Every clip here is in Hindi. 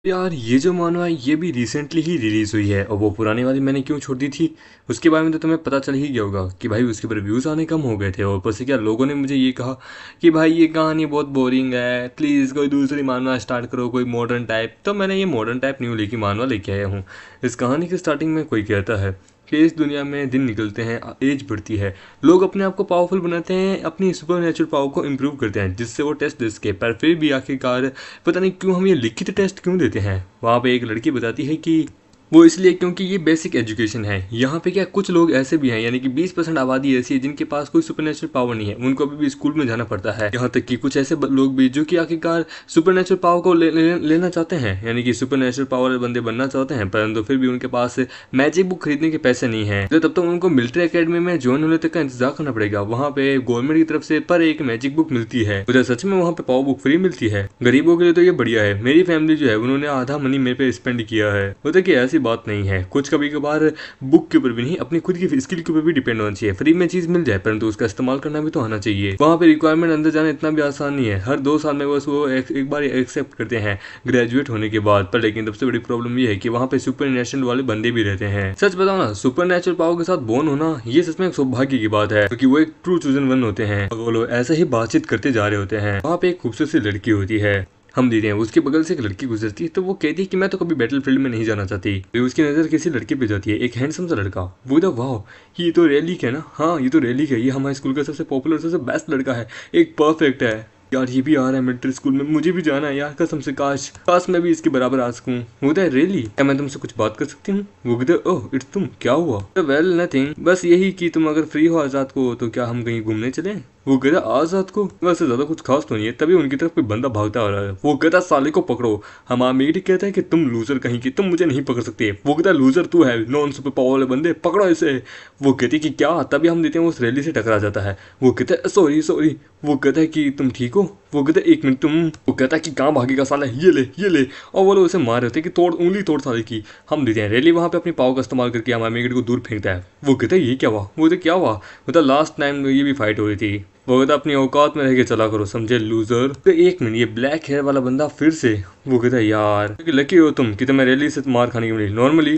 यार ये जो मानो है ये भी रिसेंटली ही रिलीज़ हुई है और वो पुरानी वाली मैंने क्यों छोड़ दी थी उसके बारे में तो तुम्हें पता चल ही गया होगा कि भाई उसके पर रिव्यूज़ आने कम हो गए थे और ऊपर से क्या लोगों ने मुझे ये कहा कि भाई ये कहानी बहुत बोरिंग है, प्लीज़ कोई दूसरी मानवा स्टार्ट करो, कोई मॉडर्न टाइप। तो मैंने ये मॉडर्न टाइप न्यू लेकी मानवा लेके आया हूँ। इस कहानी की स्टार्टिंग में कोई कहता है कि इस दुनिया में दिन निकलते हैं, एज बढ़ती है, लोग अपने आप को पावरफुल बनाते हैं, अपनी सुपर नेचुरल पावर को इम्प्रूव करते हैं जिससे वो टेस्ट दे सके, पर फिर भी आखिरकार पता नहीं क्यों हम ये लिखित टेस्ट क्यों देते हैं। वहाँ पे एक लड़की बताती है कि वो इसलिए क्योंकि ये बेसिक एजुकेशन है। यहाँ पे क्या कुछ लोग ऐसे भी हैं, यानी कि 20% आबादी ऐसी है जिनके पास कोई सुपरनेचुरल पावर नहीं है, उनको अभी भी स्कूल में जाना पड़ता है। यहाँ तक कि कुछ ऐसे लोग भी जो कि आखिरकार सुपरनेचुरल पावर को लेना चाहते हैं, यानी कि सुपरनेचुरल पावर बंदे बनना चाहते हैं, परंतु फिर भी उनके पास मैजिक बुक खरीदने के पैसे नहीं है। तो तब तक उनको मिलिट्री अकेडमी में ज्वाइन होने तक का इंतजार करना पड़ेगा। वहाँ पे गवर्नमेंट की तरफ से पर एक मैजिक बुक मिलती है, उधर सच में वहाँ पे पावर बुक फ्री मिलती है। गरीबों के लिए तो ये बढ़िया है। मेरी फैमिली जो है उन्होंने आधा मनी मेरे पे स्पेंड किया है। होता कि ऐसी बात नहीं है, कुछ कभी कभार बुक के ऊपर भी नहीं, अपनी खुद की स्किल के ऊपर भी डिपेंड होना चाहिए। फ्री में चीज मिल जाए परंतु उसका इस्तेमाल करना भी तो आना चाहिए। वहाँ पे रिक्वायरमेंट अंदर जाना इतना भी आसान नहीं है। हर 2 साल में बस वो एक बार एक्सेप्ट करते हैं ग्रेजुएट होने के बाद। पर लेकिन सबसे बड़ी प्रॉब्लम ये है कि वहाँ पे सुपर नेचुरल वाले बंदे भी रहते हैं। सच बताओ ना, सुपर नेचुरल पावर के साथ बोर्न होना ये सच में एक सौभाग्य की बात है, क्योंकि वो एक ट्रू चूजन वन होते हैं। वो लोग ऐसे ही बातचीत करते जा रहे होते हैं। वहाँ पे एक खूबसूरत सी लड़की होती है, हम दीदी हैं, उसके बगल से एक लड़की गुजरती है। तो वो कहती है कि मैं तो कभी बैटल फील्ड में नहीं जाना चाहती। फिर उसकी नज़र किसी लड़के पे जाती है, एक हैंडसम सा लड़का। वो तो वाह, ये तो रैलिक है ना। हाँ ये तो रैलिक है, ये हमारे स्कूल का सबसे पॉपुलर सबसे बेस्ट लड़का है, एक परफेक्ट है। यार ये भी आ रहा है मिलिट्री स्कूल में, मुझे भी जाना है यार, कसम से काश काश मैं भी इसके बराबर आ सकूं। होता है रियली, क्या मैं तुमसे कुछ बात कर सकती हूँ? वो कहते ओह इट्स तुम, क्या हुआ? वेल नथिंग, बस यही कि तुम अगर फ्री हो आजाद को तो क्या हम कहीं घूमने चले? वो कहता आजाद को वैसे ज्यादा कुछ खास तो नहीं है। तभी उनकी तरफ कोई बंदा भागता आ रहा है। वो कहता साले को पकड़ो। हमारा मेट कहता है कि तुम लूजर कहीं की, तुम मुझे नहीं पकड़ सकते। वो कहता लूजर तू है, नॉन सुपर पावर वाले बंदे पकड़ो इसे। वो कहती कि क्या? तभी हम देते हैं उस रैली से टकरा जाता है। वो कहता है सॉरी सॉरी। वो कहता है कि तुम ठीक हो? वो कहता है एक मिनट तुम। वो कहता है कि कहाँ भागेगा साला, ये ले ये ले। और वो लोग उसे मार रहे थे कि तोड़ उंगली तोड़ साले की। हम देते हैं रैली वहाँ पे अपनी पावर का इस्तेमाल करके हमारे मेट को दूर फेंकता है। वो कहता है ये क्या हुआ? वो कहता क्या हुआ? मतलब लास्ट टाइम ये भी फाइट हो रही थी। वो कहता अपनी औकात में रह के चला करो, समझे लूजर। तो एक मिनट, ये ब्लैक हेयर वाला बंदा फिर से। वो कहता है यार लकी हो तुम कि तुम्हें रैली से मार खाने की मिली। नॉर्मली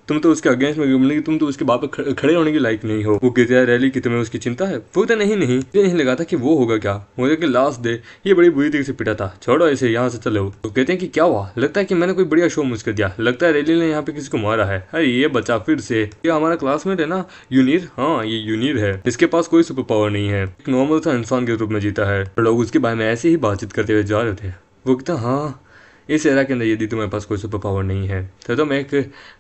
तुम तो उसके अगेंस्ट में मिली, तुम तो उसके बाप पे खड़े होने के लायक नहीं हो। वो कहता है रैली की तुम्हें उसकी चिंता है? वो कहता नहीं नहीं, मुझे नहीं लगा था कि वो होगा। क्या मुझे कि लास्ट डे ये बड़ी बुरी तरीके से पिटा था, छोड़ो इसे, यहाँ से चलो। वो कहते हैं कि क्या हुआ? लगता है कि मैंने कोई बढ़िया शो मिस कर दिया, लगता है रैली ने यहाँ पे किसी को मारा है। अरे ये बच्चा फिर से, ये हमारा क्लासमेट है ना यूनिर। हाँ ये यूनिर है, इसके पास कोई सुपर पावर नहीं है, एक नॉर्मल सा इंसान के रूप में जीता है। लोग उसके बारे में ऐसे ही बातचीत करते हुए जा रहे थे। वो कहता हाँ इस एरा के अंदर यदि तुम्हारे पास कोई सुपर पावर नहीं है तो तुम एक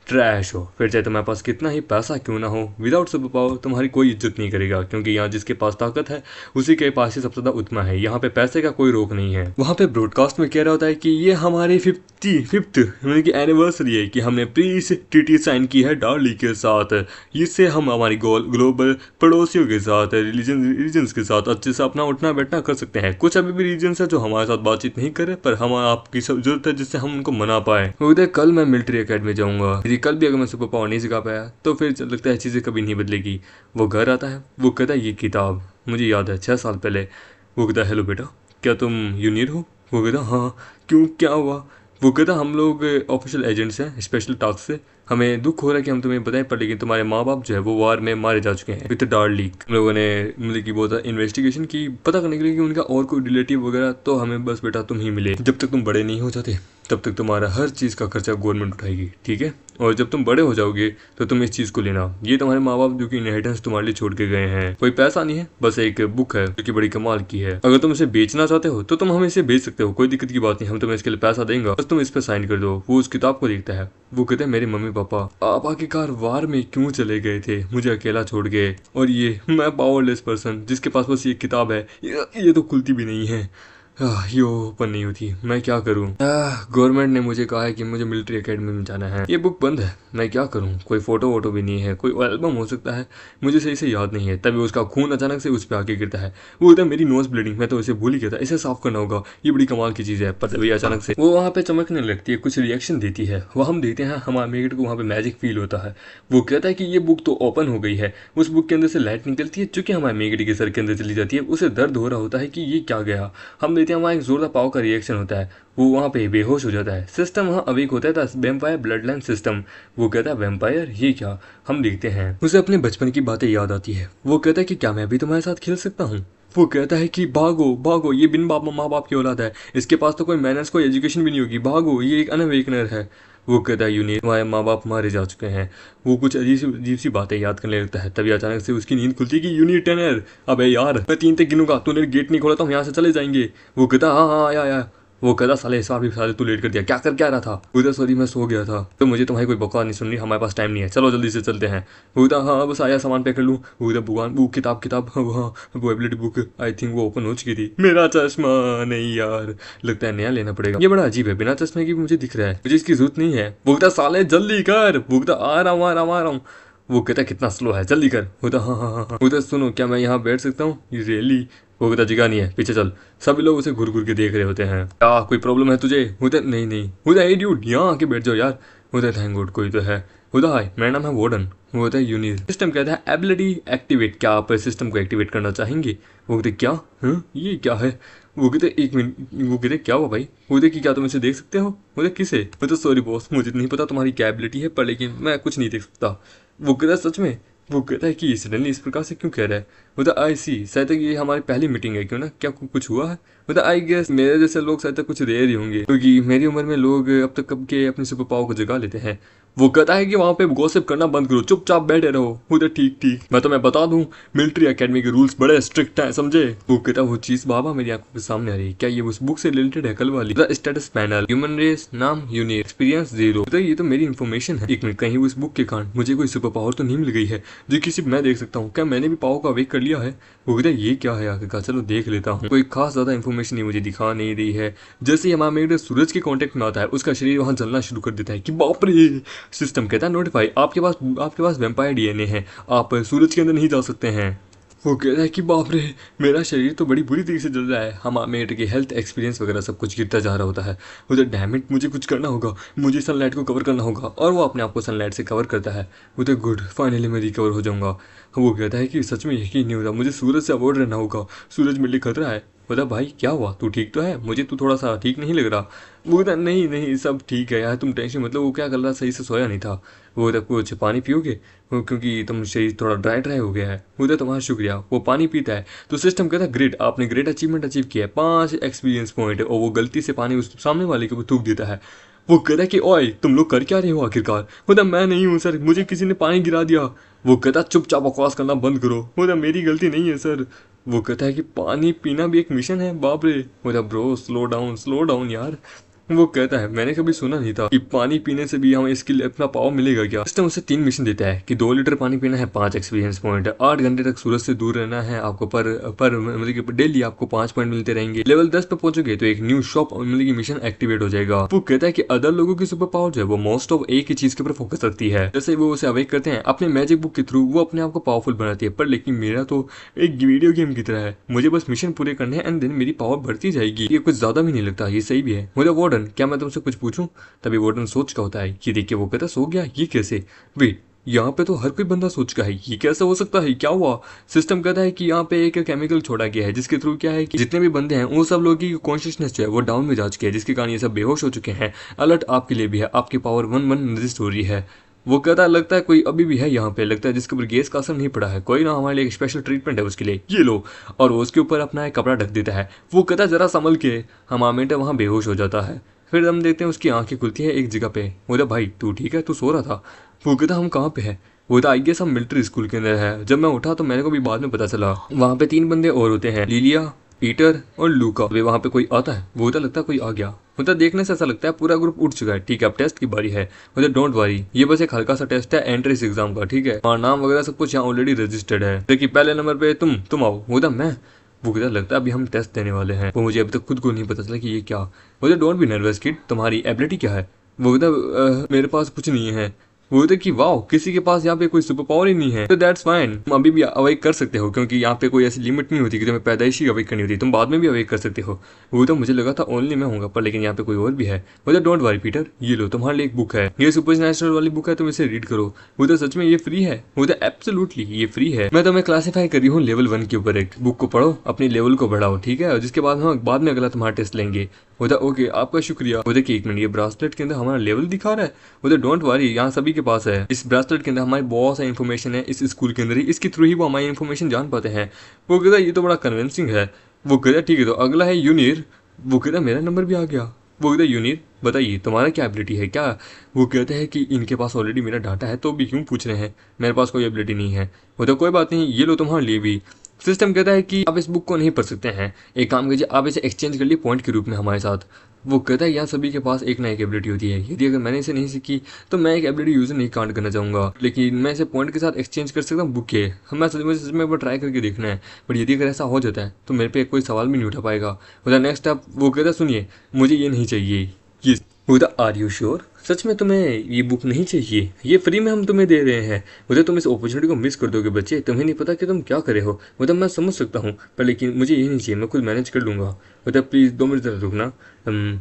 ट्रैश हो। फिर चाहे तुम्हारे पास कितना ही पैसा क्यों ना हो, विदाउट सुपर पावर तुम्हारी कोई इज्जत नहीं करेगा, क्योंकि यहाँ जिसके पास ताकत है उसी के पास ही सबसे ज्यादा उत्तम है। यहाँ पे पैसे का कोई रोक नहीं है। वहाँ पे ब्रॉडकास्ट में कह रहा होता है कि ये हमारी फिफ्थ मतलब की एनिवर्सरी है कि हमने प्रीस टीटी साइन की है डार्ली के साथ। इससे हम हमारी ग्लोबल पड़ोसियों के साथ, रिलीजन्स के साथ अच्छे से अपना उठना बैठना कर सकते हैं। कुछ अभी भी रीजन्स है जो हमारे साथ बातचीत नहीं करे, पर हम आपकी सब जरूरत है जिससे हम उनको मना पाए। उधर कल मैं मिलिट्री अकेडमी जाऊंगा, यदि कल भी अगर मैं सुपर पावर नहीं सिखा पाया तो फिर लगता है चीज़ें कभी नहीं बदलेगी। वो घर आता है, वो कहता है ये किताब मुझे याद है 6 साल पहले। वो कहता है हेलो बेटा, क्या तुम यूनियर हो? वो कहता हाँ क्यों, क्या हुआ? वो कहता हम लोग ऑफिशियल एजेंट्स हैं स्पेशल टास्क से, हमें दुख हो रहा है कि हम तुम्हें बताएं, पर लेकिन तुम्हारे माँ बाप जो है वो वार में मारे जा चुके हैं विद डार्ली। हम लोगों ने मतलब की बहुत इन्वेस्टिगेशन की पता करने के लिए कि उनका और कोई रिलेटिव वगैरह, तो हमें बस बेटा तुम ही मिले। जब तक तुम बड़े नहीं हो जाते तब तक तुम्हारा हर चीज़ का खर्चा गवर्नमेंट उठाएगी, ठीक है? और जब तुम बड़े हो जाओगे तो तुम इस चीज़ को लेना, ये तुम्हारे माँ बाप जो कि इनहेरिटेंस तुम्हारे लिए छोड़ के गए हैं। कोई पैसा नहीं है, बस एक बुक है जो कि बड़ी कमाल की है। अगर तुम इसे बेचना चाहते हो तो तुम हमें इसे बेच सकते हो, कोई दिक्कत की बात नहीं, हम तुम्हें इसके लिए पैसा देंगे, बस तुम इस पर साइन कर दो। वो उस किताब को देखता है। वो कहते हैं मेरे मम्मी पापा आप आखिरकार वार में क्यों चले गए थे, मुझे अकेला छोड़ गए, और ये मैं पावरलेस पर्सन जिसके पास बस ये किताब है, ये तो खुलती भी नहीं है, ये ओपन नहीं होती, मैं क्या करूं? गवर्नमेंट ने मुझे कहा है कि मुझे मिलिट्री एकेडमी में जाना है, ये बुक बंद है, मैं क्या करूं? कोई फोटो वोटो भी नहीं है, कोई एल्बम हो सकता है, मुझे सही से याद नहीं है। तभी उसका खून अचानक से उस पर आके गिरता है। वो होता है मेरी नोज ब्लीडिंग, मैं तो इसे भूल ही गया था, इसे साफ करना होगा, ये बड़ी कमाल की चीज़ है। पर तभी अचानक से वो वहाँ पे चमकने लगती है, कुछ रिएक्शन देती है। वह हम देखते हैं हमारे मेट को वहाँ पे मैजिक फील होता है। वो कहता है कि ये बुक तो ओपन हो गई है। उस बुक के अंदर से लाइट निकलती है जो कि हमारे मेगड़ी के सर के अंदर चली जाती है। उसे दर्द हो रहा होता है कि ये क्या गया। हम लेते हैं, वहाँ एक जोरदार पावर का रिएक्शन होता है, वो वहाँ पे बेहोश हो जाता है। सिस्टम वहाँ अवेक होता है, था वेम्पायर ब्लड लाइन सिस्टम। वो कहता है वेम्पायर ये क्या। हम देखते हैं उसे अपने बचपन की बातें याद आती है। वो कहता है कि क्या मैं भी तुम्हारे साथ खेल सकता हूँ। वो कहता है कि भागो भागो, ये बिन माँ बाप की औलाद है, इसके पास तो कोई मैनर्स कोई एजुकेशन भी नहीं होगी, भागो, ये एक अनअवेकनर है। वो कहता है यूनिट हमारे माँ बाप मारे जा चुके हैं। वो कुछ अजीब सी बातें याद करने लगता है। तभी अचानक से उसकी नींद खुलती है कि यूनिट टेनर, अबे यार मैं 3 तक गिनूंगा, तूने गेट नहीं खोला तो हम यहाँ से चले जाएंगे। वो कहता हाँ हाँ आया आया। वो कहता साले इस बार भी साले तू लेट कर दिया, क्या कर क्या रहा था। उधर सॉरी मैं सो गया था, तो मुझे तुम्हारी कोई बकवास नहीं सुननी, हमारे पास टाइम नहीं है, चलो जल्दी से चलते हैं। उधर हाँ बस आया सामान पैक कर लूँ। उधर भगवान वो किताब हाँ वो एबिलिटी बुक आई थिंक वो ओपन हो चुकी थी। मेरा चश्मा नहीं यार, लगता है नया लेना पड़ेगा, ये बड़ा अजीब है, बिना चश्मे की मुझे दिख रहा है, मुझे इसकी जरूरत नहीं है। भुगता साले जल्दी कर, भुगता आ रहा हूँ आ रहा हूँ आ रहा हूँ। वो कहता कितना स्लो है, जल्दी कर। उधर हाँ हाँ हाँ हाँ। उधर सुनो क्या मैं यहाँ बैठ सकता हूँ, ये रियली। वो कहता जगह नहीं है, पीछे चल। सभी लोग उसे घुर घुर के देख रहे होते हैं। क्या कोई प्रॉब्लम है तुझे। उधर नहीं नहीं। उधर ए ड्यूड यहाँ आके बैठ जाओ यार। उधर थैंक गॉड कोई तो है। उधर हाय मेरा नाम है वार्डन। वो होता है यूनिर। सिस्टम कहता है एबिलिटी एक्टिवेट, क्या आप सिस्टम को एक्टिवेट करना चाहेंगे। वो कहते क्या ये क्या है। वो कहते एक मिनट। वो कहते क्या हुआ भाई। वो कहते कि क्या तुम इसे देख सकते हो। वो कहते किसे। मैं तो सॉरी बॉस मुझे नहीं पता तुम्हारी क्या एबिलिटी है, पर लेकिन मैं कुछ नहीं देख सकता। वो कहता सच में। वो कहता है कि सडनली इस प्रकार से क्यों कह रहा है। मतलब आई सी शायद तक ये हमारी पहली मीटिंग है, क्यों ना क्या कुछ हुआ है। मतलब आई गेस मेरे जैसे लोग शायद तक कुछ रेयर ही होंगे, क्योंकि मेरी उम्र में लोग अब तक कब के अपने सुपर पावर को जगा लेते हैं। वो कहता है कि वहाँ पे गॉसिप करना बंद करो, चुपचाप बैठे रहो। उधर ठीक ठीक मैं तुम्हें बता दूं मिलिट्री एकेडमी के रूल्स बड़े स्ट्रिक्ट हैं समझे। वो कहता वो चीज बाबा मेरी आंखों के सामने आ रही है, क्या ये उस बुक से रिलेटेड है कल वाली। स्टेटस पैनल ह्यूमन रेस नाम यूनिट एक्सपीरियंस 0। तो ये तो मेरी इन्फॉर्मेशन है। एक मिनट कहीं उस बुक के कारण मुझे कोई सुपर पावर तो नहीं मिल गई है जो कि सिर्फ मैं देख सकता हूँ। क्या मैंने भी पावर का वेक कर लिया है। वो कहता है ये क्या है आखिरकार, चलो देख लेता हूँ। कोई खास ज्यादा इन्फॉर्मेशन नहीं मुझे दिखा नहीं रही है। जैसे ही हमारा मेरे सूरज के कांटेक्ट में आता है उसका शरीर वहां जलना शुरू कर देता है कि बाप रे। सिस्टम कहता है नोटिफाई आपके पास वेम्पायर डीएनए है, आप सूरज के अंदर नहीं जा सकते हैं। वो कह रहा है कि बाप रे मेरा शरीर तो बड़ी बुरी तरीके से जल रहा है। हम मेरे के हेल्थ एक्सपीरियंस वगैरह सब कुछ गिरता जा रहा होता है। उधर डैमेट मुझे कुछ करना होगा, मुझे सनलाइट को कवर करना होगा। और वो अपने आप को सनलाइट से कवर करता है। उधर गुड फाइनली मैं रिकवर हो जाऊंगा। वो कहता है कि सच में यकीन नहीं होता, मुझे सूरज से अवॉइड रहना होगा, सूरज मेरे लिए खतरा है। बोला भाई क्या हुआ, तू ठीक तो है, मुझे तू थोड़ा सा ठीक नहीं लग रहा। वो कहता नहीं नहीं सब ठीक है यार, तुम टेंशन मतलब। वो क्या कर रहा, सही से सोया नहीं था। वो कहता कुछ पानी पियोगे क्योंकि तुम शरीर थोड़ा ड्राई हो गया है। वो कहता तुम्हारा शुक्रिया। वो पानी पीता है तो सिस्टम कहता ग्रेट, आपने ग्रेट अचीवमेंट अचीव किया है, 5 एक्सपीरियंस पॉइंट। और वो गलती से पानी उस सामने वाले के ऊपर थूक देता है। वो कहता है कि ओए तुम लोग कर क्या रहे हो आखिरकार। बोला मैं नहीं हूँ सर, मुझे किसी ने पानी गिरा दिया। वो कहता चुपचाप बकवास करना बंद करो। बोला मेरी गलती नहीं है सर। वो कहता है कि पानी पीना भी एक मिशन है, बाप रे। बोला ब्रो स्लो डाउन यार। वो कहता है मैंने कभी सुना नहीं था कि पानी पीने से भी हमें इसके लिए अपना पावर मिलेगा क्या। सिस्टम उसे 3 मिशन देता है कि 2 लीटर पानी पीना है, 5 एक्सपीरियंस पॉइंट, 8 घंटे तक सूरज से दूर रहना है आपको, पर मतलब डेली आपको 5 पॉइंट मिलते रहेंगे। लेवल 10 पे पहुंचोगे तो एक न्यू शॉप मतलब की मिशन एक्टिवेट हो जाएगा। वो कहता है कि अदर लोगों की सुपर पावर जो है वो मोस्ट ऑफ एक ही चीज के ऊपर फोकस रखती है। जैसे वो उसे अवेक करते हैं अपने मैजिक बुक के थ्रू, वो अपने आप को पावरफुल बनाती है। पर लेकिन मेरा तो एक वीडियो गेम की तरह है, मुझे बस मिशन पूरे करने हैं एंड देन मेरी पावर बढ़ती जाएगी। ये कुछ ज्यादा भी नहीं लगता, ये सही भी है। मुझे वार्डन क्या मैं तुमसे पूछूं। तभी वार्डन सोच का होता है, ये देखिए वो कहता सो गया, ये कैसे। वेट यहाँ पे तो हर कोई बंदा सोच का है, ये कैसे हो सकता है, क्या हुआ। सिस्टम कहता है कि यहाँ पे एक केमिकल छोड़ा गया है जिसके थ्रू क्या है कि जितने भी बंदे हैं वो सब लोगों की कॉन्शियसनेस जो है वो डाउन में जा चुकी है, जिसके कारण ये सब बेहोश हो चुके हैं। अलर्ट आपके लिए भी है, आपकी पावर 1 रजिस्ट हो रही है। वो कहता लगता है कोई अभी भी है यहाँ पे, लगता है जिसके ऊपर गैस का असर नहीं पड़ा है, कोई ना हमारे लिए एक स्पेशल ट्रीटमेंट है उसके लिए, ये लो। और वो उसके ऊपर अपना एक कपड़ा ढक देता है। वो कहता जरा संभल के। हम आमेंट वहाँ बेहोश हो जाता है। फिर हम देखते हैं उसकी आंखें खुलती है एक जगह पे। बोला भाई तू ठीक है, तू सो रहा था। वो कहता हम कहाँ पे है। वो था आई गेस हम मिलिट्री स्कूल के अंदर है। जब मैं उठा तो मेरे को भी बाद में पता चला वहाँ पे 3 बंदे और होते हैं, लिलिया, पीटर और लूका। वे वहाँ पे कोई आता है। वो होता लगता है कोई आ गया। होता देखने से ऐसा लगता है पूरा ग्रुप उठ चुका है। ठीक है अब टेस्ट की बारी है। मुझे डोंट वरी, ये बस एक हल्का सा टेस्ट है एंट्रेंस एग्जाम का, ठीक है। और नाम वगैरह सब कुछ यहाँ ऑलरेडी रजिस्टर्ड है। देखिए पहले नंबर पे तुम आओ। होता मैं। वो कहता लगता है अभी हम टेस्ट देने वाले हैं। वो मुझे अभी तक खुद को नहीं पता चला कि ये क्या। मुझे डोंट बी नर्वस किड, तुम्हारी एबिलिटी क्या है। वो कहता मेरे पास कुछ नहीं है। वो तो कि वाह किसी के पास यहाँ पे कोई सुपर पावर ही नहीं है, तो दैट्स फाइन, तुम अभी भी अवेक कर सकते हो, क्योंकि यहाँ पे कोई ऐसी लिमिट नहीं होती कि तुम्हें पैदाइशी अवेक करनी होती, तुम बाद में भी अवेक कर सकते हो। वो तो मुझे लगा था ओनली मैं होऊंगा, पर लेकिन यहाँ पे कोई और भी है। वो तो डोंट वरी पीटर, ये लो तुम्हारे लिए एक बुक है, ये सुपर नेचुरल वाली बुक है, तुम इसे रीड करो। वो तो सच में ये फ्री है, वो तो एब्सोल्युटली ये फ्री है। मैं तुम्हें क्लासीफाई कर रही हूँ लेवल 1 के ऊपर, एक बुक को पढ़ो, अपनी लेवल को बढ़ाओ, ठीक है, और जिसके बाद हम बाद में अगला तुम्हारा टेस्ट लेंगे। वो तो ओके, आपका शुक्रिया। वो देखिए एक मिनट, ये ब्रासलेट के अंदर हमारा लेवल दिखा रहा है। वो तो डोंट वरी, यहाँ सभी के पास है। इस ब्रासलेट के अंदर हमारी बहुत सारी इन्फॉर्मेशन है, इस स्कूल के अंदर ही, इसके थ्रू ही वो हमारी इन्फॉर्मेशन जान पाते हैं। वो कहता है ये तो बड़ा कन्विंसिंग है। वो कहता है ठीक है, तो अगला है यूनिर। वो कहता है मेरा नंबर भी आ गया। वो कहता है यूनिर बताइए तुम्हारा क्या एबिलिटी है क्या। वो कहते हैं कि इनके पास ऑलरेडी मेरा डाटा है तो भी क्यों पूछ रहे हैं, मेरे पास कोई एबिलिटी नहीं है। वो तो कोई बात नहीं, ये लो तुम्हारे लिए भी। सिस्टम कहता है कि आप इस बुक को नहीं पढ़ सकते हैं, एक काम कीजिए आप इसे एक्सचेंज कर लिए पॉइंट के रूप में हमारे साथ। वो कहता है यहाँ सभी के पास एक ना एक एबिलिटी होती है, यदि अगर मैंने इसे नहीं सीखी तो मैं एक एबिलिटी यूजर नहीं काउंट करना चाहूँगा, लेकिन मैं इसे पॉइंट के साथ एक्सचेंज कर सकता हूँ बुक के। मैं मुझे सच में एक बार ट्राई करके देखना है, बट यदि अगर ऐसा हो जाता है तो मेरे पे कोई सवाल भी नहीं उठा पाएगा। नेक्स्ट स्टेप वो कहता है सुनिए मुझे ये नहीं चाहिए, ये उधर आर यू श्योर, सच में तुम्हें ये बुक नहीं चाहिए, ये फ्री में हम तुम्हें दे रहे हैं। उधर तुम इस अपॉर्चुनिटी को मिस कर दोगे बच्चे, तुम्हें नहीं पता कि तुम क्या करे हो। उधर मैं समझ सकता हूँ, पर लेकिन मुझे ये नहीं चाहिए, मैं खुद मैनेज कर लूँगा। उधर प्लीज़ 2 मिनट जरा रुकना।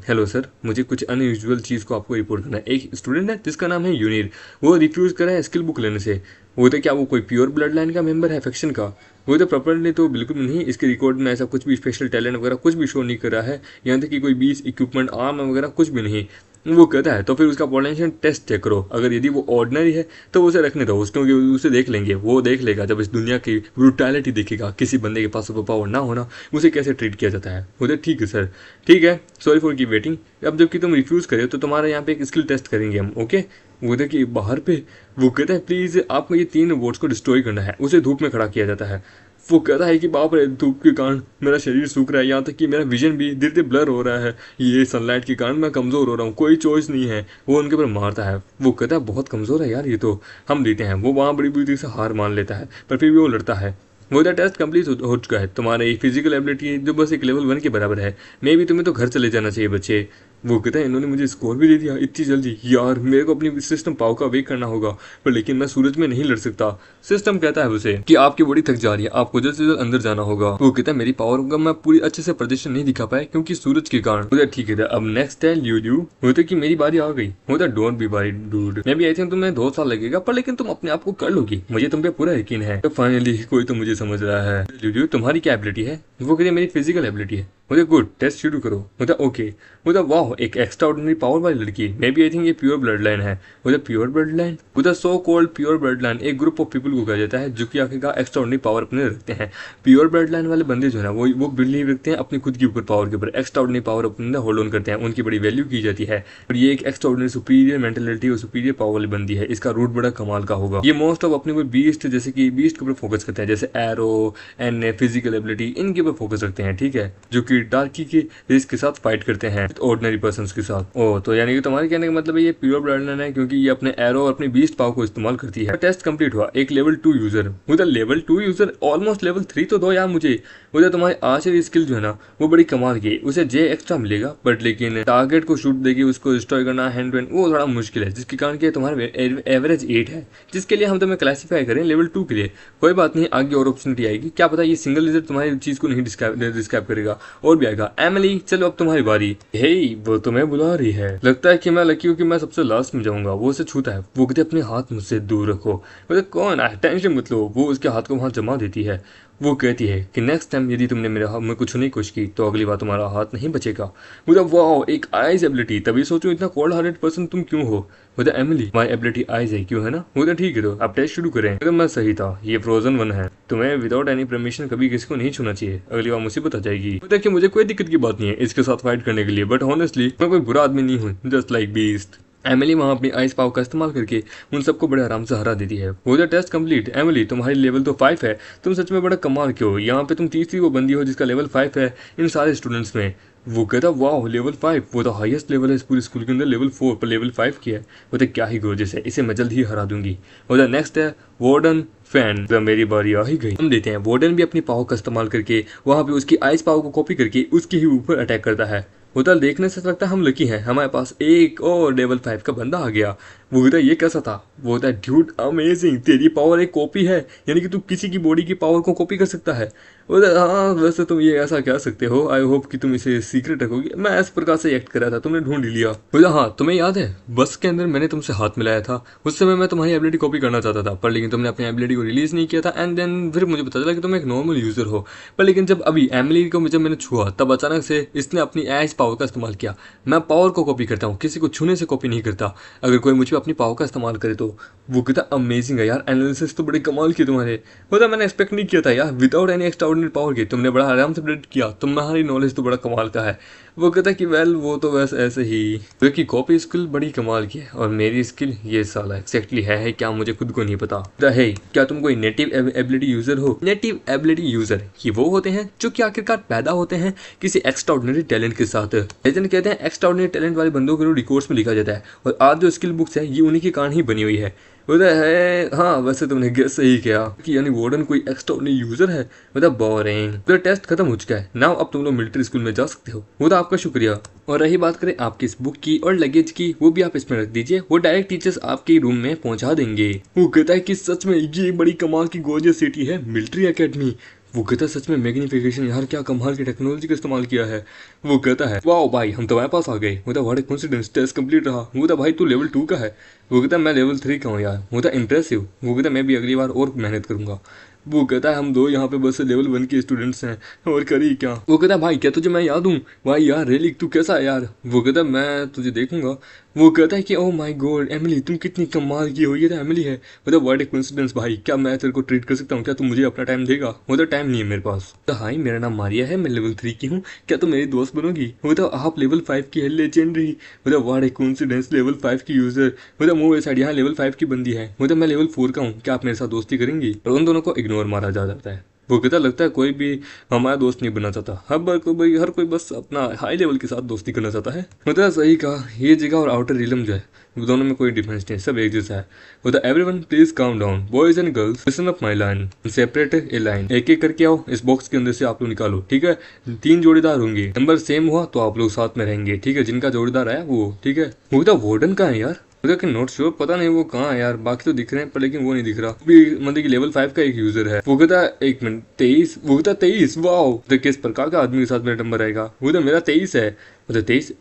हेलो सर, मुझे कुछ अनयूजुअल चीज़ को आपको रिपोर्ट करना है। एक स्टूडेंट है जिसका नाम है यूनिर, वो रिफ्यूज़ करा है स्किल बुक लेने से। वो तो क्या वो कोई प्योर ब्लड लाइन का मेंबर है फैक्शन का। वो तो प्रॉपरली तो बिल्कुल नहीं, इसके रिकॉर्ड में ऐसा कुछ भी स्पेशल टैलेंट वगैरह कुछ भी शो नहीं कर रहा है, यहाँ तक कि कोई 20 इक्विपमेंट आर्म वगैरह कुछ भी नहीं। वो कहता है तो फिर उसका पोटेंशियल टेस्ट चेक करो, अगर यदि वो ऑर्डिनरी है तो उसे रखने दो, उसको उसे देख लेंगे, वो देख लेगा जब इस दुनिया की ब्रूटैलिटी देखेगा, किसी बंदे के पास सुपर पावर ना होना उसे कैसे ट्रीट किया जाता है। बोले ठीक है सर, ठीक है, सॉरी फॉर की वेटिंग। अब जबकि तुम रिफ्यूज़ करे तो तुम्हारा यहाँ पे एक स्किल टेस्ट करेंगे हम, ओके। वो देखिए बाहर पे वो कहता है प्लीज़ आपको ये 3 रोबोट्स को डिस्ट्रॉय करना है। उसे धूप में खड़ा किया जाता है। वो कहता है कि बाप रे धूप के कारण मेरा शरीर सूख रहा है, यहाँ तक कि मेरा विजन भी धीरे धीरे ब्लर हो रहा है, ये सनलाइट के कारण मैं कमज़ोर हो रहा हूँ, कोई चॉइस नहीं है। वो उनके ऊपर मारता है। वो कहता है बहुत कमज़ोर है यार ये तो, हम देते हैं। वो वहाँ बड़ी बुरी से हार मान लेता है, पर फिर भी वो लड़ता है। वो टेस्ट कंप्लीट हो चुका है, तुम्हारी फिजिकल एबिलिटी जो बस एक लेवल 1 के बराबर है। मे भी तुम्हें तो घर चले जाना चाहिए बच्चे। वो कहते हैं इन्होंने मुझे स्कोर भी दे दिया इतनी जल्दी, यार मेरे को अपनी सिस्टम पावर का वेट करना होगा, पर लेकिन मैं सूरज में नहीं लड़ सकता। सिस्टम कहता है उसे कि आपकी बॉडी थक जा रही है, आपको जल्द से जल्द अंदर जाना होगा। वो कहता है मेरी पावर का मैं पूरी अच्छे से प्रदर्शन नहीं दिखा पाया क्योंकि सूरज के कारण। बोला ठीक है, अब नेक्स्ट है ल्यू। होता कि मेरी बारी आ गई। होता डोंट बी वरीड डूड, मैं भी आई थिंक तुम्हें 2 साल लगेगा, पर लेकिन तुम अपने आप को कर लोगी, मुझे तुम पे पूरा यकीन है। तो फाइनली कोई तो मुझे समझ रहा है। ल्यू तुम्हारी क्या एबिलिटी है। वो कहती है मेरी फिजिकल एबिलिटी है। मुझे गुड, टेस्ट शुरू करो। मुझे ओके। मुझे वाह एक एक्स्ट्रा ऑर्डिनरी पावर वाली लड़की, मे बी आई थिंक ये प्योर ब्लड लाइन है। मुझे प्योर ब्लड लाइन, मुझे so called pure blood line एक ग्रुप ऑफ पीपल को कहा जाता है जो कि आखिरकार एक्स्ट्रा ऑर्डिनरी पावर अपने रखते हैं। प्योर ब्लड लाइन वाले बंदे जो है ना वो बिलीव रखते हैं अपनी खुद की ऊपर पावर के ऊपर, एक्स्ट्रा ऑर्डिनरी पावर अपने होल्ड ऑन करते हैं, उनकी बड़ी वैल्यू की जाती है। और ये एक एक्स्ट्रा ऑर्डिनरी सुपीरियर मेंटेलिटी और सुपीरियर पावर वाली बंदी है, इसका रूट बड़ा कमाल का होगा। ये मोस्ट ऑफ अपने कोई बीस्ट जैसे कि बीस्ट के ऊपर फोकस करते हैं, जैसे एरो एंड फिजिकल एबिलिटी इनके ऊपर फोकस रखते हैं, ठीक है, जो कि डार्की के रेस के साथ फाइट करते हैं ऑर्डिनरी पर्संस के साथ। ओ तो यानी कि तुम्हारे कहने का मतलब है ये प्योर ब्लड लाइन है क्योंकि ये अपने एरो और अपनी बीस्ट पावर को इस्तेमाल करती है। टेस्ट कंप्लीट हुआ, एक लेवल 2 यूजर। उधर लेवल 2 यूजर ऑलमोस्ट लेवल 3 तो दो यार मुझे। उधर तुम्हारी आर्चरी स्किल जो है ना वो बड़ी कमाल की, उसे जे एक्स्ट्रा मिलेगा, बट लेकिन टारगेट को शूट देगी उसको डिस्ट्रॉय करना हैंड टू हैंड वो थोड़ा मुश्किल है, जिसके कारण कि तुम्हारे एवरेज 8 है, जिसके लिए हम तुम्हें क्लासीफाई करें लेवल 2 के लिए। कोई बात नहीं, आगे और अपॉर्चुनिटी आएगी, क्या पता ये सिंगल यूजर तुम्हारी चीज को नहीं डिस्क्राइब करेगा, और भी आएगा। एमिली चलो अब तुम्हारी बारी। हे वो तुम्हें बुला रही है, लगता है कि मैं लकी हूँ कि मैं सबसे लास्ट में जाऊंगा। वो उसे छूता है। वो कहते अपने हाथ मुझसे दूर रखो। बोले कौन है, टेंशन मत लो। वो उसके हाथ को वहां जमा देती है। वो कहती है कि नेक्स्ट टाइम यदि तुमने मेरे हाथ में कुछ नहीं कोशिश की तो अगली बार तुम्हारा हाथ नहीं बचेगा। बोला वाह एक आइज एबिलिटी, तभी सोचो इतना कोल्ड हार्टेड पर्सन तुम क्यों हो। बोला एमिली माय एबिलिटी आइज है, क्यों है ना। बोला ठीक है तो अब टेस्ट शुरू करें। तो मैं सही था, ये फ्रोजन 1 है, तुम्हें विदाउट एनी परमिशन कभी किसी को नहीं छूना चाहिए, अगली बार मुसीबत आ जाएगी। देखिए मुझे कोई दिक्कत की बात नहीं है इसके साथ फाइट करने के लिए, बट ऑनेस्टली मैं कोई बुरा आदमी नहीं हूँ, जस्ट लाइक बीस्ट। एमिली वहाँ अपनी आइस पावर का इस्तेमाल करके उन सबको बड़े आराम से हरा देती है। वो जो टेस्ट कंप्लीट। एमिली तुम्हारी लेवल तो 5 है, तुम सच में बड़ा कमाल के हो, यहाँ पे तुम तीसरी वो बंदी हो जिसका लेवल 5 है इन सारे स्टूडेंट्स में। वो कहता वाह लेवल 5, वो तो हाईएस्ट लेवल है इस पूरे स्कूल के अंदर, लेवल 4 पर लेवल 5 किया है। वो तो क्या ही गोर्जियस है, इसे मैं जल्द ही हरा दूंगी। वो तो नेक्स्ट है वार्डन फैन। जब मेरी बारी आ ही गई, हम देते हैं वार्डन भी अपनी पावर का इस्तेमाल करके वहाँ पे उसकी आइस पावर को कॉपी करके उसके ही ऊपर अटैक करता है। होटल देखने से लगता है हम लकी हैं, हमारे पास एक और लेवल 5 का बंदा आ गया। वो कहता है ये कैसा था? वो होता है ड्यूड अमेजिंग, तेरी पावर एक कॉपी है, यानी कि तू किसी की बॉडी की पावर को कॉपी कर सकता है। वो कहता है हाँ वैसे तुम ये ऐसा कह सकते हो, आई होप कि तुम इसे सीक्रेट रखोगी, मैं इस प्रकार से एक्ट कर रहा था, तुमने ढूंढ ही लिया। बोला हाँ तुम्हें याद है बस के अंदर मैंने तुमसे हाथ मिलाया था, उस समय मैं तुम्हारी एबिलिटी कॉपी करना चाहता था, पर लेकिन तुमने अपनी एबिलिटी को रिलीज नहीं किया था, एंड देन फिर मुझे पता चला कि तुम एक नॉर्मल यूजर हो। पर लेकिन जब अभी एमिली को जब मैंने छुआ तब अचानक से इसने अपनी एज पावर का इस्तेमाल किया। मैं पावर को कॉपी करता हूँ, किसी को छूने से कॉपी नहीं करता, अगर कोई मुझे अपनी पावर का इस्तेमाल करे तो। वो कहता अमेजिंग है यार, एनालिसिस तो बड़े कमाल की तुम्हारे। होता मैंने एक्सपेक्ट नहीं किया था यार, विदाउट एनी एक्स्ट्राऑर्डिनरी पावर की तुमने बड़ा आराम से प्रेडिक्ट किया, तुम्हारी नॉलेज तो बड़ा कमाल का है। वो कहता कि वेल वो तो वैसे ऐसे ही, क्योंकि कॉपी स्किल बड़ी कमाल की है और मेरी स्किल ये साला एक्जैक्टली है क्या मुझे खुद को नहीं पता। है क्या तुम कोई नेटिव एबिलिटी यूजर हो? नेटिव एबिलिटी यूजर ये वो होते हैं जो कि आखिरकार पैदा होते हैं किसी एक्स्ट्राऑर्डिनरी टैलेंट के साथ। लेजेंड कहते हैं एक्स्ट्राऑर्डिनरी टैलेंट वाले बंदों के रिकॉर्ड्स में लिखा जाता है, और आज जो स्किल बुक्स है ये उन्हीं के कारण ही बनी हुई है। बोलता है हाँ वैसे तुमने गेस सही किया कि यानी वार्डन कोई एक्स्ट्राऑर्डिनरी यूजर है। बोलता बोरिंग, तो टेस्ट खत्म हो चुका है, नाउ अब तुम लोग मिलिट्री स्कूल में जा सकते हो। बोलता आपका शुक्रिया। और रही बात करें आपकी इस बुक की और लगेज की, वो भी आप इसमें रख दीजिए, वो डायरेक्ट टीचर्स आपके रूम में पहुंचा देंगे। वो कहता है कि सच में ये बड़ी कमाल की गोर्जियस सिटी है मिलिट्री एकेडमी। वो कहता है सच में मैग्निफिकेशन यार, क्या कमाल की टेक्नोलॉजी का इस्तेमाल किया है। वो कहता है वाओ भाई हम तुम्हारे पास आ गए। वो what a coincidence, test complete रहा। वो भाई तू लेवल 2 का है। वो कहता मैं लेवल 3 का हूँ यार। वो इम्प्रेसिव। वो कहता मैं भी अगली बार और मेहनत करूंगा। वो कहता है हम दो यहाँ पे बस लेवल 1 के स्टूडेंट्स हैं और करी क्या। वो कहता है भाई क्या तुझे मैं याद हूँ? भाई यार रियली तू कैसा है यार? वो कहता है मैं तुझे देखूंगा। वो कहता है कि ओह माय गॉड एमिली तुम कितनी कमाल की हो। ये तो एमिली है। मतलब व्हाट ए कोइंसिडेंस भाई, क्या मैं तेरे को ट्रीट कर सकता हूँ? क्या तुम मुझे अपना टाइम देगा? वो तो टाइम नहीं है मेरे पास। तो हाई मेरा नाम मारिया है, मैं लेवल 3 की हूँ, क्या तुम मेरी दोस्त बनोगी? वो तो आप लेवल 5 की है लेजेंडरी। मतलब व्हाट ए कोइंसिडेंस लेवल 5 की यूजर। मतलब मुंह साइड यहाँ लेवल 5 की बंदी है। मतलब मैं लेवल 4 का हूँ, क्या आप मेरे साथ दोस्ती करेंगी? और उन दोनों को इग्नोर मारा जा जाता है। वो कहता लगता है कोई भी हमारा दोस्त नहीं बनना चाहता, हर कोई बस अपना हाई लेवल के साथ दोस्ती करना चाहता है। मतलब सही कहा, ये जगह और आउटर रिलम जो है दोनों में कोई डिफरेंस नहीं, सब एक जैसा है। मतलब everyone please calm down, boys and girls listen up my line, separate A line, एक एक करके आओ, इस बॉक्स के अंदर से आप लोग निकालो, ठीक है? 3 जोड़ीदार होंगे, नंबर सेम हुआ तो आप लोग साथ में रहेंगे, ठीक है? जिनका जोड़ीदार आया वो, ठीक है? वो तो वार्डन का है यार, कि नॉट श्योर, पता नहीं वो कहाँ है यार, बाकी तो दिख रहे हैं पर लेकिन वो नहीं दिख रहा भी। मतलब कि लेवल 5 का एक यूजर है। वो कहता है 1 मिनट 23। वो कहता 23 वाओ, तो किस प्रकार का आदमी के साथ मेरा नंबर आएगा? वो तो मेरा 23 है। मतलब 23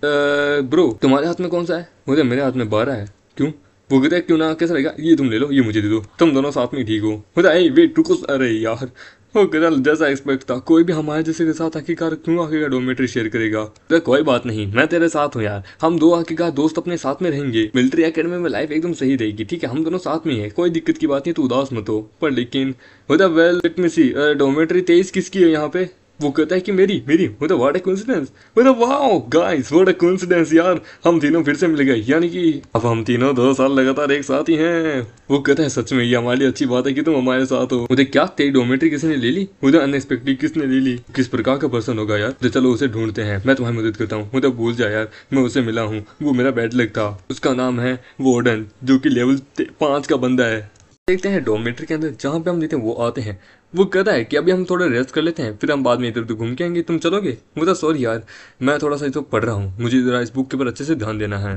ब्रो तुम्हारे हाथ में कौन सा है? वो तो मेरे हाथ में 12 है। क्यों? वो कहता है क्यों ना, कैसा रहेगा, ये तुम ले लो, ये मुझे दे दो, तुम दोनों साथ में ही ठीक हो। होता है वेट रुको, अरे यार वो कहता जैसा एक्सपेक्ट था, कोई भी हमारे जैसे के साथ आखिरकार क्यों आखिरकार डोमेट्री शेयर करेगा? तो कोई बात नहीं, मैं तेरे साथ हूँ यार, हम दो आखिरकार दोस्त अपने साथ में रहेंगे, मिलिट्री एकेडमी में लाइफ एकदम सही रहेगी, ठीक है? हम दोनों साथ में ही है, कोई दिक्कत की बात नहीं, तू उदास मत हो। पर लेकिन होता वेल लेट मी सी, डोमेट्री 23 किसकी है यहाँ पे? वो कहता है कि मेरी मेरी। मतलब व्हाट ए कोइंसिडेंस, मतलब wow guys what a coincidence यार, हम तीनों फिर से मिल गए, यानी कि अब हम तीनों 2 साल लगातार एक साथ ही हैं। वो कहता है सच में ये हमारे लिए अच्छी बात है कि तुम हमारे साथ हो। मुझे क्या तेरी डोमेट्री किसने ले ली? मुझे अनएक्सपेक्टेड किसने ले ली? किस प्रकार का पर्सन होगा यार? तो चलो उसे ढूंढते हैं, मैं तुम्हारी मदद करता हूँ। मुझे भूल जा यार, मैं उसे मिला हूँ, वो मेरा बैड लक था, उसका नाम है वार्डन, जो कि लेवल 5 का बंदा है। देखते हैं डोमेट्री के अंदर जहाँ पे हम देते हैं वो आते हैं। वो कहता है कि अभी हम थोड़ा रेस्ट कर लेते हैं, फिर हम बाद में इधर उधर घूम के आएंगे, तुम चलोगे? मुझे सॉरी यार, मैं थोड़ा सा तो पढ़ रहा हूँ, मुझे जरा इस बुक के ऊपर अच्छे से ध्यान देना है।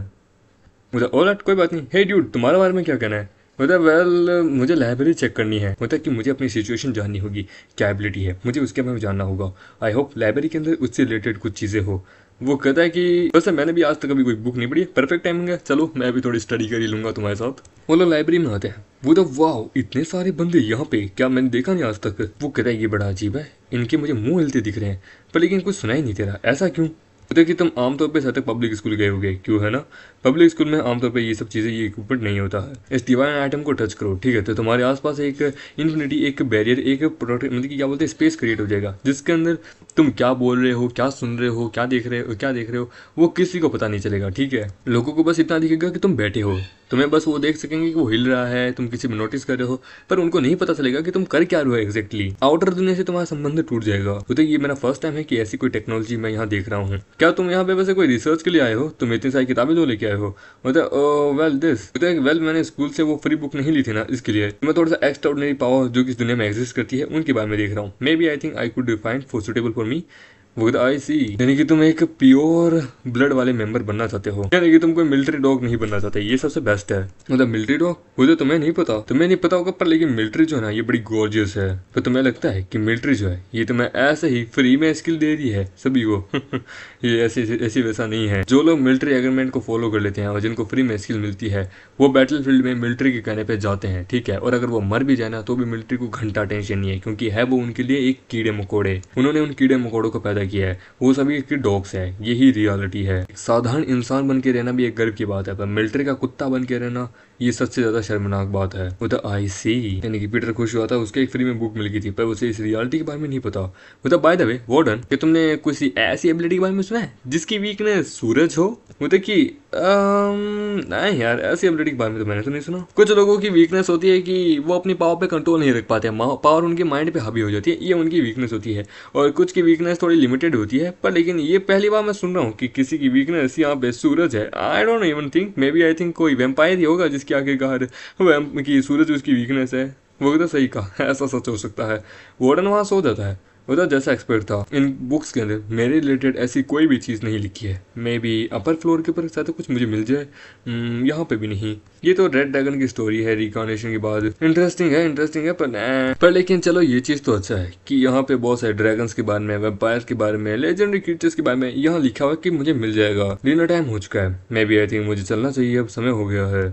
मुझे ऑलराइट कोई बात नहीं। हे ड्यूड तुम्हारे बारे में क्या कहना है? मतलब वेल मुझे लाइब्रेरी चेक करनी है, मतलब कि मुझे अपनी सिचुएशन जाननी होगी, क्या एबिलिटी है मुझे उसके बारे में जानना होगा। आई होप लाइब्रेरी के अंदर उससे रिलेटेड कुछ चीज़ें हो। वो कहता है कि वैसे मैंने भी आज तक कभी कोई बुक नहीं पढ़ी, परफेक्ट टाइमिंग है, चलो मैं भी थोड़ी स्टडी कर ही लूँगा तुम्हारे साथ। वो लोग लाइब्रेरी में आते हैं। वो तो वाओ इतने सारे बंदे यहाँ पे, क्या मैंने देखा नहीं आज तक। वो कहता है ये बड़ा अजीब है, इनके मुझे मुंह हिलते दिख रहे हैं, पर लेकिन कुछ सुनाई नहीं दे रहा, ऐसा क्यों? पता कि तुम आमतौर पे तक पब्लिक स्कूल गए होगे, क्यों है ना? पब्लिक स्कूल में आमतौर पे ये सब चीज़ें, ये इक्विपमेंट नहीं होता है। इस डिवाइन आइटम को टच करो, ठीक है? तो तुम्हारे आसपास एक इन्फिनिटी, एक बैरियर, एक प्रोटेक्ट, मतलब कि क्या बोलते हैं, स्पेस क्रिएट हो जाएगा, जिसके अंदर तुम क्या बोल रहे हो, क्या सुन रहे हो, क्या देख रहे हो, वो किसी को पता नहीं चलेगा, ठीक है? लोगों को बस इतना दिखेगा कि तुम बैठे हो, तुम्हें बस वो देख सकेंगे कि वो हिल रहा है, तुम किसी में नोटिस कर रहे हो, पर उनको नहीं पता चलेगा कि तुम कर क्या रहे हो एग्जैक्टली। आउटर दुनिया से तुम्हारा संबंध टूट जाएगा। तो ये मेरा फर्स्ट टाइम है कि ऐसी कोई टेक्नोलॉजी मैं यहाँ देख रहा हूँ। क्या तुम यहाँ पे वैसे कोई रिसर्च के लिए आए हो? तुम इतनी सारी किताबें जो लेके आए हो? मतलब वेल दिस, वेल मैंने स्कूल से वो फ्री बुक नहीं ली थी ना, इसके लिए मैं थोड़ा सा एक्स्ट्राऑर्डिनरी पावर जो कि इस दुनिया में एग्जिस्ट करती है उनके बारे में देख रहा हूँ। Maybe I think I could define for suitable for me. वो कहता आई सी, यानी कि तुम एक प्योर ब्लड वाले मेंबर बनना चाहते हो, यानी कि तुम कोई मिलिट्री डॉग नहीं बनना चाहते, ये सबसे बेस्ट है। मतलब मिलिट्री डॉग वो तो तुम्हें नहीं पता होगा, पर लेकिन मिलिट्री जो है ना ये बड़ी गॉर्जियस है। तो तुम्हें लगता है कि मिलिट्री जो है ये तुम्हें ऐसे ही फ्री में स्किल दे दी है सभी को ये ऐसी ऐसी वैसा नहीं है। जो लोग मिलिट्री एग्रीमेंट को फॉलो कर लेते हैं और जिनको फ्री में स्किल मिलती है वो बैटल फील्ड में मिलिट्री के कहने पे जाते हैं, ठीक है। और अगर वो मर भी जाए ना तो भी मिलिट्री को घंटा टेंशन नहीं है, क्योंकि है वो उनके लिए एक कीड़े मकोड़े, उन्होंने उन कीड़े मकोड़ों को पैदा किया है, वो सभी के डॉग्स है। यही रियलिटी है। साधारण इंसान बन के रहना भी एक गर्व की बात है, पर मिलिट्री का कुत्ता बन के रहना ये सबसे ज्यादा शर्मनाक बात है। वो तो आई सी, यानी कि पीटर खुश हुआ था, उसके एक फ्री में बुक मिल गई थी, पर उसे इस रियलिटी के बारे में नहीं पता। वो तो बाय द वे वार्डन, कि तुमने किसी ऐसी एबिलिटी के बारे में सुना है जिसकी वीकनेस सूरज हो? वो तो कि नहीं यार, ऐसी एबिलिटी के बारे में तो मैंने तो नहीं सुना। कुछ लोगों की वीकनेस होती है कि वो अपनी पावर पे कंट्रोल नहीं रख पाते, पावर उनके माइंड पे हावी हो जाती है, ये उनकी वीकनेस होती है। और कुछ की वीकनेस थोड़ी लिमिटेड होती है, पर लेकिन ये पहली बार मैं सुन रहा हूँ कि किसी की वीकनेस यहाँ पे सूरज है। I don't even think, maybe I think कोई वेम्पायर ही होगा जिसके आगे कहा की सूरज उसकी वीकनेस है। वो तो सही कहा, ऐसा सच हो सकता है। वार्डन वहाँ सो जाता है। वो तो जैसा एक्सपर्ट था, इन बुक्स के अंदर मेरे रिलेटेड ऐसी कोई भी चीज़ नहीं लिखी है। मे बी अपर फ्लोर के ऊपर शायद कुछ मुझे मिल जाए, यहाँ पे भी नहीं। ये तो रेड ड्रैगन की स्टोरी है रिकॉर्नेशन के बाद। इंटरेस्टिंग है पर लेकिन चलो ये चीज़ तो अच्छा है कि यहाँ पे बहुत सारे ड्रैगन्स के बारे में, वेम्पायर्स के बारे में, लेजेंडरी क्रीचर्स के बारे में यहाँ लिखा हुआ है कि मुझे मिल जाएगा। डिनर टाइम हो चुका है, मे बी आई थिंक मुझे चलना चाहिए, अब समय हो गया है।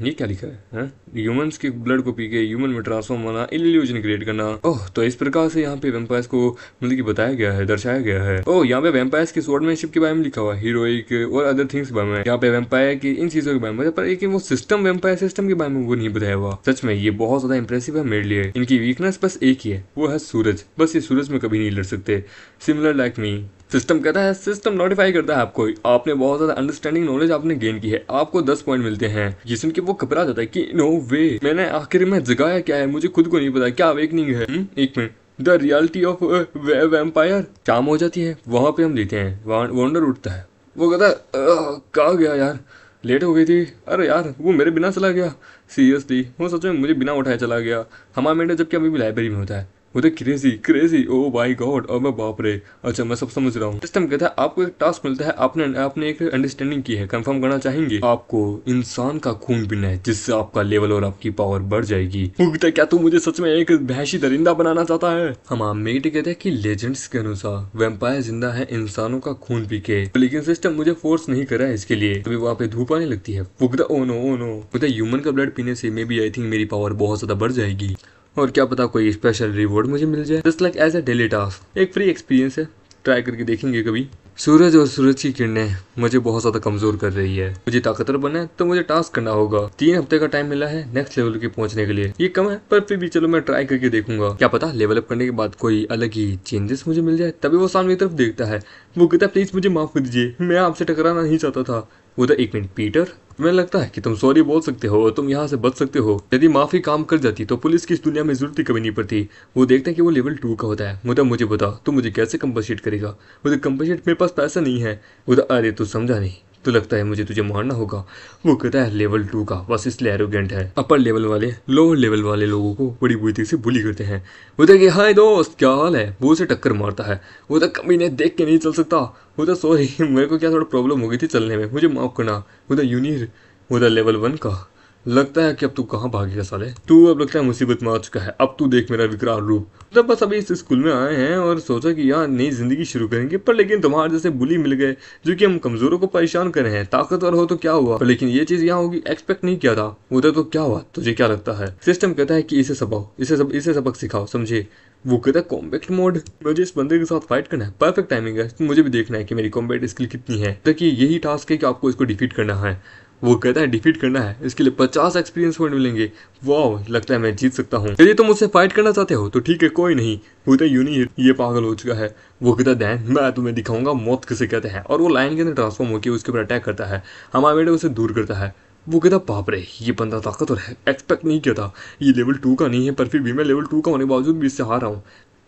ये क्या लिखा है? ह्यूमंस के ब्लड को पी के ह्यूमन में ट्रांसफॉर्म होना, इल्यूजन क्रिएट करना। ओह, तो इस प्रकार से यहाँ पे वेम्पायर्स को मतलब कि बताया गया है, दर्शाया गया है। ओह, यहाँ पे वेम्पायर्स की स्वॉर्डमैनशिप के बारे में लिखा हुआ है, हीरोइक और अदर थिंग्स के बारे में। यहाँ पे वेम्पायर की इन चीजों के बारे में, पर लेकिन वो सिस्टम, वेम्पायर सिस्टम के बारे में वो नहीं बताया हुआ। सच में ये बहुत ज्यादा इंप्रेसिव है मेरे लिए। इनकी वीकनेस बस एक ही है, वो है सूरज। बस ये सूरज में कभी नहीं लड़ सकते, सिमिलर लाइक मी। सिस्टम कहता है, सिस्टम नोटिफाई करता है आपको, आपने बहुत ज्यादा अंडरस्टैंडिंग नॉलेज आपने गेन की है, आपको 10 पॉइंट मिलते हैं। ये सुन के वो घबरा जाता है कि नो वे, मैंने आखिर में जगाया क्या है, मुझे खुद को नहीं पता क्या अवेकनिंग है। एक minute, the reality of vampire. शाम हो जाती है, वहां पे हम लेते हैं, वंडर उठता है। वो कहता है कहाँ गया यार, लेट हो गई थी। अरे यार वो मेरे बिना चला गया, सीरियसली वो सच में मुझे बिना उठाए चला गया। हमारा मेंढा जबकि अभी भी लाइब्रेरी में होता है। वो तो crazy crazy, oh my God, अब मैं बाप रे। अच्छा मैं सब समझ रहा हूँ। सिस्टम कहता है आपको एक टास्क मिलता है, आपने एक अंडरस्टैंडिंग की है, कंफर्म करना चाहेंगे? आपको इंसान का खून पीना है जिससे आपका लेवल और आपकी पावर बढ़ जाएगी। क्या तू मुझे सच में एक वहशी दरिंदा बनाना चाहता है? हम मेट कहते हैं कि लेजेंड्स के अनुसार वैम्पायर जिंदा है इंसानों का खून पी के, लेकिन सिस्टम मुझे फोर्स नहीं कर रहा है इसके लिए। अभी वहाँ पे धूप आने लगती है। वो कहता ओ नो, ह्यूमन का ब्लड पीने से मे बी आई थिंक मेरी पावर बहुत ज्यादा बढ़ जाएगी, और क्या पता कोई स्पेशल रिवॉर्ड मुझे मिल जाए, just like as a daily task. एक फ्री एक्सपीरियंस है, ट्राई करके देखेंगे कभी। सूरज और सूरज की किरणें मुझे बहुत ज्यादा कमजोर कर रही है। मुझे ताकतवर बनना है तो मुझे टास्क करना होगा। 3 हफ्ते का टाइम मिला है नेक्स्ट लेवल के पहुंचने के लिए। ये कम है पर फिर भी चलो मैं ट्राई करके देखूंगा, क्या पता लेवल अप करने के बाद कोई अलग ही चेंजेस मुझे मिल जाए। तभी वो सामने की तरफ देखता है, वो कहता है प्लीज मुझे माफ कर दीजिए, मैं आपसे टकराना नहीं चाहता था। वो तो एक मिनट पीटर, तुम्हें लगता है कि तुम सॉरी बोल सकते हो और तुम यहाँ से बच सकते हो? यदि माफी काम कर जाती तो पुलिस की इस दुनिया में जरूरत ही कभी नहीं पड़ती। वो देखते हैं कि वो लेवल 2 का होता है। मुझे बता तू मुझे कैसे कंपनसेट करेगा? मुझे कंपनसेट, मेरे पास पैसा नहीं है। वो अरे तू समझा नहीं, तो लगता है मुझे तुझे मारना होगा। वो कहता है लेवल 2 का बस इसलिए एरोगेंट है। अपर लेवल वाले लोअर लेवल वाले लोगों को बड़ी बुरी तरीके से बुली करते हैं। वो तो कि हाय दोस्त क्या हाल है, वो उसे टक्कर मारता है। वो तो कभी ने देख के नहीं चल सकता। वो तो सॉरी मेरे को क्या थोड़ा प्रॉब्लम हो गई थी चलने में, मुझे माफ करना। वो तो यूनिर, वो तो लेवल 1 का। लगता है कि अब तू कहाँ भागेगा साले, तू अब लगता है मुसीबत में आ चुका है। अब तू देख मेरा विकराल रूप। तब बस अभी इस स्कूल में आए हैं और सोचा कि यहाँ नई जिंदगी शुरू करेंगे, पर लेकिन तुम्हारे जैसे बुली मिल गए जो कि हम कमजोरों को परेशान कर रहे हैं। ताकतवर हो तो क्या हुआ, पर लेकिन ये चीज यहाँ होगी एक्सपेक्ट नहीं किया था। उधर तो क्या हुआ, तुझे क्या लगता है? सिस्टम कहता है कि इसे सबक सिखाओ, समझे? वो कहता है कॉम्बैट मोड, मुझे इस बंदे के साथ फाइट करना है। परफेक्ट टाइमिंग है, मुझे भी देखना है कि मेरी कॉम्बैट स्किल कितनी है। देखिए यही टास्क है कि आपको इसको डिफीट करना है। वो कहता है डिफीट करना है, इसके लिए 50 एक्सपीरियंस पॉइंट मिलेंगे। वाह, लगता है मैं जीत सकता हूँ। यदि तुम मुझसे फाइट करना चाहते हो तो ठीक है, कोई नहीं। वो तो यूनी ये पागल हो चुका है। वो कहता है दैन मैं तुम्हें दिखाऊंगा मौत किसे कहते हैं, और वो लाइन के अंदर ट्रांसफॉर्म होकर उसके ऊपर अटैक करता है। हमारा बेटा उसे दूर करता है। वो कहता बाप रे ये बंदा ताकतवर है, एक्सपेक्ट नहीं किया था। ये लेवल 2 का नहीं है, पर फिर भी मैं लेवल 2 का होने के बावजूद भी इससे हार रहा हूँ।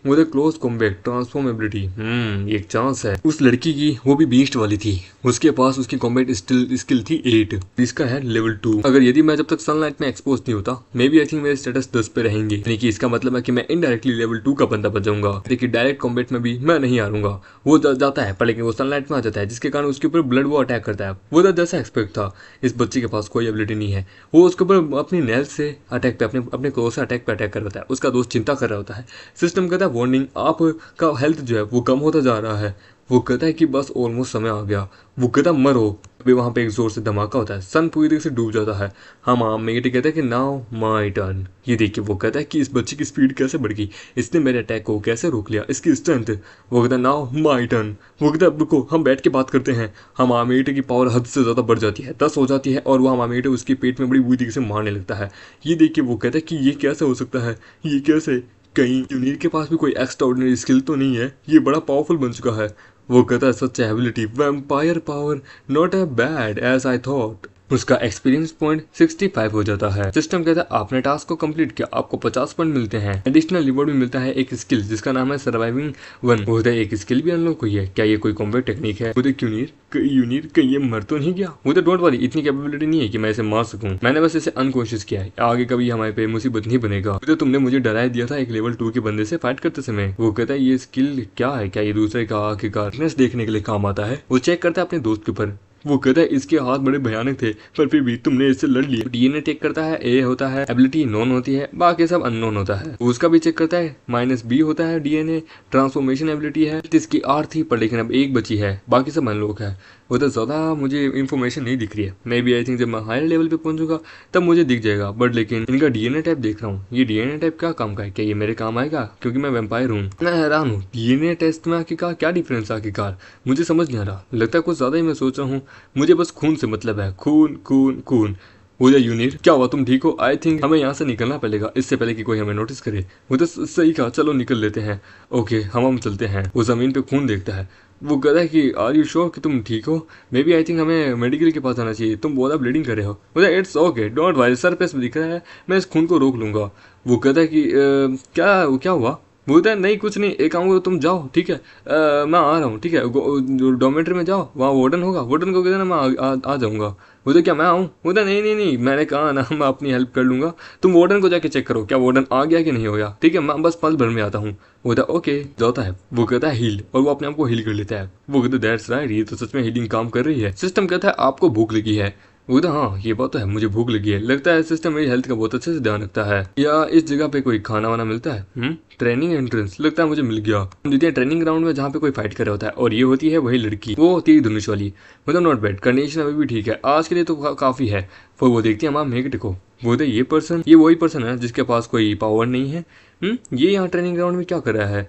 वो द क्लोज कॉम्बैट ट्रांसफॉर्मेबिलिटी, ये एक चांस है। उस लड़की की वो भी बीस्ट वाली थी, उसके पास उसकी कॉम्बैट स्किल थी 8, इसका है लेवल 2। अगर यदि मैं जब तक सनलाइट में एक्सपोज नहीं होता मे बी आई थिंक मेरे स्टेटस 10 पे रहेंगे, यानी कि इसका मतलब है कि मैं इनडायरेक्टली लेवल 2 का बंदा बच जाऊंगा। देखिए डायरेक्ट कॉम्बैट में भी मैं नहीं हारूंगा, वो जाता है पर लेकिन वो सनलाइट में आ जाता है जिसके कारण उसके ऊपर ब्लड वो अटैक करता है। वो जैसा एक्सपेक्ट था, इस बच्चे के पास कोई एबिलिटी नहीं है, वो उसके ऊपर अपनी नेल से अटैक पे अपने क्लोज से अटैक पे अटैक कर रहा है। उसका दोस्त चिंता कर रहा होता है, सिस्टम कहता है वार्निंग आपका हेल्थ जो है वो कम होता जा रहा है। वो कहता है कि बस ऑलमोस्ट समय आ गया, वो कहता मरो। अभी वहां पे एक जोर से धमाका होता है, सन पूरी तरीके से डूब जाता है। हाँ मेगेटी कहता है कि नाउ माय टर्न। ये देखिए वो कहता है कि इस बच्चे की स्पीड कैसे बढ़ गई, इसने मेरे अटैक को कैसे रोक लिया, इसकी स्ट्रेंथ। वो कहता है नाउ माय टर्न। वो कहता है रुको हम बैठ के बात करते हैं। हम मेगेटी की पावर हद से ज्यादा बढ़ जाती है, 10 हो जाती है और वो हम मेगेटी उसके पेट में बड़ी बुरी तरीके से मारने लगता है। ये देखिए वो कहता है कि ये कैसे हो सकता है, ये कैसे, कहीं यूनिर के पास भी कोई एक्स्ट्राऑर्डिनरी स्किल तो नहीं है, ये बड़ा पावरफुल बन चुका है। वो कहता है such ability vampire power not a bad as I thought. उसका एक्सपीरियंस पॉइंट 65 हो जाता है। सिस्टम कहता है आपने टास्क को कंप्लीट किया, आपको 50 पॉइंट मिलते हैं। एडिशनल रिवॉर्ड भी मिलता है एक स्किल जिसका नाम है सर्वाइविंग 1। वो एक स्किल भी अनलॉक हुई है। क्या ये कोई कॉम्बैट टेक्निक है? वो यूनिर कहीं ये मर तो नहीं गया? वो डोंट वरी, इतनी कैपेबिलिटी नहीं है कि मैं इसे मार सकूं, मैंने बस इसे अनकॉन्शियस किया है, आगे कभी हमारे पे मुसीबत नहीं बनेगा। तो तुमने मुझे डरा दिया था एक लेवल 2 के बंदे से फाइट करते समय। वो कहता है ये स्किल क्या है, क्या ये दूसरे का आखिरकार देखने के लिए काम आता है? वो चेक करता है अपने दोस्त के ऊपर। वो कहता है इसके हाथ बड़े भयानक थे पर फिर भी तुमने इससे लड़ लिया। डीएनए चेक करता है, ए होता है, एबिलिटी नॉन होती है, बाकी सब अननोन होता है। उसका भी चेक करता है, -B होता है डीएनए, ट्रांसफॉर्मेशन एबिलिटी है, इसकी R थी पर लेकिन अब एक बची है, बाकी सब अनलॉक है। वो तो ज़्यादा मुझे इन्फॉर्मेशन नहीं दिख रही है, मे बी आई थिंक जब मैं हायर लेवल पे पहुंचूंगा तब मुझे दिख जाएगा। बट लेकिन इनका डीएनए टाइप देख रहा हूँ, ये डीएनए टाइप क्या काम का है, क्या ये मेरे काम आएगा क्योंकि मैं वैम्पायर हूँ? मैं हैरान हूँ, डीएनए टेस्ट में आखिरकार क्या डिफरेंस आखिरकार मुझे समझ नहीं आ रहा। लगता है कुछ ज़्यादा ही मैं सोच रहा हूँ, मुझे बस खून से मतलब है, खून खून खून। वो यूनिट क्या हुआ, तुम ठीक हो? आई थिंक हमें यहाँ से निकलना पड़ेगा इससे पहले कि कोई हमें नोटिस करे। वो तो सही कहा, चलो निकल लेते हैं। ओके हम चलते हैं। वो जमीन पे खून देखता है, वो कहता है कि आर यू श्योर कि तुम ठीक हो? मे बी आई थिंक हमें मेडिकल के पास जाना चाहिए, तुम बहुत ब्लीडिंग कर रहे हो। बोला it's okay don't worry, sir पे दिख रहा है, मैं इस खून को रोक लूंगा। वो कहता है कि क्या हुआ? बोलता है नहीं कुछ नहीं, एक काम करो तुम जाओ, ठीक है मैं आ रहा हूँ, ठीक है डॉर्मेट्री में जाओ, वहाँ वार्डन होगा, वार्डन को कहते ना मैं आ जाऊँगा। बोलते क्या मैं आऊँ? बोलता नहीं मैंने कहा ना मैं अपनी हेल्प कर लूँगा, तुम वार्डन को जाके चेक करो क्या वार्डन आ गया कि नहीं हो गया, ठीक है मैं बस पल भर में आता हूँ। बोलता ओके जाता है। वो कहता है हील, और वो अपने आप को हील कर लेता है। वो कहता है दैट्स राइट, ये तो सच में हीलिंग काम कर रही है। सिस्टम कहता है आपको भूख लगी है। वो तो हाँ ये बात तो है, मुझे भूख लगी है, लगता है सिस्टम मेरी हेल्थ का बहुत अच्छे से ध्यान रखता है। या इस जगह पे कोई खाना वाना मिलता है? ट्रेनिंग एंट्रेंस, लगता है मुझे मिल गया। हम देते हैं ट्रेनिंग ग्राउंड में जहाँ पे कोई फाइट कर रहा होता है, और ये होती है वही लड़की, वो होती है धनुष वाली। मतलब नॉट बैड, कंडीशन अभी भी ठीक है, आज के लिए तो काफी है। फिर वो देखती है हमारा मेगट को, बोलते ये वही पर्सन है जिसके पास कोई पावर नहीं है। ये यहाँ ट्रेनिंग ग्राउंड में क्या कर रहा है?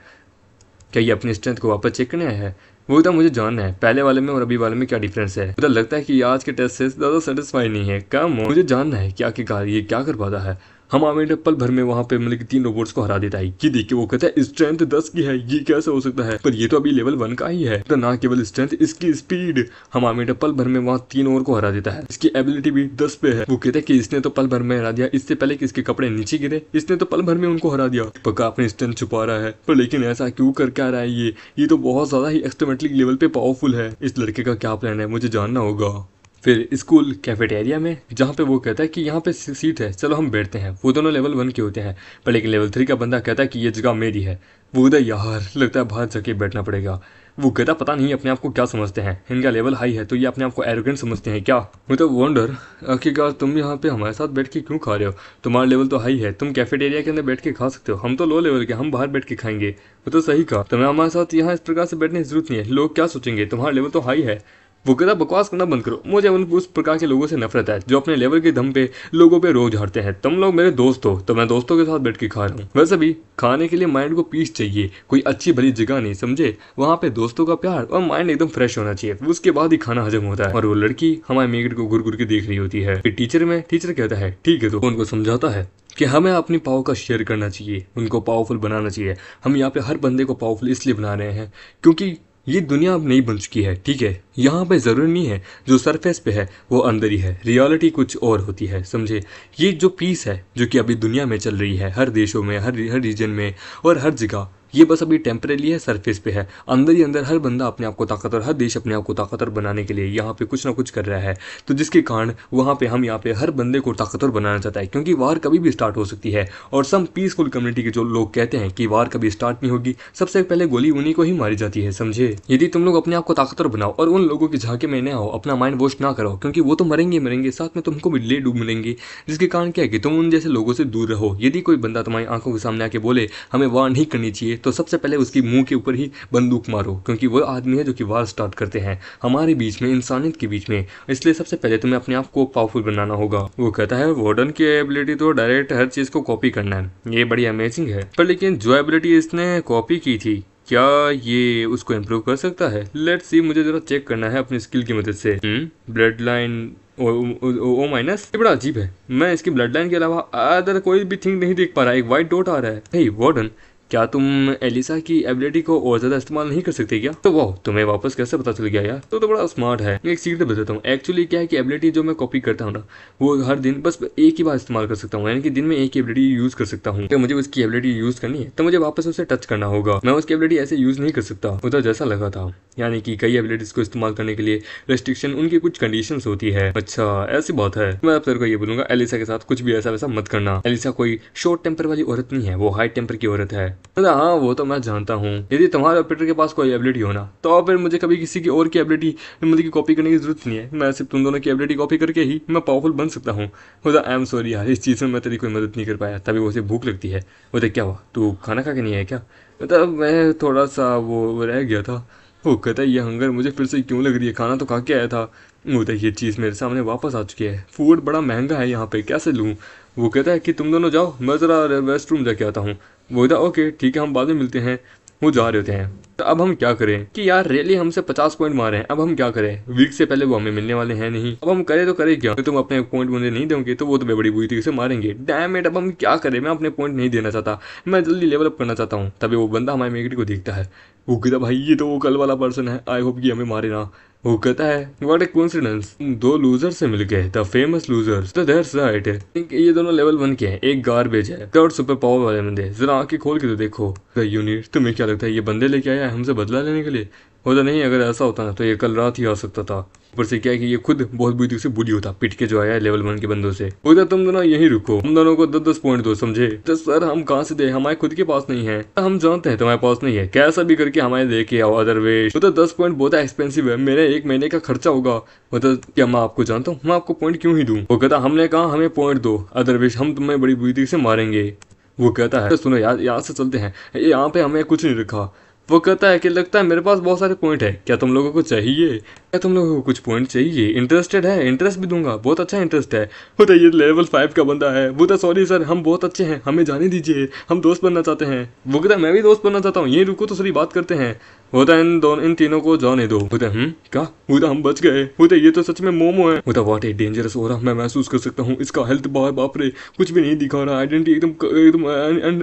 क्या ये अपनी स्ट्रेंथ को वापस चेक करने आया है? वो तो मुझे जानना है पहले वाले में और अभी वाले में क्या डिफरेंस है। मुझे लगता है कि आज के टेस्ट से ज़्यादा सेटिस्फाई नहीं है, कम मुझे जानना है क्या ये क्या कर पाता है। हम आमिर पल भर में वहाँ पे मतलब 3 रोबोट्स को हरा देता है। ये देख के वो कहता है स्ट्रेंथ 10 की है, ये कैसे हो सकता है? पर ये तो अभी लेवल 1 का ही है। तो ना केवल स्ट्रेंथ, इसकी स्पीड। हम आमिर पल भर में वहाँ 3 और को हरा देता है। इसकी एबिलिटी भी 10 पे है। वो कहता है कि इसने तो पल भर में हरा दिया, इससे पहले कि इसके कपड़े नीचे गिरे इसने तो पल भर में उनको हरा दिया। पक्का अपनी स्ट्रेंथ छुपा रहा है, पर लेकिन ऐसा क्यों कर क्या रहा है ये तो बहुत ज्यादा ही एक्सट्रीमेटली लेवल पे पावरफुल है। इस लड़के का क्या प्लान है मुझे जानना होगा। फिर स्कूल कैफेटेरिया में जहाँ पे वो कहता है कि यहाँ पे सीट है, चलो हम बैठते हैं। वो दोनों लेवल 1 के होते हैं, पर लेकिन लेवल 3 का बंदा कहता है कि ये जगह मेरी है। वो उधर यार लगता है बाहर जाके बैठना पड़ेगा। वो कहता पता नहीं अपने आप को क्या समझते हैं, इनका लेवल हाई है तो ये अपने आप को एरोगेंट समझते हैं क्या? मतलब वंडर आखिरकार तुम यहाँ पे हमारे साथ बैठ के क्यों खा रहे हो? तुम्हारा लेवल तो हाई है, तुम कैफेटेरिया के अंदर बैठ के खा सकते हो, हम तो लो लेवल के, हम बाहर बैठ के खाएंगे। वो तो सही कहा, तुम्हें हमारे साथ यहाँ इस प्रकार से बैठने की जरूरत नहीं है, लोग क्या सोचेंगे, तुम्हारा लेवल तो हाई है। वो कहता बकवास करना बंद करो, मुझे उस प्रकार के लोगों से नफरत है जो अपने लेवल के दम पे लोगों पे रोज हारते हैं। तुम लोग मेरे दोस्त हो तो मैं दोस्तों के साथ बैठ के खा रहा हूँ। वैसे भी खाने के लिए माइंड को पीस चाहिए, कोई अच्छी भली जगह नहीं समझे, वहाँ पे दोस्तों का प्यार और माइंड एकदम फ्रेश होना चाहिए, उसके बाद ही खाना हजम होता है। और वो लड़की हमारे मेगट को घुर घुर के देख रही होती है। फिर टीचर कहता है ठीक है, तो उनको समझाता है कि हमें अपनी पावर का शेयर करना चाहिए, उनको पावरफुल बनाना चाहिए। हम यहाँ पे हर बंदे को पावरफुल इसलिए बना रहे हैं क्योंकि ये दुनिया अब नहीं बन चुकी है, ठीक है? यहाँ पे जरूरी नहीं है जो सरफेस पे है वो अंदर ही है, रियलिटी कुछ और होती है, समझे? ये जो पीस है जो कि अभी दुनिया में चल रही है, हर देशों में, हर रीजन में और हर जगह, ये बस अभी टेम्परेरी है, सरफेस पे है। अंदर ही अंदर हर बंदा अपने आप को ताकतवर, हर देश अपने आप को ताकतवर बनाने के लिए यहाँ पे कुछ ना कुछ कर रहा है। तो जिसके कारण वहाँ पे हम यहाँ पे हर बंदे को ताकतवर बनाना चाहता है, क्योंकि वार कभी भी स्टार्ट हो सकती है। और सम पीसफुल कम्युनिटी के जो लोग कहते हैं कि वार कभी स्टार्ट नहीं होगी, सबसे पहले गोली उन्हीं को ही मारी जाती है, समझे। यदि तुम लोग अपने आप को ताकतवर बनाओ और उन लोगों की झांके में न आओ, अपना माइंड वॉश ना करो, क्योंकि वो तो मरेंगे मरेंगे, साथ में तुमको भी ले डूब मिलेंगे। जिसके कारण क्या है कि तुम उन जैसे लोगों से दूर रहो। यदि कोई बंदा तुम्हारी आंखों के सामने आके बोले हमें वार नहीं करनी चाहिए, तो सबसे पहले उसकी मुंह के ऊपर ही बंदूक मारो, क्योंकि वो आदमी है जो कि वार स्टार्ट करते हैं हमारे बीच में, इंसानियत के बीच में। इसलिए सबसे पहले तुम्हें अपने आप को पावरफुल बनाना होगा। वो कहता है वार्डन की एबिलिटी तो डायरेक्ट हर चीज को कॉपी करना है, ये बड़ी अमेजिंग है, पर लेकिन जो एबिलिटी इसने कॉपी की थी, क्या ये उसको इम्प्रूव कर सकता है? लेट्स सी, मुझे जरा चेक करना है अपनी स्किल की मदद से। ब्लड लाइन ओ माइनस, ये बड़ा अजीब है। मैं इसकी ब्लड लाइन के अलावा अदर कोई भी थिंग नहीं देख पा रहा। एक वाइट डॉट आ रहा है। हे वार्डन, क्या तुम एलिसा की एबिलिटी को और ज्यादा इस्तेमाल नहीं कर सकते क्या? तो वाह, तुम्हें वापस कैसे पता चल गया यार? तो बड़ा स्मार्ट है। एक सीक्रेट बताता हूँ। एक्चुअली क्या है कि एबिलिटी जो मैं कॉपी करता हूँ ना, वो हर दिन बस एक ही बार इस्तेमाल कर सकता हूँ, यानी कि दिन में एक ही एबिलिटी यूज कर सकता हूँ। तो मुझे उसकी एबिलिटी यूज करनी है तो मुझे वापस उसे टच करना होगा। मैं उसकी एबिलिटी ऐसे यूज नहीं कर सकता उधर जैसा लगा था, यानी कि कई एबिलिटीज को इस्तेमाल करने के लिए रेस्ट्रिक्शन, उनकी कुछ कंडीशंस होती है। अच्छा ऐसी बात है। मैं आप सर को ये बोलूंगा, एलिसा के साथ कुछ भी ऐसा वैसा मत करना। एलिसा कोई शॉर्ट टेम्पर वाली औरत नहीं है, वो हाई टेम्पर की औरत है। हाँ वो तो मैं जानता हूँ। यदि तुम्हारे ऑपरेटर के पास कोई एबिलिटी हो ना, तो फिर मुझे कभी किसी की और की एबिलिटी मतलब की कॉपी करने की जरूरत नहीं है। मैं सिर्फ तुम दोनों की एबिलिटी कॉपी करके ही मैं पावरफुल बन सकता हूँ। आई एम सॉरी यार, इस चीज़ में मैं तेरी कोई मदद नहीं कर पाया। तभी उसे भूख लगती है। बोलते क्या हुआ, तू खाना खा के नहीं है क्या? मतलब मैं थोड़ा सा वो रह गया था। वो कहता है ये हंगर मुझे फिर से क्यों लग रही है, खाना तो खा के आया था। वो तो ये चीज़ मेरे सामने वापस आ चुकी है। फूड बड़ा महंगा है यहाँ पे, कैसे लूँ? वो कहता है कि तुम दोनों जाओ, मैं ज़रा रेस्ट रूम जाके आता हूँ। वो कहता ओके ठीक है, हम बाद में मिलते हैं। वो जा रहे होते हैं। तो अब हम क्या करें कि यार रैली हमसे 50 पॉइंट मारे हैं, अब हम क्या करें? वीक से पहले वो हमें मिलने वाले हैं नहीं, अब हम करें तो करें क्या? तो तुम अपने पॉइंट मुझे नहीं दोगे तो वो तो बड़ी बुरी तरीके से मारेंगे। डैम इट, अब हम क्या करें? मैं अपने पॉइंट नहीं देना चाहता, मैं जल्दी लेवल अप करना चाहता हूँ। तभी वो बंदा हमारे मेगटी को देखता है। वो कहता भाई ये तो वो कल वाला पर्सन है, आई होप कि हमें मारे ना। वो कहता है व्हाट ए कोइंसिडेंस, दो लूजर से मिल गए, द फेमस लूजर्स। तो दैट्स राइट, ये दोनों लेवल 1 के हैं, एक गार्बेज है, थर्ड सुपर पावर वाले बंदे। जरा आंखें खोल के तो देखो। यूनिट, तुम्हें क्या लगता है ये बंदे लेके आया है हमसे बदला लेने के लिए? होता नहीं, अगर ऐसा होता ना तो ये कल रात ही आ सकता था। ऊपर से क्या है कि ये खुद बहुत बुरी से बुरी होता, पिट के जो आया है लेवल 1 के बंदों से। उधर तुम दोनों यहीं रुको, हम दोनों को 10-10 पॉइंट दो, समझे? तो सर हम कहाँ से दे, हमारे खुद के पास नहीं है। हम जानते हैं तुम्हारे पास नहीं है, कैसा भी करके हमारे लेके आओ, अदरवेज। तो 10 पॉइंट बहुत एक्सपेंसिव है, मेरे एक महीने का खर्चा होगा। मतलब क्या मैं आपको जानता हूँ, मैं आपको पॉइंट क्यों ही दूँ? वो कहता हमने कहा हमें पॉइंट दो, अदरवेज हम तुम्हें बड़ी बुरी से मारेंगे। वो कहता है तो सुनो यार, यहाँ से चलते हैं, यहाँ पे हमें कुछ नहीं रखा। वो कहता है कि लगता है मेरे पास बहुत सारे पॉइंट है, क्या तुम लोगों को चाहिए? क्या तुम लोगों को कुछ पॉइंट चाहिए? इंटरेस्टेड है? इंटरेस्ट भी दूंगा, बहुत अच्छा इंटरेस्ट है। वो तो ये लेवल 5 का बंदा है। वो तो सॉरी सर, हम बहुत अच्छे हैं, हमें जाने दीजिए, हम दोस्त बनना चाहते हैं। वो कहता है मैं भी दोस्त बनना चाहता हूँ, यहीं रुको तो सही बात करते हैं। होता इन तीनों को जाने दो। होता क्या? होता हम बच गए। होता ये तो सच में मोमो है। होता व्हाट ए डेंजरस हो रहा, मैं महसूस कर सकता हूँ इसका हेल्थ बार, बाप रे कुछ भी नहीं दिखा रहा, आइडेंटिटी एकदम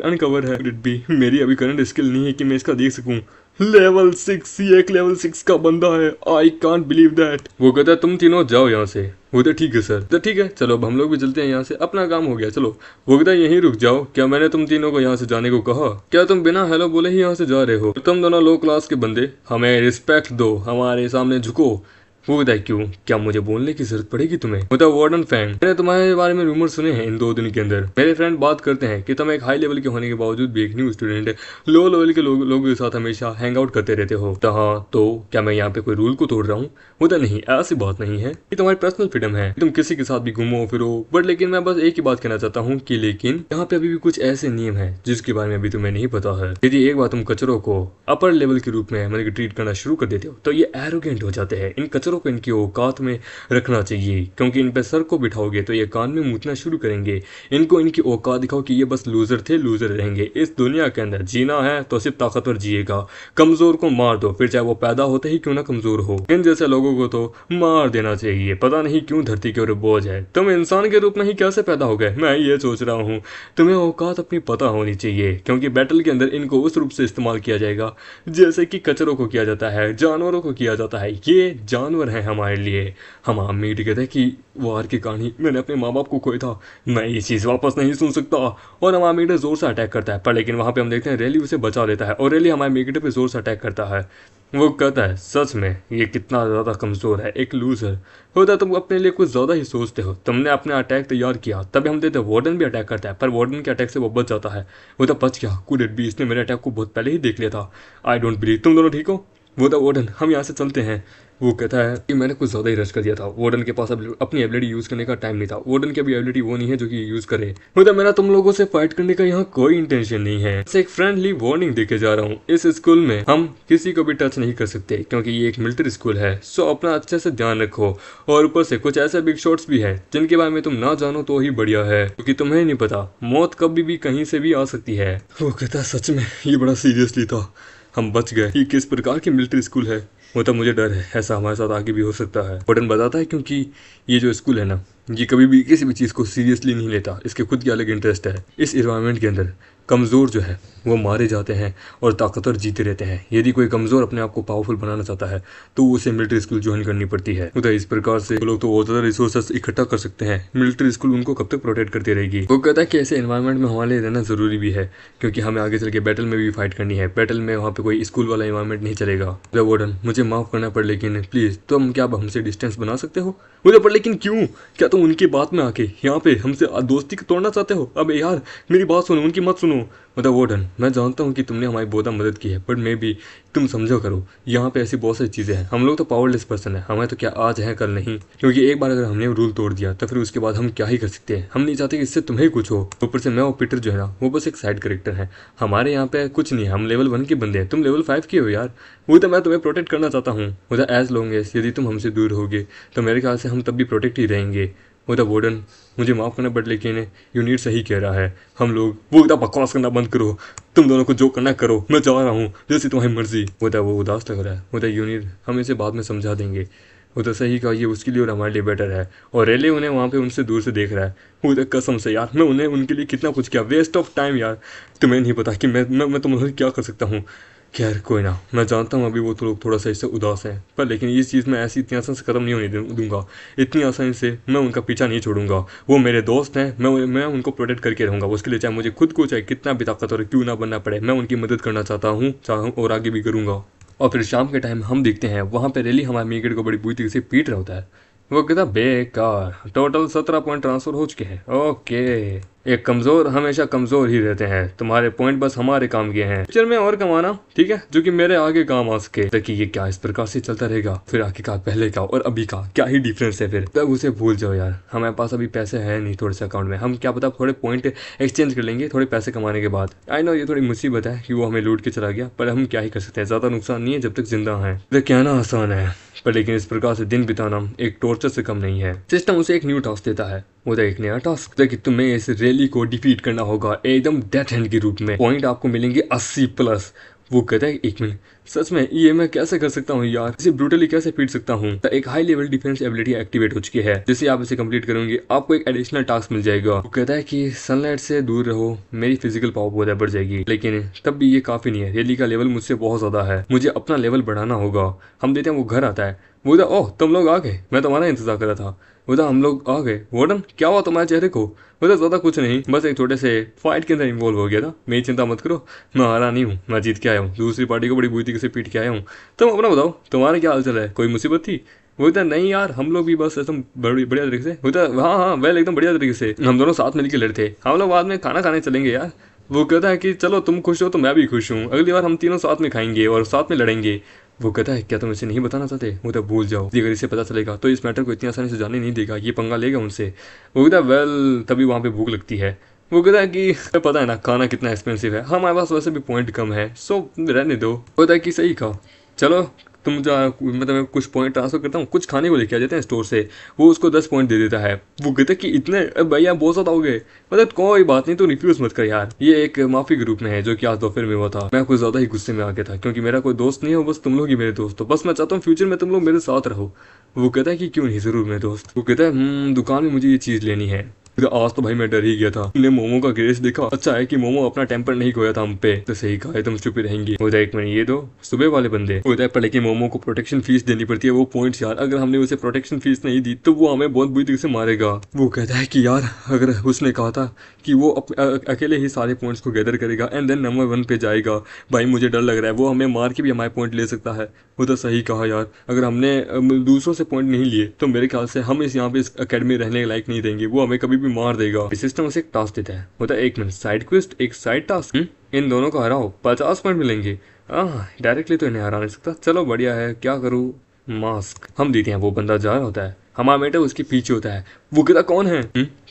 अनकवर है। भी मेरी अभी करंट स्किल नहीं है कि मैं इसका देख सकूं। लेवल 6, ये एक लेवल 6 का बंदा है, आई कांट बिलीव दैट। वो कहता है तुम तीनों जाओ यहाँ से। वो तो ठीक है सर। तो ठीक है चलो, अब हम लोग भी चलते हैं यहाँ से, अपना काम हो गया, चलो। वो कहता है यहीं रुक जाओ, क्या मैंने तुम तीनों को यहाँ से जाने को कहा? क्या तुम बिना हेलो बोले ही यहाँ से जा रहे हो? तुम दोनों लो क्लास के बंदे, हमें रिस्पेक्ट दो, हमारे सामने झुको। वो बताए क्यों, क्या मुझे बोलने की जरूरत पड़ेगी तुम्हें? बता वार्डन फैंग, मैंने तुम्हारे बारे में रूमर सुने हैं इन 2 दिन के अंदर। मेरे फ्रेंड बात करते हैं कि तुम एक हाई लेवल के होने के बावजूद भी एक न्यू स्टूडेंट है, लो लेवल के लोगों के साथ हमेशा हैंग आउट करते रहते हो। तो हाँ, तो क्या मैं यहाँ पे कोई रूल को तोड़ रहा हूँ? होता नहीं, ऐसी बात नहीं है, ये तुम्हारी पर्सनल फ्रीडम है, तुम किसी के साथ भी घूमो फिरो। बट लेकिन मैं बस एक ही बात कहना चाहता हूँ कि लेकिन यहाँ पे अभी भी कुछ ऐसे नियम है जिसके बारे में अभी तुम्हें नहीं पता है। यदि एक बार तुम कचरों को अपर लेवल के रूप में मतलब ट्रीट करना शुरू कर देते हो तो ये एरोगेंट हो जाते हैं। इन कचरों को इनकी औकात में रखना चाहिए, क्योंकि इन पे सर को बिठाओगे तो ये कान में मूतना शुरू करेंगे। इनको इनकी औकात दिखाओ कि ये बस लूजर थे, लूजर रहेंगे। इस दुनिया के अंदर जीना है तो सिर्फ ताकतवर जिएगा, कमजोर को मार दो, फिर चाहे वो पैदा होते ही क्यों ना कमजोर हो। इन जैसे लोगों को तो मार देना चाहिए। पता नहीं क्यों धरती के ऊपर बोझ है। तुम इंसान के रूप में ही कैसे पैदा हो गए, मैं ये सोच रहा हूँ। तुम्हें औकात अपनी पता होनी चाहिए, क्योंकि बैटल के अंदर इनको उस रूप से इस्तेमाल किया जाएगा जैसे कि कचरों को किया जाता है, जानवरों को किया जाता है। ये जानवर जानवर हैं हमारे लिए। हम मीट कहते हैं कि वार की कहानी, मैंने अपने माँ बाप को खोया था, मैं ये चीज़ वापस नहीं सुन सकता। और हमारा मीटर जोर से अटैक करता है, पर लेकिन वहाँ पे हम देखते हैं रेली उसे बचा लेता है और रेली हमारे मीटर पे जोर से अटैक करता है। वो कहता है सच में ये कितना ज़्यादा कमज़ोर है, एक लूज़र होता। तुम अपने लिए कुछ ज़्यादा ही सोचते हो, तुमने अपना अटैक तैयार किया। तभी हम देखते हैं वार्डन भी अटैक करता है, पर वार्डन के अटैक से वो बच जाता है। वो तो बच गया, कुड इट बी, इसने मेरे अटैक को बहुत पहले ही देख लिया था। आई डोंट बिलीव तुम दोनों ठीक हो। वो था वार्डन, हम यहाँ से चलते हैं। वो कहता है कि मैंने कुछ ज़्यादा ही रश कर दिया था, वार्डन के पास अब अपनी एबिलिटी यूज़ करने का टाइम नहीं था। वार्डन की अभी एबिलिटी वो नहीं है जो कि यूज़ करे। मतलब मेरा तुम लोगों से फाइट करने का यहाँ कोई इंटेंशन नहीं है, बस एक फ्रेंडली वार्निंग देके जा रहा हूँ। इस स्कूल में हम किसी को भी टच नहीं कर सकते क्योंकि ये एक मिलिट्री स्कूल है। सो अपना अच्छे से ध्यान रखो। और ऊपर से कुछ ऐसे बिग शॉट्स भी हैं जिनके बारे में तुम ना जानो तो ही बढ़िया है, क्योंकि तुम्हें नहीं पता मौत कभी भी कहीं से भी आ सकती है। वो कहता है सच में ये बड़ा सीरियसली था, हम बच गए। ये किस प्रकार की मिलिट्री स्कूल है, वो तो मुझे डर है ऐसा हमारे साथ आगे भी हो सकता है। वार्डन बताता है क्योंकि ये जो स्कूल है ना, ये कभी भी किसी भी चीज़ को सीरियसली नहीं लेता, इसके खुद की अलग इंटरेस्ट है। इस इन्वायरमेंट के अंदर कमज़ोर जो है वो मारे जाते हैं और ताकतवर जीते रहते हैं। यदि कोई कमज़ोर अपने आप को पावरफुल बनाना चाहता है तो उसे मिलिट्री स्कूल ज्वाइन करनी पड़ती है। तो इस प्रकार से लोग तो बहुत ज़्यादा रिसोर्सेस इकट्ठा कर सकते हैं, मिलिट्री स्कूल उनको कब तक प्रोटेक्ट करती रहेगी। वो कहता है कि ऐसे इन्वायरमेंट में हमारे लिए रहना ज़रूरी भी है, क्योंकि हमें आगे चल के बैटल में भी फाइट करनी है। बैटल में वहाँ पे कोई स्कूल वाला इन्वायरमेंट नहीं चलेगा। वार्डन मुझे माफ़ करना पड़, लेकिन प्लीज़ तुम क्या हमसे डिस्टेंस बना सकते हो। मुझे पर लेकिन क्यों, क्या तुम उनकी बात में आके यहाँ पे हमसे दोस्ती तोड़ना चाहते हो। अब यार मेरी बात सुनो, उनकी मत सुनो। मतलब वार्डन मैं जानता हूँ कि तुमने हमारी बहुत मदद की है, बट मे भी तुम समझो करो, यहाँ पे ऐसी बहुत सारी चीज़ें हैं। हम लोग तो पावरलेस पर्सन है, हमें तो क्या आज है कल नहीं, क्योंकि एक बार अगर हमने रूल तोड़ दिया तो फिर उसके बाद हम क्या ही कर सकते हैं। हम नहीं चाहते कि इससे तुम्हें कुछ हो। ऊपर से मैं और पीटर जो है ना वो बस एक साइड कैरेक्टर है, हमारे यहाँ पे कुछ नहीं है। हम लेवल 1 के बंदे हैं, तुम लेवल 5 के हो यार। वो तो मैं तुम्हें प्रोटेक्ट करना चाहता हूँ। वो तो एज लॉन्ग एज यदि तुम हमसे दूर होगे तो मेरे ख्याल से हम तब भी प्रोटेक्ट ही रहेंगे। वो था वार्डन मुझे माफ़ करना बट लेकिन यूनिट सही कह रहा है। हम लोग वो था बकवास करना बंद करो, तुम दोनों को जो करना करो, मैं जा रहा हूँ जैसी तुम्हारी मर्जी। वो था वो उदास लग रहा है। वो था यूनिट हम इसे बाद में समझा देंगे। वो तो सही कहा, ये उसके लिए और हमारे लिए बेटर है। और रेले उन्हें वहाँ पे उनसे दूर से देख रहा है। वो तो कसम से यार मैं उन्हें उनके लिए कितना कुछ किया, वेस्ट ऑफ टाइम यार। तुम्हें नहीं पता कि मैं तुम्हारे क्या कर सकता हूँ। खैर कोई ना, मैं जानता हूँ अभी वो तो लोग थोड़ा सा इससे उदास हैं, पर लेकिन ये चीज़ मैं ऐसी इतनी आसानी से ख़त्म नहीं होने दूंगा। इतनी आसानी से मैं उनका पीछा नहीं छोड़ूंगा। वो मेरे दोस्त हैं, मैं उनको प्रोटेक्ट करके रहूँगा। उसके लिए चाहे मुझे खुद को चाहे कितना भी ताकतवर क्यों ना बनना पड़े, मैं उनकी मदद करना चाहता हूँ और आगे भी करूँगा। और फिर शाम के टाइम हम देखते हैं वहाँ पे रेली हमारे मीकेट को बड़ी बुरी तरीके से पीट रहा होता है। वो कहता बेकार, टोटल 17 पॉइंट ट्रांसफर हो चुके हैं। ओके, एक कमज़ोर हमेशा कमज़ोर ही रहते हैं, तुम्हारे पॉइंट बस हमारे काम के हैं, फ्यूचर में और कमाना ठीक है, जो कि मेरे आगे काम आ सके। ताकि ये क्या इस प्रकार से चलता रहेगा, फिर आखिरकार पहले का और अभी का क्या ही डिफरेंस है। फिर तब उसे भूल जाओ यार, हमारे पास अभी पैसे हैं नहीं थोड़े से अकाउंट में, हम क्या पता थोड़े पॉइंट एक्सचेंज कर लेंगे थोड़े पैसे कमाने के बाद। आई नो ये थोड़ी मुसीबत है कि वो हमें लूट के चला गया, पर हम क्या ही कर सकते हैं, ज़्यादा नुकसान नहीं है जब तक जिंदा है। तो कहना आसान है, पर लेकिन इस प्रकार से दिन बिताना एक टॉर्चर से कम नहीं है। सिस्टम उसे एक न्यू टास्क देता है, वो था एक नया टास्क कि तुम्हें इस रैली को डिफीट करना होगा एकदम डेथ हैंड के रूप में। पॉइंट आपको मिलेंगे 80+। वो कहता है 1 मिनट, सच में ये मैं कैसे कर सकता हूँ यार, इसे ब्रूटली कैसे पीट सकता हूँ। तो एक high level defence ability activate हो चुकी है, जिसे आप इसे कंप्लीट करेंगे आपको एक एडिशनल टास्क मिल जाएगा। वो कहता है कि सनलाइट से दूर रहो, मेरी फिजिकल पावर बहुत बढ़ जाएगी, लेकिन तब भी ये काफी नहीं है। रैली का लेवल मुझसे बहुत ज्यादा है, मुझे अपना लेवल बढ़ाना होगा। हम देते हैं वो घर आता है, वो था ओह तुम लोग आ गए, मैं तुम्हारा इंतजार कर रहा था। वो था हम लोग आ गए। वार्डन क्या हुआ तुम्हारे चेहरे को। वो तो ज़्यादा कुछ नहीं, बस एक छोटे से फाइट के अंदर इन्वॉल्व हो गया था। मेरी चिंता मत करो, मैं हारा नहीं हूँ, मैं जीत के आया हूँ, दूसरी पार्टी को बड़ी बुरी तरीके से पीट के आया हूँ। तुम अपना बताओ तुम्हारा क्या हाल चल रहा है, कोई मुसीबत थी। वो था नहीं यार हम लोग भी बस एकदम बढ़िया तरीके से। वो था हाँ हाँ वेल एकदम बढ़िया तरीके से, हम दोनों साथ मिलकर लड़ते थे, हम लोग बाद में खाना खाने चलेंगे यार। वो कहता है कि चलो तुम खुश हो तो मैं भी खुश हूँ, अगली बार हम तीनों साथ में खाएंगे और साथ में लड़ेंगे। वो कहता है क्या तुम इसे नहीं बताना चाहते। वो तो भूल जाओ, अगर इसे पता चलेगा तो इस मैटर को इतनी आसानी से जाने नहीं देगा, ये पंगा लेगा उनसे। वो कहता है वेल तभी वहाँ पे भूख लगती है। वो कहता है कि पता है ना खाना कितना एक्सपेंसिव है, हमारे पास वैसे भी पॉइंट कम है, सो रहने दो। वो कहता है कि सही कहा, चलो तुम जा मतलब मैं कुछ पॉइंट ट्रांसफर करता हूँ, कुछ खाने को लेके आ जाते हैं स्टोर से। वो उसको 10 पॉइंट दे देता है। वो कहता है कि इतने भैया बहुत ज़्यादा हो गए। मतलब कोई बात नहीं, तो रिफ्यूज़ मत कर यार, ये एक माफी के रूप में है जो कि आज दोपहर में हुआ था। मैं कुछ ज़्यादा ही गुस्से में आ गया था क्योंकि मेरा कोई दोस्त नहीं है, बस तुम लोग ही मेरे दोस्त हो, बस मैं चाहता हूँ फ्यूचर में तुम लोग मेरे साथ रहो। वो कहता है कि क्यों नहीं, ज़रूर मेरे दोस्त। वो कहता है दुकान में मुझे ये चीज़ लेनी है। आज तो भाई मैं डर ही गया था। तुमने मोमो का केस देखा? अच्छा है कि मोमो अपना टेम्पर नहीं खोया था हम पे। तो सही कहा, तुम चुप रहेंगी। होता है एक मिनट, ये दो सुबह वाले बंदे होता है पर, लेकिन मोमो को प्रोटेक्शन फीस देनी पड़ती है। वो पॉइंट्स यार, अगर हमने उसे प्रोटेक्शन फीस नहीं दी तो वो हमें बहुत बुरी तरीके से मारेगा। वो कहता है कि यार अगर उसने कहा था कि वो अकेले ही सारे पॉइंट्स को गैदर करेगा एंड देन नंबर 1 पे जाएगा। भाई मुझे डर लग रहा है, वो हमें मार के भी हमारे पॉइंट ले सकता है। वो तो सही कहा यार, अगर हमने दूसरों से पॉइंट नहीं लिए तो मेरे ख्याल से हम इस यहाँ पे इस अकेडमी रहने के लायक नहीं रहेंगे। वो हमें कभी भी मार देगा। सिस्टम उसे एक टास्क देता है, होता है एक मिनट, साइड क्वेस्ट एक साइड टास्क, इन दोनों को हराओ 50 पॉइंट मिलेंगे। हाँ डायरेक्टली तो इन्हें हरा नहीं सकता, चलो बढ़िया है, क्या करूँ। मास्क हम देते हैं, वो बंदा जा रहा होता है, हमारा बेटा उसके पीछे होता है। वो कहता कौन है?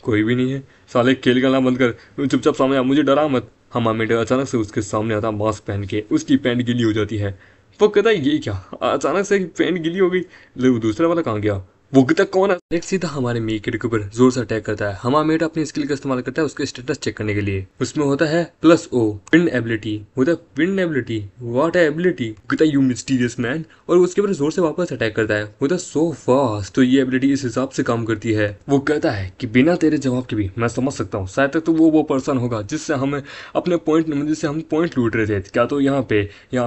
कोई भी नहीं है। साले खेल करना बंद कर, चुपचाप सामने आ, मुझे डरा मत। हमारा बेटा अचानक से उसके सामने आता मास्क पहन के, उसकी पैंट गीली हो जाती है। वो कहता है ये क्या, अचानक से पैंट गीली हो गई। ले दूसरा वाला कहाँ गया? वो कहता कौन है? एक सीधा हमारे मीकेट के ऊपर जोर से अटैक करता है। हमारा मेट अपनी स्किल का इस्तेमाल करता है उसके स्टेटस चेक करने के लिए। उसमें होता है +O विंड एबिलिटी। होता है विंड एबिलिटी, व्हाट है एबिलिटी? कहता है यू मिस्टीरियस मैन, और उसके ऊपर जोर से वापस अटैक करता है। होता है सो फास्ट। तो ये एबिलिटी इस हिसाब से काम करती है। वो कहता है कि बिना तेरे जवाब के भी मैं समझ सकता हूँ, शायद तक तो वो पर्सन होगा जिससे हमें अपने पॉइंट, जिससे हम पॉइंट लूट रहे थे। क्या तो यहाँ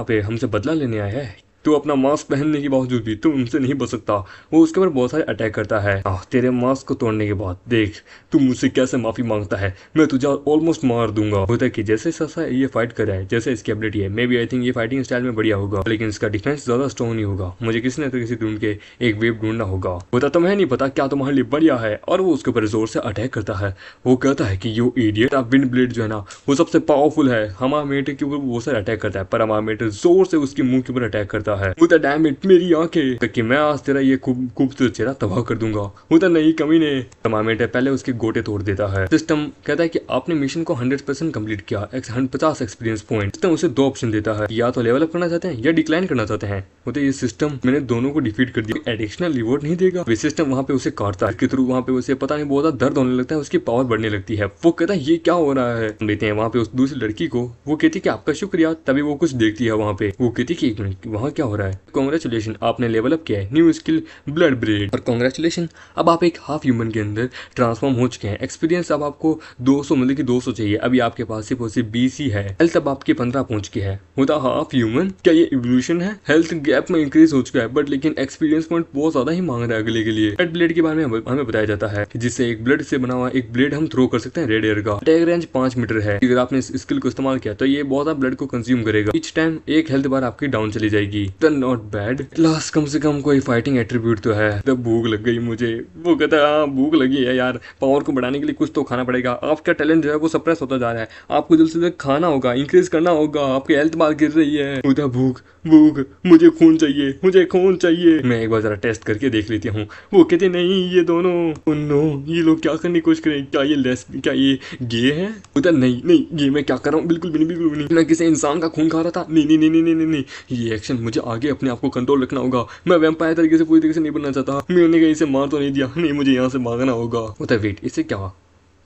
पे हमसे बदला लेने आया है? तो अपना मास्क पहनने के बावजूद भी तुम उनसे नहीं बच सकता। वो उसके ऊपर बहुत सारे अटैक करता है। तेरे मास्क को तोड़ने के बाद देख तू मुझसे कैसे माफी मांगता है, मैं तुझे ऑलमोस्ट मार दूंगा। होता है कि जैसे ससा ये फाइट कर रहा है, जैसे इसकी एबिलिटी है, मे बी आई थिंक ये फाइटिंग स्टाइल में बढ़िया होगा, लेकिन इसका डिफेंस ज्यादा स्ट्रॉन्ग नहीं होगा। मुझे किसी न किसी ढूंढ के एक वेव ढूंढना होगा। होता तुम्हें नहीं पता क्या तुम्हारे लिए बढ़िया है, और वो उसके ऊपर जोर से अटैक करता है। वो कहता है कि यू इडियट, विंड ब्लेड जो है ना वो सबसे पावरफुल है। हमारा मेट के ऊपर वो सारे अटैक करता है, पर हमारा मेट जोर से उसके मुंह के ऊपर अटैक करता है। वो डैम इट मेरी आंखें, कि मैं आज तेरा ये खूबसूरत चेहरा तबाह कर दूंगा। होता नहीं कमीने। टमामेट पहले उसके गोटे तोड़ देता है। सिस्टम कहता है कि आपने मिशन को 100% कंप्लीट किया, 50 एक्सपीरियंस पॉइंट। सिस्टम उसे 2 ऑप्शन देता है, या तो लेवल अप करना चाहते हैं या डिक्लाइन करना चाहते हैं। होते ये सिस्टम मैंने दोनों को डिफीट कर दिया, एडिशनल रिवॉर्ड नहीं देगा। वे सिस्टम वहाँ पे उसे काटता है, इसके थ्रू वहाँ पे उसे पता नहीं बहुत दर्द होने लगता है, उसकी पावर बढ़ने लगती है। वो कहता है ये क्या हो रहा है। देते हैं वहाँ पे उस दूसरी लड़की को। वो कहती है कि आपका शुक्रिया। तभी वो कुछ देखती है वहाँ पे। वो कहती है कि एक मिनट वहाँ क्या हो रहा है। कांग्रेचुलेशन, आपने लेवल अप किया है, न्यू स्किल ब्लड ब्रेड। और कांग्रेचुलेशन, अब आप एक हाफ ह्यूमन के अंदर ट्रांसफॉर्म हो चुके हैं। एक्सपीरियंस अब आपको 200 मतलब कि 200 चाहिए, अभी आपके पास सिर्फ 20 ही है। हेल्थ अब आपकी 15 पहुंच की है। होता हाफ ह्यूमन, क्या ये इवोल्यूशन है? हेल्थ गैप में इंक्रीज हो चुका है, बट लेकिन एक्सपीरियंस पॉइंट बहुत ज्यादा ही मांग रहा है अगले के लिए। रेड ब्लेड के बारे में हमें बताया जाता है कि जिससे एक ब्लेड से बना हुआ एक ब्लेड हम थ्रो कर सकते हैं रेड एयर का। अटैक रेंज 5 मीटर है। अगर आपने इस स्किल को इस्तेमाल किया तो ये बहुत ज्यादा ब्लड को कंज्यूम करेगा। ईच टाइम एक हेल्थ बार आपकी डाउन चली जाएगी। Not bad. लास्ट कम से कम कोई फाइटिंग एट्रीब्यूट तो है। तब भूख लग गई मुझे। वो कहता है हाँ भूख लगी है यार, पावर को बढ़ाने के लिए कुछ तो खाना पड़ेगा। आपका टैलेंट जो है वो सप्रेस होता जा रहा है, आपको जल्द से जल्द खाना होगा, इंक्रीज करना होगा, आपकी हेल्थ बार गिर रही है। उधर भूख भूख, मुझे खून चाहिए, मुझे खून चाहिए। मैं एक बार जरा टेस्ट करके देख लेती हूँ। वो कहते नहीं ये दोनों नो, ये लोग क्या करने की कोशिश करें, क्या ये गे है? उधर नहीं नहीं, ये मैं क्या कर रहा हूँ, बिल्कुल भी नहीं, बिल्कुल भी नहीं। मैं किसी इंसान का खून खा रहा था। नहीं नहीं नहीं नहीं नहीं नहीं, ये एक्शन मुझे आगे अपने आप को कंट्रोल रखना होगा। मैं वैम्पायर तरीके से पूरी तरीके से नहीं बनना चाहता। मैंने कहीं से मार तो नहीं दिया? नहीं, मुझे यहाँ से भागना होगा। होता है वेट, इससे क्या हुआ?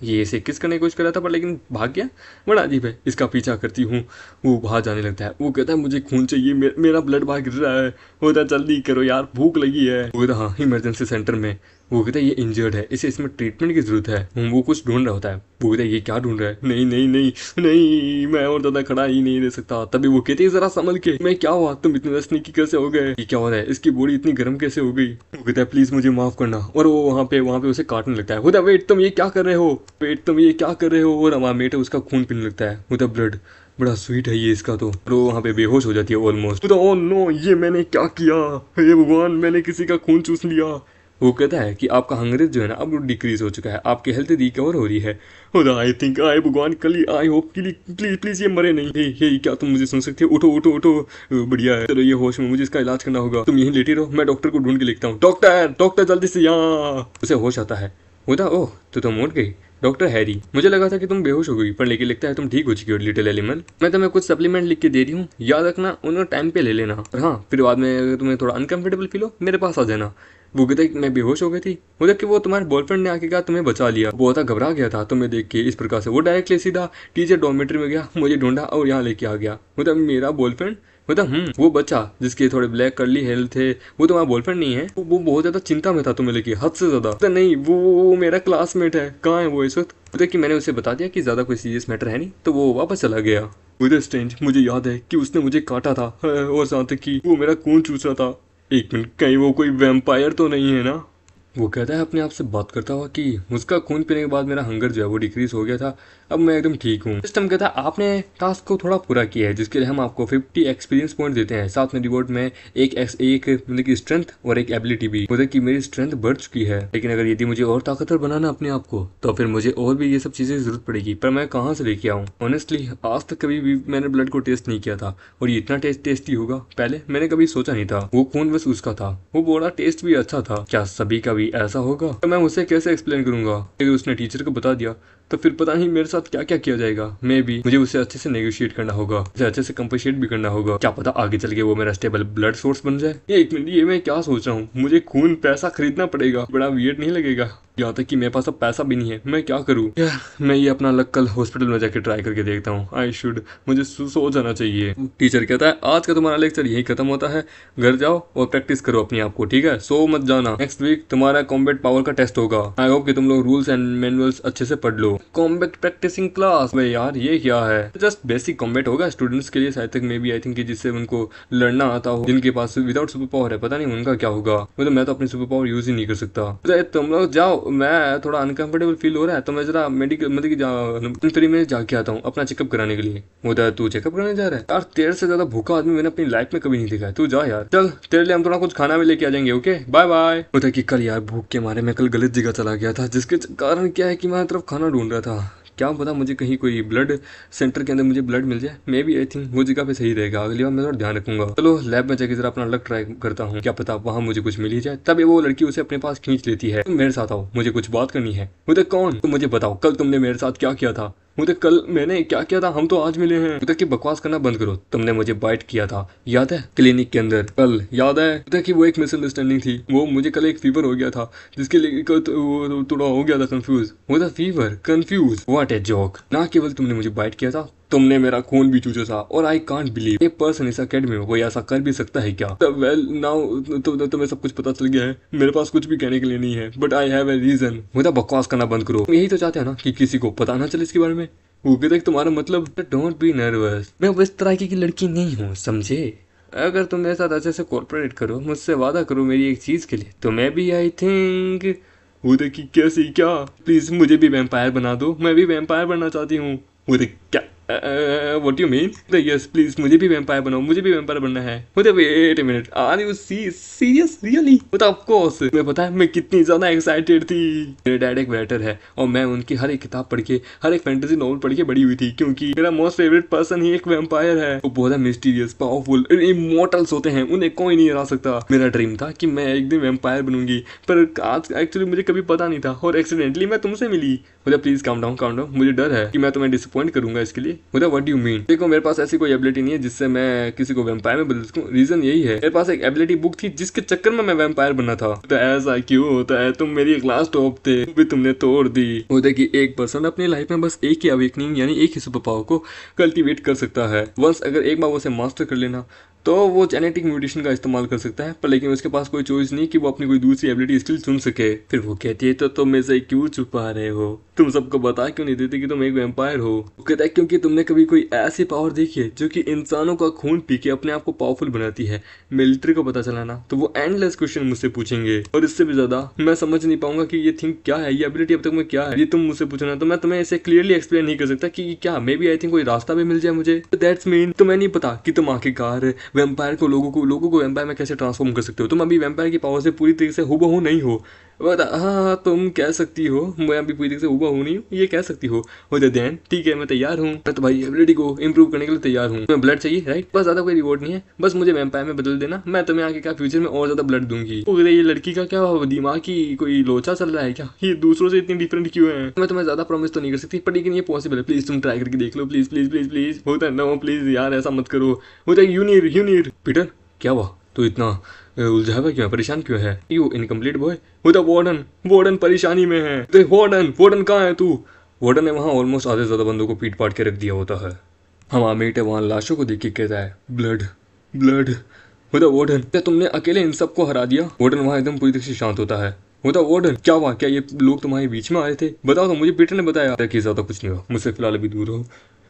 ये इसे किस करने की कोशिश कर रहा था पर लेकिन भाग गया। बड़ा अजीब है। इसका पीछा करती हूँ। वो बाहर जाने लगता है। वो कहता है मुझे खून चाहिए, मेरा ब्लड बाहर गिर रहा है। होता है जल्दी करो यार, भूख लगी है। वो कहता हाँ इमरजेंसी सेंटर में। वो कहता है ये इंजर्ड है, इसे इसमें ट्रीटमेंट की जरूरत है। वो कुछ ढूंढ रहा होता है। वो कहता है ये क्या ढूंढ रहा है? नहीं नहीं नहीं नहीं, मैं और ज्यादा खड़ा ही नहीं रह सकता। तभी वो कहती है जरा संभल के। मैं क्या हुआ, तुम इतने स्नीकी कैसे हो गए? ये क्या हो रहा है, इसकी बॉडी इतनी गर्म कैसे हो गई? वो कहता है प्लीज मुझे माफ करना। और वो वहाँ पे उसे काटने लगता है। होता वेट तुम ये क्या कर रहे हो, वेट तुम ये क्या कर रहे हो? और हमारा मेट उसका खून पीने लगता है। होता ब्लड बड़ा स्वीट है ये इसका तो। और वो वहाँ पे बेहोश हो जाती है ऑलमोस्ट। ओ नो, ये मैंने क्या किया? हे भगवान, मैंने किसी का खून चूस लिया। वो कहता है कि आपका हंग्रेज जो है ना अब डिक्रीज हो चुका है, आपकी हेल्थ रिकवर हो रही है। आई थिंक आई भगवान कल, आई होप कि प्लीज प्लीज ये मरे नहीं। हे क्या तुम मुझे सुन सकते हो? उठो उठो उठो। बढ़िया है, चलो ये होश में, मुझे इसका इलाज करना होगा। तुम यहीं लेटी रहो, मैं डॉक्टर को ढूंढ के लिखता हूँ। डॉक्टर डॉक्टर जल्दी से यहाँ। उसे होश आता है। होता ओह तो तुम उठ गई। डॉक्टर हैरी, मुझे लगा था कि तुम बेहोश हो गई, पर लेकिन लगता है तुम ठीक हो चुकी हो लिटिल एलिमल। मैं तुम्हें कुछ सप्लीमेंट लिख के दे रही हूँ, याद रखना उन्हें टाइम पे ले लेना। और हाँ, फिर बाद में अगर तुम्हें थोड़ा अनकंफर्टेबल फील हो मेरे पास आ जाना। वो कहता है मैं बेहोश हो गई थी। मुझे कि वो तुम्हारे बॉयफ्रेंड ने आके कहा तुम्हें बचा लिया। बहुत घबरा गया था तुम्हें देख के। इस प्रकार से वो डायरेक्टली सीधा टीचर डॉर्मेट्री में गया, मुझे ढूंढा और यहाँ लेके आ गया। मतलब मेरा बॉयफ्रेंड मतलब वो बच्चा जिसके थोड़े ब्लैक कर्ली हेयर थे वो तुम्हारा बॉयफ्रेंड नहीं है? वो बहुत ज्यादा चिंता में था तुम्हें लेके, हद से ज्यादा। तो नहीं, वो मेरा क्लासमेट है। कहाँ है वो इस वक्त? मतलब कि मैंने उसे बता दिया कि ज्यादा कोई सीरियस मैटर है नहीं, तो वो वापस चला गया। विद स्ट्रेंज, मुझे याद है कि उसने मुझे काटा था और साथ कि वो मेरा खून चूस रहा था। एक मिनट, कहीं वो कोई वैम्पायर तो नहीं है ना? वो कहता है अपने आप से बात करता हुआ कि उसका खून पीने के बाद मेरा हंगर जो है वो डिक्रीज हो गया था, अब मैं एकदम ठीक हूँ। सिस्टम कहता है आपने टास्क को थोड़ा पूरा किया है, जिसके लिए हम आपको 50 एक्सपीरियंस पॉइंट देते हैं, साथ में रिवॉर्ड में एक मतलब की स्ट्रेंथ और एक एबिलिटी भी। मतलब कि मेरी स्ट्रेंथ बढ़ चुकी है, लेकिन अगर यदि मुझे और ताकतवर बनाना अपने आप को तो फिर मुझे और भी ये सब चीजें की जरूरत पड़ेगी, पर मैं कहाँ से लेके आऊँ? ऑनेस्टली आज तक कभी भी मैंने ब्लड को टेस्ट नहीं किया था, और ये इतना टेस्टी होगा पहले मैंने कभी सोचा नहीं था। वो खून बस उसका था, वो बोला टेस्ट भी अच्छा था। क्या सभी का भी ऐसा होगा? तो मैं उसे कैसे एक्सप्लेन करूंगा? अगर उसने टीचर को बता दिया तो फिर पता नहीं मेरे साथ क्या क्या किया जाएगा। मे भी मुझे उससे अच्छे से नेगोशिएट करना होगा, उसे अच्छे से कंपनसेट भी करना होगा। क्या पता आगे चल के वो मेरा स्टेबल ब्लड सोर्स बन जाए। ये एक मिनट, ये मैं क्या सोच रहा हूँ? मुझे खून पैसा खरीदना पड़ेगा? बड़ा वियर्ड नहीं लगेगा? यहाँ तक कि मेरे पास अब पैसा भी नहीं है, मैं क्या करूँ? मैं ये अपना लक कल हॉस्पिटल में जाके ट्राई करके देखता हूँ। आई शुड, मुझे सो जाना चाहिए। टीचर कहता है आज का तुम्हारा लेक्चर यही खत्म होता है, घर जाओ और प्रैक्टिस करो अपनी आप को, ठीक है? सो मत जाना, नेक्स्ट वीक तुम्हारा कॉम्बैट पावर का टेस्ट होगा। आई होप कि तुम लोग रूल्स एंड मैनुअल्स अच्छे से पढ़ लो। Combat practising class? भाई यार ये क्या है? जस्ट बेसिक कॉम्बैट होगा स्टूडेंट्स के लिए शायद तक, मे बी आई थिंक कि जिससे उनको लड़ना आता हो। जिनके पास विदाउट सुपर पावर है, पता नहीं उनका क्या होगा। मतलब मैं तो अपनी सुपर पावर यूज ही नहीं कर सकता। तुम लोग जाओ, मैं थोड़ा अनकंफर्टेबल फील हो रहा है तो मैं जरा मेडिकल मतलब कि फ्री में जाके आता हूँ अपना चेकअप कराने के लिए। उधर तू चेकअप कराने जा रहा है? यार तेरे से ज्यादा भूखा आदमी मैंने अपनी लाइफ में कभी नहीं देखा है। तू जा यार, चल तेरे लिए हम थोड़ा कुछ खाना भी लेके आ जाएंगे। Okay bye bye. उधर की कल यार भूख के मारे मैं कल गलत जगह चला गया था, जिसके कारण क्या है कि मैं तरफ खाना ढूंढ रहा था। क्या पता मुझे कहीं कोई ब्लड सेंटर के अंदर मुझे ब्लड मिल जाए। मे बी आई थिंक वो जगह पे सही रहेगा। अगली बार मैं थोड़ा ध्यान रखूंगा। चलो लैब में जाके जरा अपना लक ट्राई करता हूँ, क्या पता वहाँ मुझे कुछ मिल ही जाए। तब वो लड़की उसे अपने पास खींच लेती है। तुम मेरे साथ आओ, मुझे कुछ बात करनी है। मुझे कौन? तुम मुझे बताओ कल तुमने मेरे साथ क्या किया था? मुझे कल मैंने क्या किया था? हम तो आज मिले हैं। उधर की बकवास करना बंद करो। तुमने मुझे बाइट किया था, याद है? क्लिनिक के अंदर कल, याद है? उधर की वो एक मिसअंडरस्टैंडिंग थी। वो मुझे कल एक फीवर हो गया था, जिसके लिए थोड़ा हो गया था कंफ्यूज। वो था fever confuse. What a joke. ना केवल तुमने मुझे बाइट किया था, तुमने मेरा खून भी चूसा था। और I can't believe a person इस अकेडमी में कोई ऐसा कर भी सकता है क्या? वेल नाउ तुम्हें सब कुछ पता चल गया है। मेरे पास कुछ भी कहने के लिए नहीं है, but I have a reason. मुझे बकवास करना बंद करो। यही तो चाहते हैं ना कि किसी को पता ना चले इसके बारे में। वो कहता है तुम्हारा मतलब? डोंट बी नर्वस, मैं उस तरह की लड़की नहीं हूँ, समझे? अगर तुम मेरे साथ अच्छे से कॉर्पोरेट करो, मुझसे वादा करो मेरी एक चीज के लिए, तो मैं भी आई थिंक उधर की कैसी क्या प्लीज मुझे भी वैम्पायर बना दो। मैं भी वैम्पायर बनना चाहती हूँ। उधर क्या what you mean? Yes please मुझे भी वैम्पायर बनाओ, मुझे भी वैम्पायर बनना है। मुझे wait a minute, are you serious really? But of course. मैं पता है मैं कितनी ज्यादा एक्साइटेड थी। मेरे डैड एक राइटर है और मैं उनकी हर एक किताब पढ़ के, हर एक फैंटेसी नॉवल पढ़ के बड़ी हुई थी, क्योंकि मेरा मोस्ट फेवरेट पर्सन ही एक वैम्पायर है। वो बहुत मिस्टीरियस, पावरफुल, इमॉर्टल्स होते हैं, उन्हें कोई नहीं हरा सकता। मेरा ड्रीम था कि मैं एक दिन वैम्पायर बनूंगी, पर आज एक्चुअली मुझे कभी पता नहीं था और एक्सीडेंटली मैं तुमसे मिली। मुझे please calm down calm down. मुझे डर है कि मैं तुम्हें डिसअपॉइंट करूंगा इसके लिए। मुझे व्हाट डू यू मीन? देखो मेरे पास ऐसी कोई एबिलिटी नहीं है जिससे मैं किसी को वैम्पायर में बदल सकूं। रीजन यही है, मेरे पास एक एबिलिटी बुक थी जिसके चक्कर में मैं वैम्पायर बनना था। तो ऐसा क्यों होता है? तुम मेरी क्लास टॉप थे, भी तुमने तोड़ दी। वो देखिए एक पर्सन अपनी लाइफ में बस एक ही अवेकनिंग यानी एक ही सुपर पावर को कल्टीवेट कर सकता है। वंस अगर एक बार उसे मास्टर कर लेना तो वो जेनेटिक म्यूटेशन का इस्तेमाल कर सकता है, पर लेकिन उसके पास कोई चॉइस नहीं कि वो अपनी कोई दूसरी एबिलिटी स्किल चुन सके। फिर वो कहती है तो तुम ऐसे क्यों छुपा रहे हो? तुम सबको बता क्यों नहीं देते कि तुम एक वैम्पायर हो? वो कहता है क्योंकि तुमने कभी कोई ऐसी पावर देखी है जो कि इंसानों का खून पी के अपने आप को पावरफुल बनाती है? मिलिट्री को पता चला ना तो वो एंडलेस क्वेश्चन मुझसे पूछेंगे, और इससे भी ज्यादा मैं समझ नहीं पाऊंगा कि ये थिंग क्या है, ये एबिलिटी अब तक में क्या है। ये तुम मुझसे पूछना तो मैं तुम्हें इसे क्लियरली एक्सप्लेन नहीं कर सकता कि क्या। मे बी आई थिंक कोई रास्ता भी मिल जाए मुझे। दैट्स मीन तुम्हें नहीं पता कि तुम आखिरकार वैम्पायर को लोगों को वैम्पायर में कैसे ट्रांसफॉर्म कर सकते हो। तुम अभी वैम्पायर की पावर से पूरी तरीके से हुबहू नहीं हो। हाँ तुम कह सकती हो, मैं अभी पूरी तरीके से हुबहू नहीं हूँ, ये कह सकती हो। देन ठीक है, मैं तैयार हूँ। मैं तो भाई एबिलिटी को इंप्रूव करने के लिए तैयार हूँ। तुम्हें ब्लड चाहिए राइट? बस ज्यादा कोई रिवॉर्ड नहीं है, बस मुझे वैम्पायर में बदल देना, मैं तुम्हें आगे का फ्यूचर में और ज्यादा ब्लड दूंगी। ये लड़की का क्या दिमाग की कोई लोचा चल रहा है क्या? ये दूसरों से इतनी डिफरेंट क्यों है? मैं तुम्हें ज्यादा प्रॉमिस तो नहीं कर सकती, पर लेकिन ये पॉसिबल है। प्लीज तुम ट्राई करके देख लो, प्लीज प्लीज प्लीज प्लीज। होता है ना, प्लीज यार ऐसा मत करो। होता है यूनिर पीटर क्या हुआ? तो इतना उलझा हुआ क्यों है, परेशान क्यों है? You incomplete boy. होता वार्डन परेशानी में है। वार्डन कहाँ है तू? वार्डन ने वहाँ ऑलमोस्ट आधे ज्यादा बंदों को पीट पाट के रख दिया होता है। हमारा मेट है वहाँ लाशों को देख के कहता है ब्लड ब्लड। मतलब वार्डन, क्या तुमने अकेले इन सबको हरा दिया? वार्डन वहाँ एकदम पूरी तरह से शांत होता है। होता वार्डन, क्या हुआ? क्या ये लोग तुम्हारे बीच में आए थे? बताओ तो, मुझे पीटर ने बताया कि ज्यादा कुछ नहीं हुआ, मुझसे फिलहाल अभी दूर हो,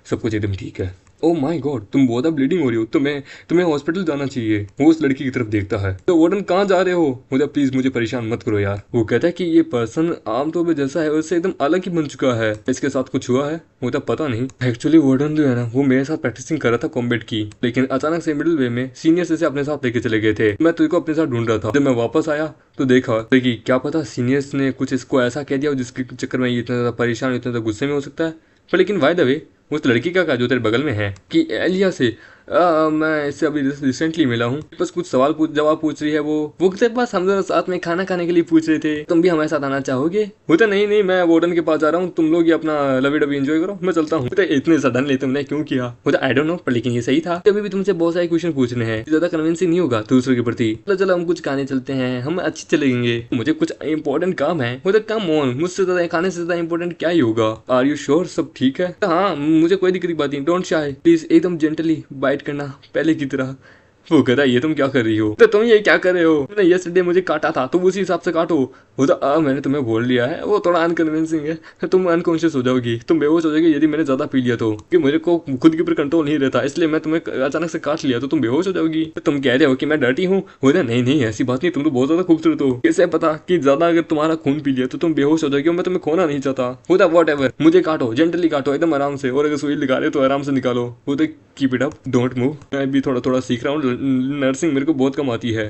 सब कुछ एकदम ठीक है। ओ माय गॉड, तुम बहुत ब्लीडिंग हो रही हो, तुम्हें हॉस्पिटल जाना चाहिए। वो उस लड़की की तरफ देखता है। तो वार्डन, कहाँ जा रहे हो? मुझे प्लीज मुझे परेशान मत करो यार। वो कहता है कि ये पर्सन आमतौर पर जैसा है उससे एकदम अलग ही बन चुका है, इसके साथ कुछ हुआ है? मुझे पता नहीं। एक्चुअली वार्डन जो है ना, वो मेरे साथ प्रैक्टिसिंग कर रहा था कॉम्बैट की, लेकिन अचानक से मिडिल वे में सीनियर्स इसे अपने साथ लेके चले गए थे। मैं तुझको अपने साथ ढूंढ रहा था। जब मैं वापस आया तो देखा कि क्या पता सीनियर्स ने कुछ इसको ऐसा कह दिया जिसके चक्कर में ये इतना ज्यादा परेशान, इतना ज्यादा गुस्से में हो सकता है। पर लेकिन वाय द वे, उस लड़की का जो तेरे बगल में है कि एलिया से मैं इससे अभी रिसेंटली मिला हूँ, बस कुछ सवाल जवाब पूछ रही है। वो तेरे पास हम दोनों साथ में खाना खाने के लिए पूछ रहे थे, तुम भी हमारे साथ आना चाहोगे? होता नहीं नहीं, मैं वार्डन के पास जा रहा हूँ, तुम लोग ये अपना लवी डबी एंजॉय करो, मैं चलता हूँ। इतने सडनली तुमने क्यों किया? होता आई डोंट नो, पर लेकिन ये सही था। अभी भी तुमसे बहुत सारे क्वेश्चन पूछने हैं, ज्यादा कन्विंसिंग नहीं होगा दूसरे के प्रति। चलो हम कुछ खाने चलते हैं, हम अच्छे चलेंगे, मुझे कुछ इंपॉर्टेंट काम है। होता कम ऑन, मुझसे ज्यादा खाने से ज्यादा इंपॉर्टेंट क्या ही होगा? आर यू श्योर सब ठीक है? हाँ मुझे कोई दिक्कत की बात नहीं, डोंट शाय, प्लीज एकदम जेंटली बाइट करना पहले की तरह। वो कहता है ये तुम क्या कर रही हो? तो तुम ये क्या कर रहे हो? तुमने यस्टरडे मुझे काटा था, तुम उसी हिसाब से काटो। वो तो मैंने तुम्हें बोल लिया है, वो थोड़ा अनकन्विंसिंग है, तुम अनकॉन्शियस हो जाओगी, तुम बेहोश हो जाओगी यदि मैंने ज्यादा पी लिया तो, कि मुझे को खुद के ऊपर कंट्रोल नहीं रहता, इसलिए मैं तुम्हें अचानक से काट लिया तो तुम बेहोश हो जाओगी। तो तुम कह रहे हो कि मैं डर्टी हूँ? बोला नहीं नहीं ऐसी बात नहीं, तुम तो बहुत ज्यादा खूबसूरत हो, कैसे पता कि ज्यादा अगर तुम्हारा खून पी लिया तो तुम बेहोश हो जाओगी, मैं तुम्हें खोना नहीं चाहता। होता वॉट एवर, मुझे काटो, जेंटली काटो एकदम आराम से, और अगर सुई निकाले तो आराम से निकालो। वो तो keep it up, don't move. मैं भी थोड़ा थोड़ा सीख रहा हूँ, नर्सिंग मेरे को बहुत कम आती है।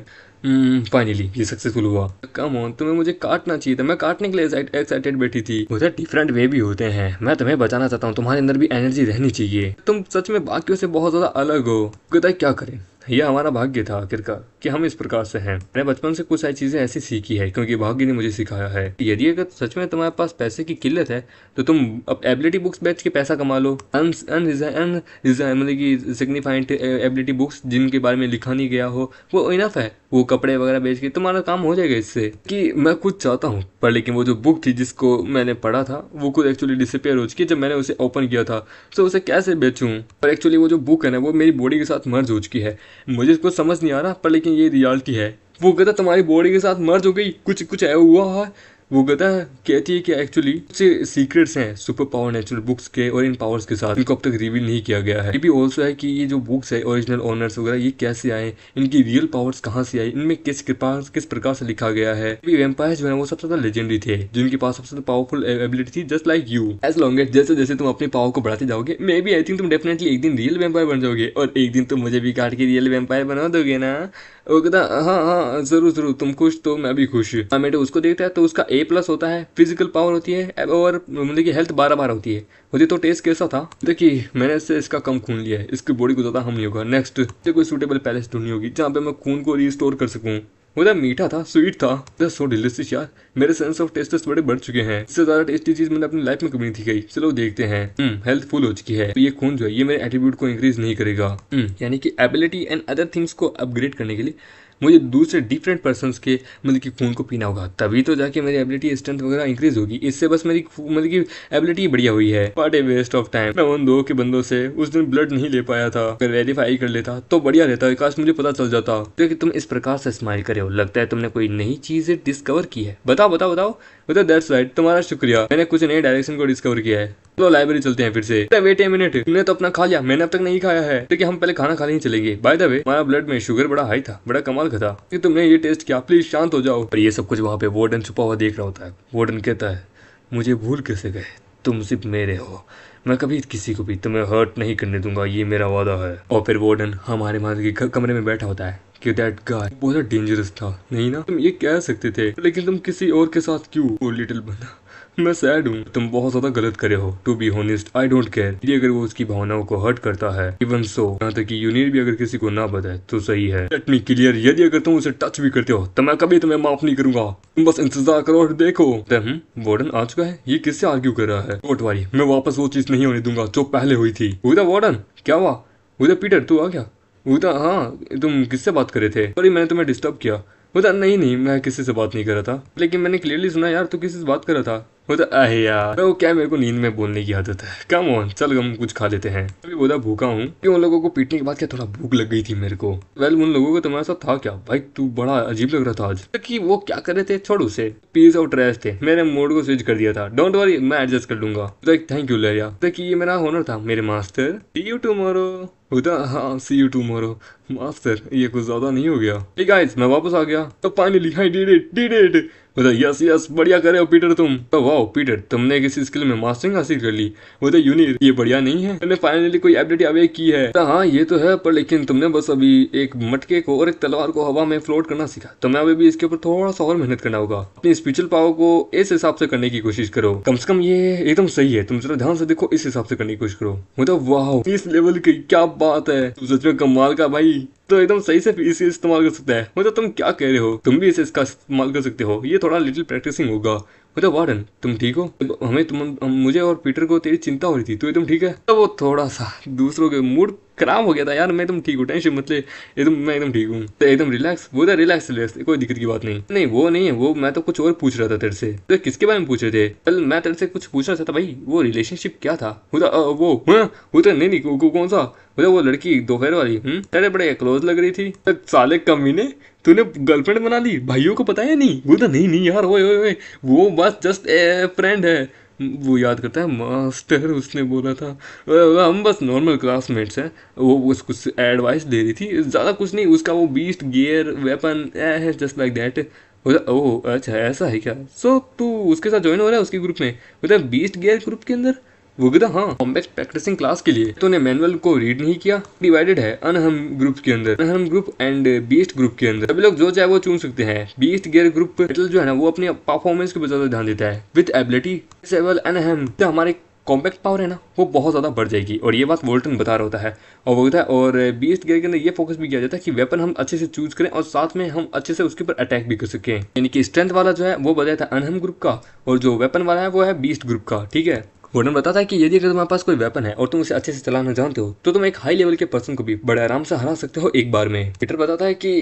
फाइनली ये सक्सेसफुल हुआ। कम ऑन, तुम्हें मुझे काटना चाहिए था, मैं काटने के लिए एक्साइटेड बैठी थी। उधर डिफरेंट वे भी होते हैं, मैं तुम्हें बचाना चाहता हूँ, तुम्हारे अंदर भी एनर्जी रहनी चाहिए, तुम सच में बाकियों से बहुत ज्यादा अलग हो। कहता है क्या करें, यह हमारा भाग्य था आखिरकार कि हम इस प्रकार से हैं। मैंने बचपन से कुछ सारी चीजें ऐसी सीखी है क्योंकि भाग्य ने मुझे सिखाया है। यदि अगर सच में तुम्हारे पास पैसे की किल्लत है तो तुम अब एबिलिटी बुक्स बेच के पैसा कमा लो। मतलब कि सिग्निफाइंट एबिलिटी बुक्स जिनके बारे में लिखा नहीं गया हो वो इनफ है, वो कपड़े वगैरह बेच के तुम्हारा काम हो जाएगा। इससे कि मैं कुछ चाहता हूँ, पर लेकिन वो जो बुक थी जिसको मैंने पढ़ा था वो खुद एक्चुअली डिसअपियर हो चुकी है जब मैंने उसे ओपन किया था, तो उसे कैसे बेचूं? पर एक्चुअली वो जो बुक है ना वो मेरी बॉडी के साथ मर्ज हो चुकी है, मुझे इसको समझ नहीं आ रहा, पर लेकिन ये रियलिटी है। वो कहता तुम्हारी बॉडी के साथ मर्ज हो गई, कुछ कुछ हुआ है। वो कहता है, कहती है कि एक्चुअली सीक्रेट्स हैं सुपर पावर नेचुरल बुक्स के और इन पावर्स के साथ, इनको अब तक रिवील नहीं किया गया है। ये भी ऑल्सो है कि ये जो बुक्स है ओरिजिनल ओनर्स वगैरह ये कैसे आए, इनकी रियल पावर्स कहाँ से आई, इनमें किस प्रकार से लिखा गया है। वेम्पायर्स जो है वो सबसे ज्यादा लेजेंडरी थे जिनके पास सबसे ज्यादा पावरफुल एबिलिटी थी, just like you. As long as जैसे जैसे तुम अपनी पावर को बढ़ाते जाओगे, मे बी आई थिंक तुम डेफिनेटली एक दिन रियल वेम्पायर बन जाओगे, और एक दिन तुम मुझे भी काट के रियल वेम्पायर बना दोगे ना? वो कहता हाँ हाँ जरूर जरूर, तुम खुश तो मैं भी खुश। मेरे उसको देखता है तो उसका A+ होता है, फिजिकल पावर होती है, और मतलब की हेल्थ 12 होती है। मुझे तो टेस्ट कैसा था, देखिए मैंने इससे इसका कम खून लिया है, इसकी बॉडी को ज्यादा हम नहीं होगा। नेक्स्ट कोई सूटेबल पैलेस ढूंढनी होगी जहाँ पे मैं खून को रिस्टोर कर सकूँ। वो मीठा था, स्वीट था, सो डिलिशियस यार, मेरे सेंस ऑफ टेस्ट बड़े बढ़ चुके हैं, इससे ज्यादा टेस्टी चीज मैंने अपनी लाइफ में कभी नहीं थी गई। चलो देखते हैं। हेल्थ फुल हो चुकी है, तो ये खून जो है ये मेरे एट्रीब्यूट को इंक्रीज नहीं करेगा। यानी कि एबिलिटी एंड अदर थिंग्स को अपग्रेड करने के लिए मुझे दूसरे डिफरेंट पर्सन्स के मतलब कि खून को पीना होगा, तभी तो जाके मेरी एबिलिटी स्ट्रेंथ वगैरह इंक्रीज होगी। इससे बस मेरी मतलब की एबिलिटी बढ़िया हुई है। But a waste of time, मैं उन 2 के बंदों से उस दिन ब्लड नहीं ले पाया था, अगर वेरीफाई कर लेता तो बढ़िया रहता, काश मुझे पता चल जाता। क्योंकि तुम इस प्रकार से स्माइल करे हो, लगता है तुमने कोई नई चीज डिस्कवर की है। बताओ बताओ बताओ। मतलब दैट्स राइट, तुम्हारा शुक्रिया, मैंने कुछ नए डायरेक्शन को डिस्कवर किया है। तो लाइब्रेरी चलते हैं फिर से। वेट ए मिनट, तुमने तो अपना खा लिया, मैंने अब तक नहीं खाया है, लेकिन हम पहले खाना खाने ही चलेंगे। बाय द वे हमारा ब्लड में शुगर बड़ा हाई था, बड़ा कमाल का था कि तुमने ये टेस्ट किया, प्लीज शांत हो जाओ। पर ये सब कुछ वहाँ पे वार्डन छुपा हुआ देख रहा होता है। वार्डन कहता है मुझे भूल कैसे गए, तुम सिर्फ मेरे हो, मैं कभी किसी को भी तुम्हें हर्ट नहीं करने दूंगा, ये मेरा वादा है। और फिर वार्डन हमारे माँ के कमरे में बैठा होता है कि दैट गाय बहुत डेंजरस था, नहीं ना? तुम ये कह सकते थे, लेकिन तुम किसी और के साथ क्यों? वो लिटिल बंदा, मैं सैड हूँ, तुम बहुत ज्यादा गलत करे हो। To be honest I don't care, यदि अगर वो उसकी भावनाओं को हर्ट करता है, इवन सो यहाँ तक कि यूनिट भी अगर किसी को ना बताए तो सही है। लेट मी क्लियर, यदि अगर तुम उसे टच भी करते हो तो मैं कभी तुम्हें माफ नहीं करूंगा, तुम बस इंतजार करो और देखो। वार्डन आ चुका है, ये किससे आर्ग्यू कर रहा है? डोंट वरी, मैं वापस वो चीज नहीं होने दूंगा जो पहले हुई थी। वार्डन क्या हुआ? पीटर तू आ गया? हाँ, तुम किससे बात कर रहे थे? सॉरी मैंने तुम्हें डिस्टर्ब किया। नहीं नहीं, मैं किसी से बात नहीं कर रहा था, लेकिन मैंने क्लियरली सुना यार तू किसी से बात कर रहा था। वो तो आहे यार, वो क्या मेरे को नींद में बोलने की आदत है। कम ऑन, चल हम कुछ खा लेते हैं। अभी बोला भूखा हूँ कि उन लोगों को पीटने के बाद क्या थोड़ा भूख लग गई थी मेरे को। वेल उन लोगों को तुम्हारे साथ था क्या भाई, तू बड़ा अजीब लग रहा था आज। कि वो क्या कर रहे थे, छोड़ उसे, पीस और ट्रैश थे, मैंने मोड को स्विच कर दिया था। डोंट वरी, मैं एडजस्ट कर लूंगा। थैंक यू लरिया, कि ये मेरा होनर था मेरे मास्टर। C you tomorrow. होता हाँ, सी यू टुमारो मास्टर। ये कुछ ज्यादा नहीं हो गया? हे गाइस, मैं वापस आ गया। तो फाइनली आई डिड इट। बोला यस यस, बढ़िया करे हो पीटर तुम। तो वाओ पीटर, तुमने किसी स्किल में मास्टरिंग हासिल कर ली। बोला यूनिर, ये बढ़िया नहीं है, तुमने फाइनली कोई एबिलिटी अवेक की है। तो हाँ ये तो है, पर लेकिन तुमने बस अभी एक मटके को और एक तलवार को हवा में फ्लोट करना सीखा। तुम्हें अभी भी इसके ऊपर थोड़ा सा और मेहनत करना होगा। अपनी स्पिरिचुअल पावर को इस हिसाब से करने की कोशिश करो। कम से कम ये एकदम सही है, तुम जरा ध्यान से देखो, इस हिसाब से करने की कोशिश करो। मतलब वाह, इस लेवल की क्या बात है, तुम सच में कमाल का भाई। तो एकदम सही से इसे इस्तेमाल कर सकता है। मतलब तुम क्या कह रहे हो, तुम भी इसे इसका इस्तेमाल कर सकते हो। ये थोड़ा लिटिल प्रैक्टिसिंग होगा। मतलब वार्डन, तुम ठीक हो? मुझे और पीटर को तेरी चिंता हो रही थी, तो एकदम ठीक है? तो वो थोड़ा सा दूसरों के मूड खराब हो गया था यार। मैं एकदम ठीक हूँ, टेंशन मत ले, मैं एकदम ठीक हूँ। तो एकदम रिलैक्स। वो रिलैक्स, कोई दिक्कत की बात नहीं। नहीं वो नहीं है, वो मैं तो कुछ और पूछ रहा था तेरे से। तो किसके बारे में पूछ रहे थे? कल मैं तेरे से कुछ पूछना चाहता भाई, वो रिलेशनशिप क्या था? वो तो नहीं कौन सा? वो लड़की दोपहर वाली तेरे बड़े क्लोज लग रही थी। साले कमीने, तूने गर्लफ्रेंड बना ली, भाइयों को पता है? नहीं वो तो नहीं यार, ओए वो बस जस्ट ए फ्रेंड है। वो याद करता है मास्टर, उसने बोला था हम बस नॉर्मल क्लासमेट्स हैं। वो कुछ एडवाइस दे रही थी, ज़्यादा कुछ नहीं। उसका वो बीस्ट गियर वेपन है, जस्ट लाइक दैट। ओह अच्छा ऐसा है क्या? सो तू उसके साथ ज्वाइन हो रहा है उसके ग्रुप में? मतलब बीस्ट गियर ग्रुप के अंदर? वो कहता हाँ, कॉम्बैट प्रैक्टिसिंग क्लास के लिए। तूने मैनुअल को रीड नहीं किया? डिवाइडेड है अनहम ग्रुप के अंदर, अनहम ग्रुप एंड बीस्ट ग्रुप के अंदर। सभी लोग जो चाहे वो चुन सकते हैं। बीस्ट गियर ग्रुप जो है ना, वो अपनी परफॉर्मेंस के ज्यादा ध्यान देता है विद एबिलिटी। अनहम हमारे कॉम्पैक्ट पावर है ना, वो बहुत ज़्यादा बढ़ जाएगी। और ये बात वोल्टन बता रहा होता है। और वो होता है, और बीस्ट गियर के अंदर ये फोकस भी किया जाता है कि वेपन हम अच्छे से चूज करें और साथ में हम अच्छे से उसके ऊपर अटैक भी कर सकें। यानी कि स्ट्रेंथ वाला जो है वो बताया था अनहम ग्रुप का, और जो वेपन वाला है वो है बीस्ट ग्रुप का। ठीक है, वोर्डन बताता है कि यदि अगर तुम्हारे पास कोई वेपन है और तुम उसे अच्छे से चलाना जानते हो, तो तुम एक हाई लेवल के पर्सन को भी बड़े आराम से हरा सकते हो एक बार में। पीटर बताता है कि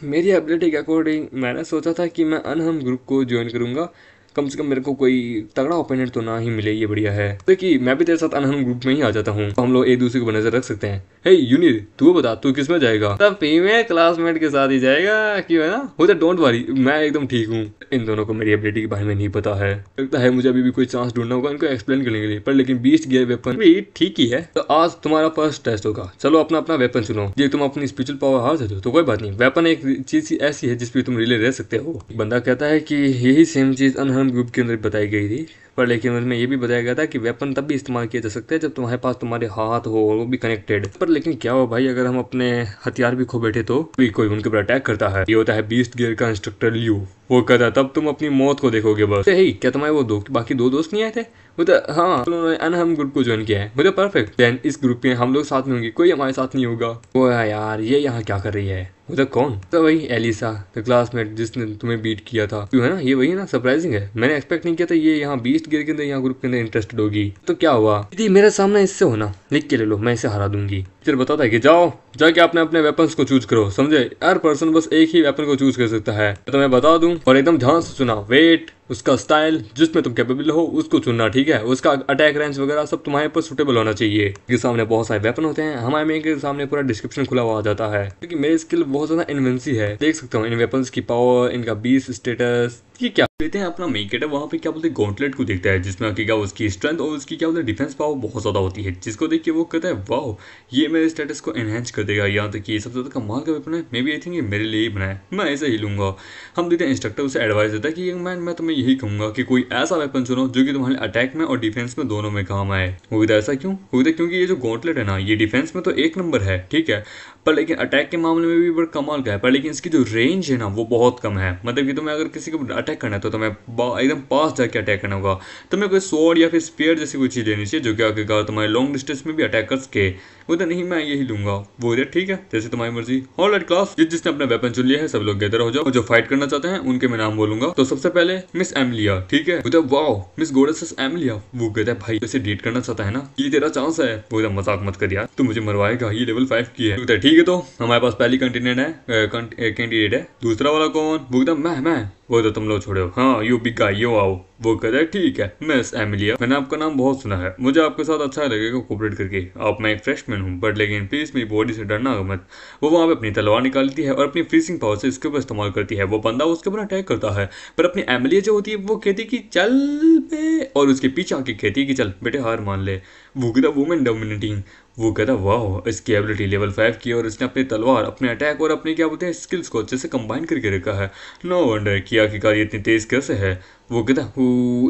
मेरी एबिलिटी के अकॉर्डिंग मैंने सोचा था कि मैं अनहम ग्रुप को ज्वाइन करूंगा। कम से कम मेरे को कोई तगड़ा ओपोनेंट तो ना ही मिले, ये बढ़िया है। देखिए मैं भी तेरे साथ अनहम ग्रुप में ही आ जाता हूँ, तो हम लोग एक दूसरे को नजर रख सकते हैं। हे यूनिर, तू बता तू किस में जाएगा? तब फीमेल क्लासमेट के साथ ही जाएगा, क्यों है ना? वो तो डोंट वरी, मैं एकदम ठीक हूँ। इन दोनों को मेरी एबिलिटी के बारे में नहीं पता है। लगता है मुझे अभी भी कोई चांस ढूंढना होगा इनको एक्सप्लेन करने के लिए। पर लेकिन बीस्ट गियर वेपन भी ठीक ही है। तो आज तुम्हारा फर्स्ट टेस्ट होगा। चलो अपना अपना वेपन चुनो। ये तुम अपनी स्पिरिचुअल पावर हार जाते हो तो कोई बात नहीं, वेपन एक चीज ऐसी है जिसपे तुम रिले रह सकते हो। बंदा कहता है कि यही सेम चीज अनहम ग्रुप के अंदर बताई गई थी, पर लेकिन उसमें ये भी बताया गया था कि वेपन तब भी इस्तेमाल किया जा सकता है जब तुम्हारे पास तुम्हारे हाथ हो और वो भी कनेक्टेड। पर लेकिन क्या हो भाई, अगर हम अपने हथियार भी खो बैठे तो भी कोई उनके ऊपर अटैक करता है। ये होता है बीस्ट गियर का इंस्ट्रक्टर लियो। वो कहता है तब तुम अपनी मौत को देखोगे बस। हे क्या तुम्हारे वो बाकी दो दोस्त नहीं आए थे? मतलब हाँ, उन्होंने अनहम ग्रुप को ज्वाइन किया है। मतलब परफेक्ट, देन इस ग्रुप में हम लोग साथ में होंगे, कोई हमारे साथ नहीं होगा। वो यार ये यहाँ क्या कर रही है? मतलब कौन? तो वही एलिसा, द क्लासमेट जिसने तुम्हें बीट किया था। क्यों है ना, ये वही है ना। सरप्राइजिंग है, मैंने एक्सपेक्ट नहीं किया था ये यहाँ बीस्ट गियर के अंदर, यहाँ ग्रुप के अंदर इंटरेस्टेड होगी। तो क्या हुआ? यदि मेरे सामने इससे होना, लिख के ले लो, मैं इसे हरा दूंगी। फिर बताता है कि जाओ जाके अपने अपने वेपन्स को चूज करो, समझे? हर पर्सन बस एक ही वेपन को चूज कर सकता है। तो मैं बता दूं, और एकदम ध्यान से सुना। वेट, उसका स्टाइल, जिसमें तुम कैपेबल हो उसको चुनना, ठीक है? उसका अटैक रेंज वगैरह सब तुम्हारे पर सुटेबल होना चाहिए। के सामने बहुत सारे वेपन होते हैं, हमारे में के सामने पूरा डिस्क्रिप्शन खुला हुआ आ जाता है, क्योंकि मेरी स्किल बहुत ज्यादा इन्वेंसी है। देख सकता हूँ इन वेपन्स की पावर, इनका बीस स्टेटस। ये क्या लेते हैं अपना मेन कैरेक्टर, वहाँ पे क्या बोलते हैं गॉन्टलेट को देखता है, जिसमें क्या उसकी स्ट्रेंथ और उसकी क्या बोलते हैं डिफेंस पावर बहुत ज्यादा होती है, जिसको देख के वो कहता है वाह ये मेरे स्टेटस को एनहेंस कर देगा। यहाँ तक कि सबसे ज्यादा कमाल का वेपन है, मे बी आई थिंक ये मेरे लिए ही बनाया है, मैं ऐसे ही लूंगा। हम देते हैं इंस्ट्रक्टर उसे एडवाइस देता है कि मैं तुम्हें यही कहूंगा कि कोई ऐसा वेपन चुनो जो कि तुम्हारे अटैक में और डिफेंस में दोनों में काम आए। वो भी ऐसा क्यों? वो भी क्योंकि ये जो गॉन्टलेट है ना, ये डिफेंस में तो एक नंबर है, ठीक है, पर लेकिन अटैक के मामले में भी बड़ा कमाल का है। पर लेकिन इसकी जो रेंज है ना वो बहुत कम है। मतलब कि तुम्हें अगर किसी को अटैक करना है तो तुम्हें एकदम पास जाके अटैक करना होगा। तुम्हें कोई स्वॉर्ड या फिर स्पीयर जैसी कोई चीज लेनी चाहिए जो क्या करेगा तुम्हारे लॉन्ग डिस्टेंस में भी अटैक कर सके। वो तो नहीं, मैं यही लूंगा। वो इधर ठीक है, जैसे तुम्हारी मर्जी। ऑलराइट क्लास, जिसने अपना वेपन चुन लिया है सब लोग गैदर हो जाओ। जो फाइट करना चाहते हैं उनके मैं नाम बोलूंगा। तो सबसे पहले मिस एमिलिया, ठीक है? उधर वाओ मिस गोडेस एमिलिया। वो कहता है भाई जैसे डेट करना चाहता है ना, ये तेरा चांस है। वो एकदम मजाक मत कर यार, तू मुझे मरवाएगा, ये लेवल 5 की है। ठीक है, तो हमारे पास पहली कैंडिडेट है, दूसरा वाला कौन? वो एकदम मैं वो तो तुम लोग छोड़ो, हाँ यू बिग गाय यो आओ। वो कहता है ठीक है मिस एमिलिया, मैंने आपका नाम बहुत सुना है, मुझे आपके साथ अच्छा लगेगा कोऑपरेट करके। आप मैं एक फ्रेशमैन हूँ बट लेकिन प्लीज मेरी बॉडी से डरना मत। वो वहाँ पे अपनी तलवार निकालती है और अपनी फ्रीजिंग पावर से इसके ऊपर इस्तेमाल करती है। वो बंदा उसके ऊपर अटैक करता है पर अपनी एमिलिया जो होती है वो कहती कि चल बे, और उसके पीछे आके कहती है कि चल बेटे हार मान ले। वो कहता वुमेन डोमिनेटिंग। वो कहता वाह इसकी एबिलिटी लेवल 5 की और इसने अपनी तलवार अपने अटैक और अपने क्या बोलते हैं स्किल्स को अच्छे से कंबाइन करके रखा है। नो वंडर कि आखिरकार ये इतनी तेज कैसे है। वो कहता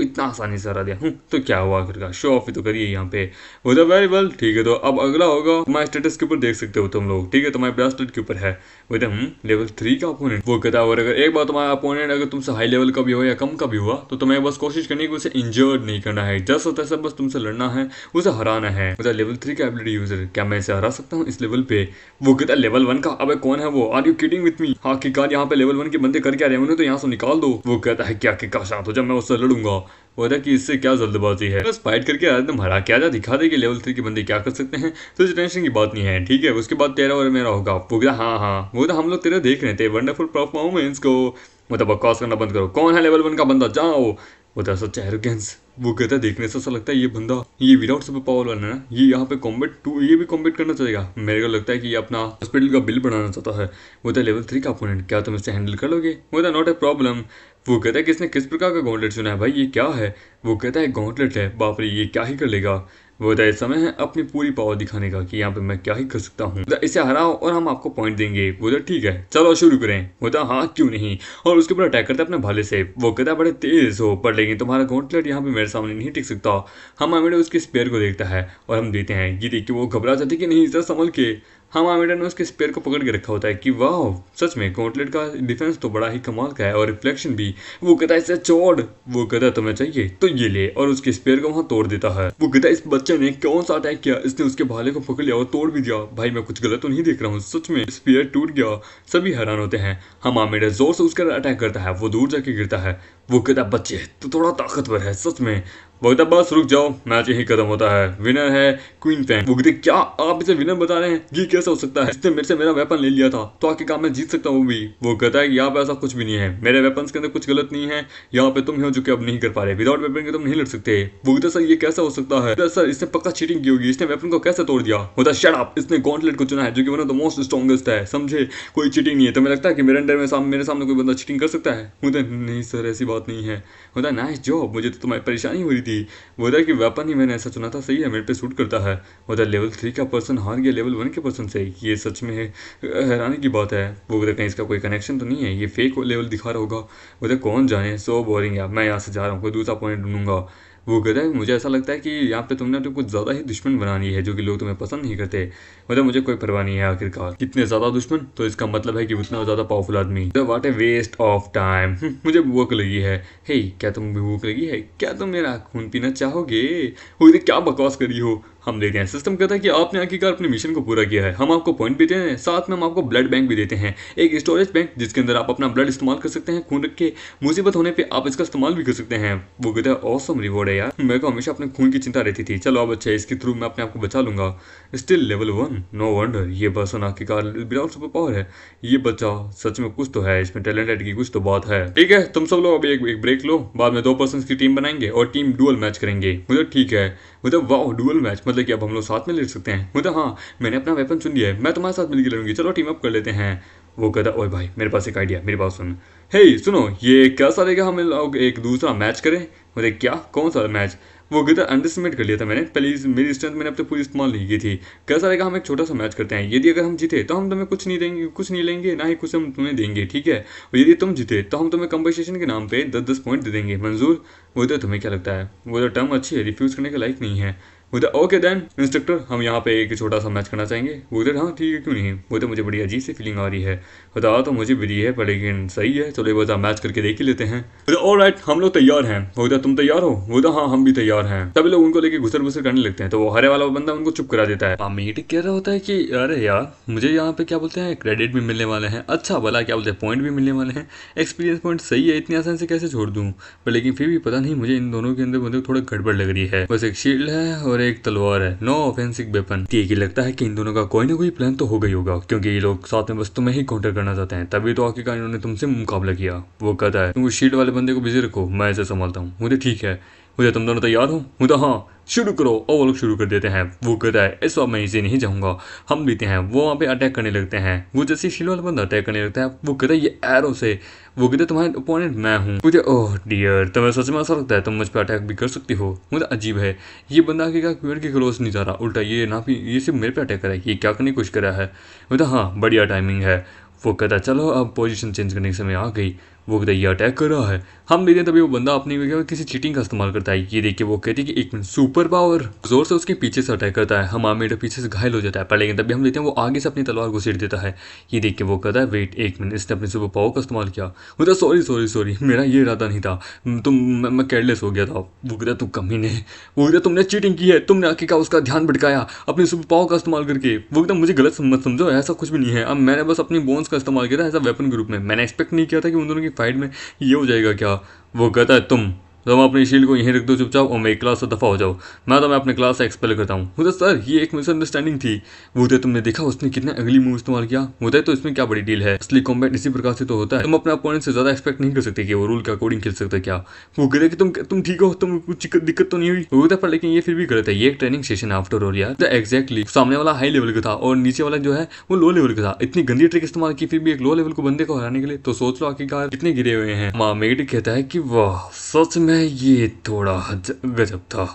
इतना आसानी से हरा दिया हूँ तो क्या हुआ आखिरकार, शो ऑफ ही तो करिए यहाँ पे। वो तो वेरी वेल ठीक है, तो अब अगला होगा तुम्हारे स्टेटस के ऊपर देख सकते हो तुम लोग, ठीक है तुम्हारे ब्रासलेट के ऊपर है। वो कहता लेवल 3 का अपोनेंट। वो कहता और अगर एक बार तुम्हारा अपोनेंट अगर तुमसे हाई लेवल का भी हो या कम का भी हुआ तो तुम्हें बस कोशिश करनी है कि उसे इंजर्ड नहीं करना है, जैसा तैसा बस तुमसे लड़ना है, उसे हराना है। वो लेवल 3 का एबिलिटी यूजर, क्या मैं इसे हरा सकता हूँ इस लेवल पे। वो कहता लेवल 1 का, अबे कौन है वो, are you kidding with me. आखिरकार यहाँ पे लेवल 1 के बंदे कर क्या रहे हैं, उन्हें तो यहाँ से निकाल दो। वो कहता है क्या कि शांत हो जब मैं उससे लड़ूंगा। वो था कि इससे क्या जल्दबाजी है, बस फाइट करके एकदम हरा के आजा, दिखा दे कि लेवल 3 के बंदे क्या कर सकते हैं, तो टेंशन की बात नहीं है ठीक है। उसके बाद तेरा और मेरा होगा। वो कहता हाँ वो तो हम लोग तेरा देख रहे थे वंडरफुल परफॉर्मेंस को, मतलब बकवास करना बंद करो, कौन है लेवल 1 का बंदा जाओ। वो था सच एरोगेंस। वो कहता देखने से ऐसा लगता है ये बंदा ये विदाउट सुपर पावर वाला ना, ये यहाँ पे कॉम्बैट 2 ये भी कॉम्बैट करना चाहेगा। मेरे को लगता है कि ये अपना हॉस्पिटल का बिल बढ़ाना चाहता है। वो था लेवल 3 का अपोनेंट, क्या तुम इसे हैंडल कर लोगे। वो था नॉट ए प्रॉब्लम। वो कहता है किसने किस प्रकार का गॉन्टलेट चुना है भाई, ये क्या है। वो कहता है गॉन्टलेट है, बाप रे ये क्या ही कर लेगा। वो होता है समय है अपनी पूरी पावर दिखाने का कि यहाँ पे मैं क्या ही कर सकता हूँ, इसे हराओ और हम आपको पॉइंट देंगे। वो तो ठीक है चलो शुरू करें। वो तो हाँ क्यों नहीं, और उसके ऊपर अटैक करता है अपने भाले से। वो कहता है बड़े तेज हो पर लेकिन तुम्हारा गॉन्टलेट यहाँ पे मेरे सामने नहीं टिक सकता। हम आमिर उसके स्पेयर को देखता है और हम देते हैं ये देख के वो घबरा जाती कि नहीं सर संभल के। हम आमिर ने उसके स्पेयर को पकड़ के रखा होता है कि वाह सच में गॉन्टलेट का डिफेंस तो बड़ा ही कमाल का है और रिफ्लेक्शन भी। वो कहता है इसे छोड़। वो कहता है तुम्हें चाहिए तो ये ले, और उसके स्पेयर को वहां तोड़ देता है। वो कहता है इस बच्चे ने कौन सा अटैक किया, इसने उसके भाले को पकड़ लिया और तोड़ भी दिया। भाई मैं कुछ गलत तो नहीं देख रहा हूँ, सच में स्पेयर टूट गया। सभी हैरान होते हैं। हम आमिर जोर से उसके अटैक करता है, वो दूर जाके गिरता है। वो कहता है बच्चे तो थोड़ा ताकतवर है सच में। वो कहता बस रुक जाओ मैच यही खत्म होता है, विनर है क्वीन फैन। वो कहते क्या आप इसे विनर बता रहे हैं, ये कैसे हो सकता है, इसने मेरे से मेरा वेपन ले लिया था तो आखिरकार मैं जीत सकता हूँ भी। वो कहता है कि यहाँ पे ऐसा कुछ भी नहीं है, मेरे वेपन्स के अंदर कुछ गलत नहीं है, यहाँ पे तुम हो जो कि अब नहीं कर पा रहे, विदाउट वेपन के तुम नहीं लड़ सकते। वो कहता सर ये कैसा हो सकता है, सर इसने पक्का चीटिंग की होगी, इसने वेपन को कैसे तोड़ दिया। होता शट अप, इसने गॉन्टलेट को चुना है जो कि one of the most strongest है, समझे, कोई चीटिंग नहीं है। तुम्हें लगता है कि मेरे अंडर में मेरे सामने कोई बंदा चीटिंग कर सकता है। होता नहीं सर ऐसी बात नहीं है। होता नाइस जॉब, मुझे तो तुम्हारी परेशानी हो रही थी। वो कि वेपन ही मैंने ऐसा चुना था, सही है मेरे पे सूट करता है। उधर लेवल 3 का पर्सन हार गया लेवल 1 के पर्सन से, ये सच में हैरानी की बात है। वो उधर कहीं इसका कोई कनेक्शन तो नहीं है, ये फेक लेवल दिखा रहा होगा। उधर कौन जाने, सो बोरिंग है, मैं यहाँ से जा रहा हूँ, कोई दूसरा पॉइंट ढूंढूंगा। वो कहता है मुझे ऐसा लगता है कि यहाँ पे तुमने तो कुछ ज़्यादा ही दुश्मन बना ली है जो कि लोग तुम्हें पसंद नहीं करते। मतलब मुझे कोई परवाह नहीं है आखिरकार कितने ज़्यादा दुश्मन, तो इसका मतलब है कि उतना ज़्यादा पावरफुल आदमी। What a waste of time. मुझे भूख लगी है। हे क्या तुम भूख लगी है, क्या तुम मेरा खून पीना चाहोगे। वो क्या बकवास करी हो। हम देते हैं, सिस्टम कहता है कि आपने आखिरकार अपने मिशन को पूरा किया है, हम आपको पॉइंट भी देते हैं, साथ में हम आपको ब्लड बैंक भी देते हैं, एक स्टोरेज बैंक जिसके अंदर आप अपना ब्लड इस्तेमाल कर सकते हैं, खून रख के मुसीबत होने पे आप इसका इस्तेमाल भी कर सकते हैं। वो कहता है ऑसम रिवॉर्ड है यार, मेरे को हमेशा अपने खून की चिंता रहती थी, चलो अब अच्छा इसके थ्रू मैं अपने आप को बचा लूंगा। स्टिल लेवल 1, नो वंडर ये पर्सन आखिरकार विदाउट सुपर पावर है। ये बच्चा सच में कुछ तो है, इसमें टैलेंटेड की कुछ तो बात है। ठीक है तुम सब लोग अभी एक ब्रेक लो, बाद में 2 पर्सन की टीम बनाएंगे और टीम डुअल मैच करेंगे। मुझे ठीक है, मतलब वाह डुअल मैच मतलब कि अब हम लोग साथ में लड़ सकते हैं। मतलब हाँ मैंने अपना वेपन चुन लिया है, मैं तुम्हारे साथ मिलकर लड़ूंगी, चलो टीम अप कर लेते हैं। वो कहता ओए भाई मेरे पास एक आइडिया, मेरी बात सुन। हे सुनो ये कैसा रहेगा हम लोग एक दूसरा मैच करें। मतलब क्या कौन सा मैच। वो कहता अंडरस्टिमेट कर लिया था मैंने, पहले मेरी स्ट्रेंथ मैंने अब तक पूरी इस्तेमाल नहीं की थी। कैसा रहेगा हम एक छोटा सा मैच करते हैं, यदि अगर हम जीते तो हम तुम्हें कुछ नहीं देंगे, कुछ नहीं लेंगे, ना ही कुछ हम तुम्हें देंगे, ठीक है। और यदि तुम जीते तो हम तुम्हें कंपनसेशन के नाम पे 10-10 पॉइंट दे देंगे, मंजूर। वो तो तुम्हें क्या लगता है, वो तो टर्म अच्छी है, रिफ्यूज़ करने के लायक नहीं है। वो तो ओके देन इंस्ट्रक्टर हम यहाँ पे एक छोटा सा मैच करना चाहेंगे। वो तो हाँ ठीक है क्यों नहीं, वो तो मुझे बड़ी अजीब सी फीलिंग आ रही है, बता तो मुझे भी है पर लेकिन सही है, चलो एक बार मैच करके देख ही लेते हैं। ऑलराइट हम लोग तैयार हैं। वो तो तुम तैयार हो। वो तो हाँ हम भी तैयार हैं। सभी लोग उनको लेके घुसर घुसर करने लगते हैं, तो वो हरे वाला बंदा उनको चुप करा देता है। अमीर कह रहा होता है कि अरे यार मुझे यहाँ पे क्या बोलते हैं क्रेडिट भी मिलने वाले हैं, अच्छा भला क्या बोलते हैं पॉइंट भी मिलने वाले हैं, एक्सपीरियंस पॉइंट सही है, इतनी आसान से कैसे छोड़ दूँ। पर लेकिन फिर भी पता नहीं मुझे इन दोनों के अंदर मुझे थोड़ा गड़बड़ लग रही है। बस एक शील्ड है और एक तलवार है, नो ऑफेंसिव वेपन। ठीक ही लगता है कि इन दोनों का कोई ना कोई प्लान तो हो गई होगा, क्योंकि ये लोग साथ में बस तुम्हें ही काउंटर करना चाहते हैं, तभी तो आखिरकार इन्होंने तुमसे मुकाबला किया। वो कहता है तुम उस शील्ड वाले बंदे को बिजी रखो, मैं इसे संभालता हूँ। मुझे ठीक है, मुझे तुम दोनों तैयार हो? मुझे हाँ, शुरू करो। और वो लोग शुरू कर देते हैं। वो कहता है इस बार मैं इसे नहीं जाऊंगा, हम लेते हैं। वो वहाँ पे अटैक करने लगते हैं। वो जैसे शील्ड वाला बंदा अटैक करने लगता है, वो कहता है ये एरो से। वो कहते तुम्हारे ओपोनेंट मैं हूँ। मुझे ओह डियर, तुम्हें सच में ऐसा लगता है तुम मुझ पर अटैक भी कर सकती हो? मुझे अजीब है, ये बंदा आगे का क्यूर के क्लोज नहीं जा रहा, उल्टा ये ना भी ये सिर्फ मेरे पे अटैक करा है, ये क्या करने की कोशिश करा है? मतलब हाँ, बढ़िया टाइमिंग है। वो कहता है चलो अब पोजीशन चेंज करने के समय आ गई। वो कहता है ये अटैक कर रहा है, हम देखते हैं तभी वो बंदा अपनी किसी चीटिंग का इस्तेमाल करता है। ये देखिए वो कहती है कि एक मिनट, सुपर पावर, जोर से उसके पीछे से अटैक करता है। हम आर्मी पीछे से घायल हो जाता है, पर लेकिन तभी हम देखते हैं वो आगे से अपनी तलवार घुसेड़ देता है। ये देख के वो कहता है वेट एक मिनट, इसने अपने सुपर पावर का इस्तेमाल किया। वो सॉरी सॉरी सॉरी, मेरा ये इरादा नहीं था, मैं केयरलेस हो गया था। वो कहता तू कमीने, वो कहता तुमने चीटिंग की है, तुमने आके का उसका ध्यान भटकाया अपने सुपर पावर का इस्तेमाल करके। वो कहता मुझे गलत मत समझो, ऐसा कुछ भी नहीं है, अब मैंने बस अपनी बोन्स का इस्तेमाल किया था एज अ वेपन के रूप में। मैंने एक्सपेक्ट नहीं किया था कि उन दोनों की फाइट में ये हो जाएगा क्या। वो कहता है तुम अपनी शील्ड को यहीं रख दो चुपचाप और मेरी क्लास से दफा हो जाओ, मैं अपने क्लास से एक्सपेल करता हूँ। मुझे सर ये एक मिसअंडरस्टैंडिंग थी। वो तुमने देखा उसने कितना अगली मूव इस्तेमाल किया। मुझे तो इसमें क्या बड़ी डील है, असली कॉम्बैट इसी प्रकार से तो होता है, तुम अपने अपोनेंट से ज्यादा एक्सपेक्ट नहीं कर सकते कि वो रूल के अकॉर्डिंग खेल सकते क्या। वो कहते कि तुम ठीक हो, तुम कुछ दिक्कत तो नहीं हुई। वो पर लेकिन ये फिर भी गलत है, ये एक ट्रेनिंग सेशन है आफ्टर ऑल यार। एग्जैक्टली सामने वाला हाई लेवल का था और नीचे वाला जो है वो लो लेवल का था। इतनी गंदी ट्रिक इस्तेमाल की फिर भी एक लो लेवल को बंदे को हराने के लिए, तो सोच लो आखिरकार कितने गिरे हुए हैं। मेड कहता है कि वाह सच में ये थोड़ा गजब था।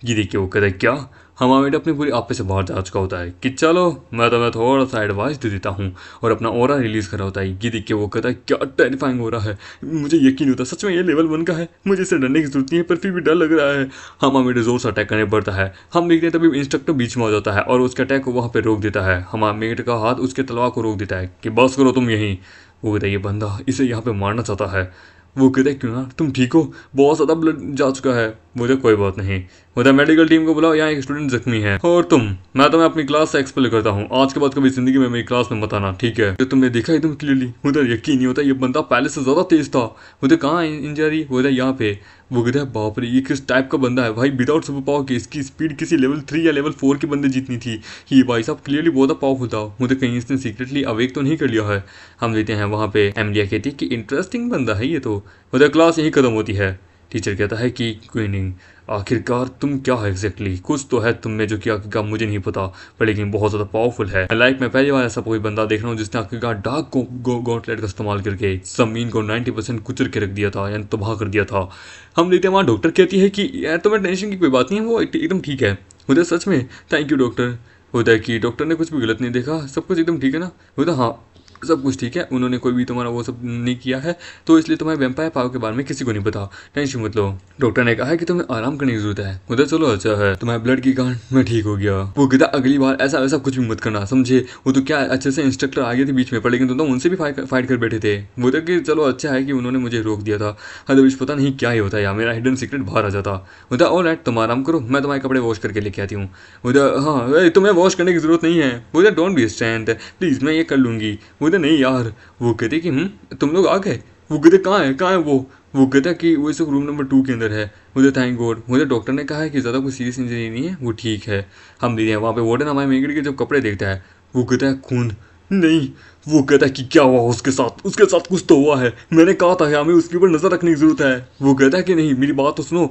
ये देखिए वो कहता है क्या, हमारा अपनी पूरी आपे से बाहर जा चुका होता है कि चलो मैं तुम्हें थोड़ा सा एडवाइस दे देता हूँ, और अपना ऑरा रिलीज कर रहा होता है। ये देखिए वो कहता है क्या टेरिफाइंग हो रहा है, मुझे यकीन होता है सच में ये लेवल 1 का है, मुझे इससे डरने की जरूरत नहीं है, पर फिर भी डर लग रहा है। हमारा जोर से अटैक करने पड़ता है। हम देखते हैं तभी इंस्ट्रक्टर बीच में आ जाता है और उसके अटैक को वहाँ पर रोक देता है। हमारा मेट का हाथ उसके तलवार को रोक देता है कि बस करो तुम यहीं। वो कहता है ये बंदा इसे यहाँ पे मारना चाहता है। वो कहते हैं क्यों ना, तुम ठीक हो, बहुत ज़्यादा ब्लड जा चुका है। मुझे कोई बात नहीं, मुझे मेडिकल टीम को बुलाओ, यहाँ एक स्टूडेंट जख्मी है। और मैं तुम्हें अपनी क्लास से एक्सपेल करता हूँ, आज के बाद कभी जिंदगी में मेरी क्लास में मत आना, ठीक है? तो तुमने देखा एकदम क्लियरली, मुझे यकीन नहीं होता ये बंदा पहले से ज़्यादा तेज था। मुझे कहाँ इंजरी, वो यहाँ पे। वो कहता है बाप रे ये किस टाइप का बंदा है भाई, विदाउट सुपर पावर की इसकी स्पीड किसी लेवल 3 या लेवल 4 के बंदे जीतनी थी। ये भाई साहब क्लियरली बहुत पावरफुल था। मुझे कहीं इसने सीक्रेटली अवेक तो नहीं कर लिया है। हम लेते हैं वहाँ पे एमलिया कहती है कि इंटरेस्टिंग बंदा है ये तो। मुझे क्लास यही खत्म होती है। टीचर कहता है कि क्वीनिंग आखिरकार तुम क्या है एग्जैक्टली, कुछ तो है तुम में जो कि आखिरकार मुझे नहीं पता, पर लेकिन बहुत ज़्यादा पावरफुल है। लाइफ में पहली बार ऐसा कोई बंदा देख रहा हूँ जिसने आखिरकार डार्क गॉन्टलेट का इस्तेमाल करके जमीन को 90% कुचल के रख दिया था, यानी तबाह कर दिया था। हम देखते हैं वहाँ डॉक्टर कहती है कि यार तुम्हें टेंशन की कोई बात नहीं है, वो एकदम ठीक है। मुझे सच में थैंक यू डॉक्टर। होता है कि डॉक्टर ने कुछ भी गलत नहीं देखा, सब कुछ एकदम ठीक है ना। होता हाँ सब कुछ ठीक है, उन्होंने कोई भी तुम्हारा वो सब नहीं किया है, तो इसलिए तुम्हें वैम्पायर पावर के बारे में किसी को नहीं पता, टेंशन मत लो। डॉक्टर ने कहा है कि तुम्हें आराम करने की जरूरत है। मुझे चलो अच्छा है, तुम्हारे ब्लड की गांठ मैं ठीक हो गया। वो कहता अगली बार ऐसा वैसा कुछ भी मत करना, समझे? वो तो क्या अच्छे से इंस्ट्रक्टर आ गए थे बीच में, पर लेकिन तुम तो उनसे भी फाइट कर बैठे थे। वो तो कि चलो अच्छा है कि उन्होंने मुझे रोक दिया था, अदरवाइज पता नहीं क्या ही होता है यार, मेरा हिडन सीक्रेट बाहर आ जाता। बोलता ऑलराइट तुम आराम करो, मैं तुम्हारे कपड़े वॉश करके लेके आती हूँ। बोलता हाँ तुम्हें वॉश करने की जरूरत नहीं है। बोलता डोंट बी स्ट्रेंथ प्लीज, मैं ये कर लूंगी। बोलता नहीं यार। वो कहते कि तुम लोग आ गए। वो कहते कहाँ है वो कहता कि वो इस रूम नंबर 2 के अंदर है। मुझे थैंक गॉड, मुझे डॉक्टर ने कहा है कि ज़्यादा कोई सीरियस इंजरी नहीं है, वो ठीक है। हम दीदी हैं वहाँ पे। वार्डन हमारे मेगड़ के जब कपड़े देखता है वो कहता है खून नहीं। वो कहता है कि क्या हुआ उसके साथ कुछ तो हुआ है, मैंने कहा था हमें उसके ऊपर नजर रखने की जरूरत है। वो कहता है कि नहीं मेरी बात तो सुनो,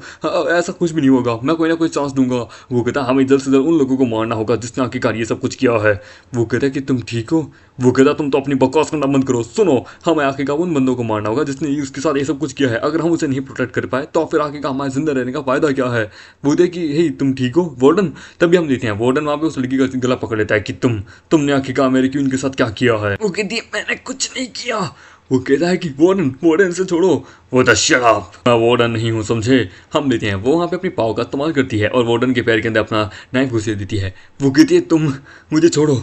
ऐसा कुछ भी नहीं होगा, मैं कोई ना कोई चांस दूंगा। वो कहता है हमें जल्द से जल्द उन लोगों को मारना होगा जिसने आखिरकार ये सब कुछ किया है। वो कहता है कि तुम ठीक हो। वो कहता है तुम तो अपनी बकवास करना बंद करो, सुनो हमें आखिरकार उन बंदों को मारना होगा जिसने उसके साथ ये सब कुछ किया है। अगर हम उसे नहीं प्रोटेक्ट कर पाए तो फिर आखिरकार हमारे जिंदा रहने का फायदा क्या है। वो कहते कि हे तुम ठीक हो वार्डन। तभी हम देखते हैं वार्डन वहाँ पे उस लड़की का गला पकड़ लेता है कि तुमने आखिरकार मेरे क्वीन के साथ क्या किया है। वो कहती है मैंने कुछ नहीं किया। वो कहता है कि वार्डन से छोड़ो। वो तो शट अप, मैं वार्डन नहीं हूँ समझे। हम देते हैं वो वहाँ पे अपनी पाव का इस्तेमाल करती है और वार्डन के पैर के अंदर अपना नाइफ घुसे देती है। वो कहती है तुम मुझे छोड़ो,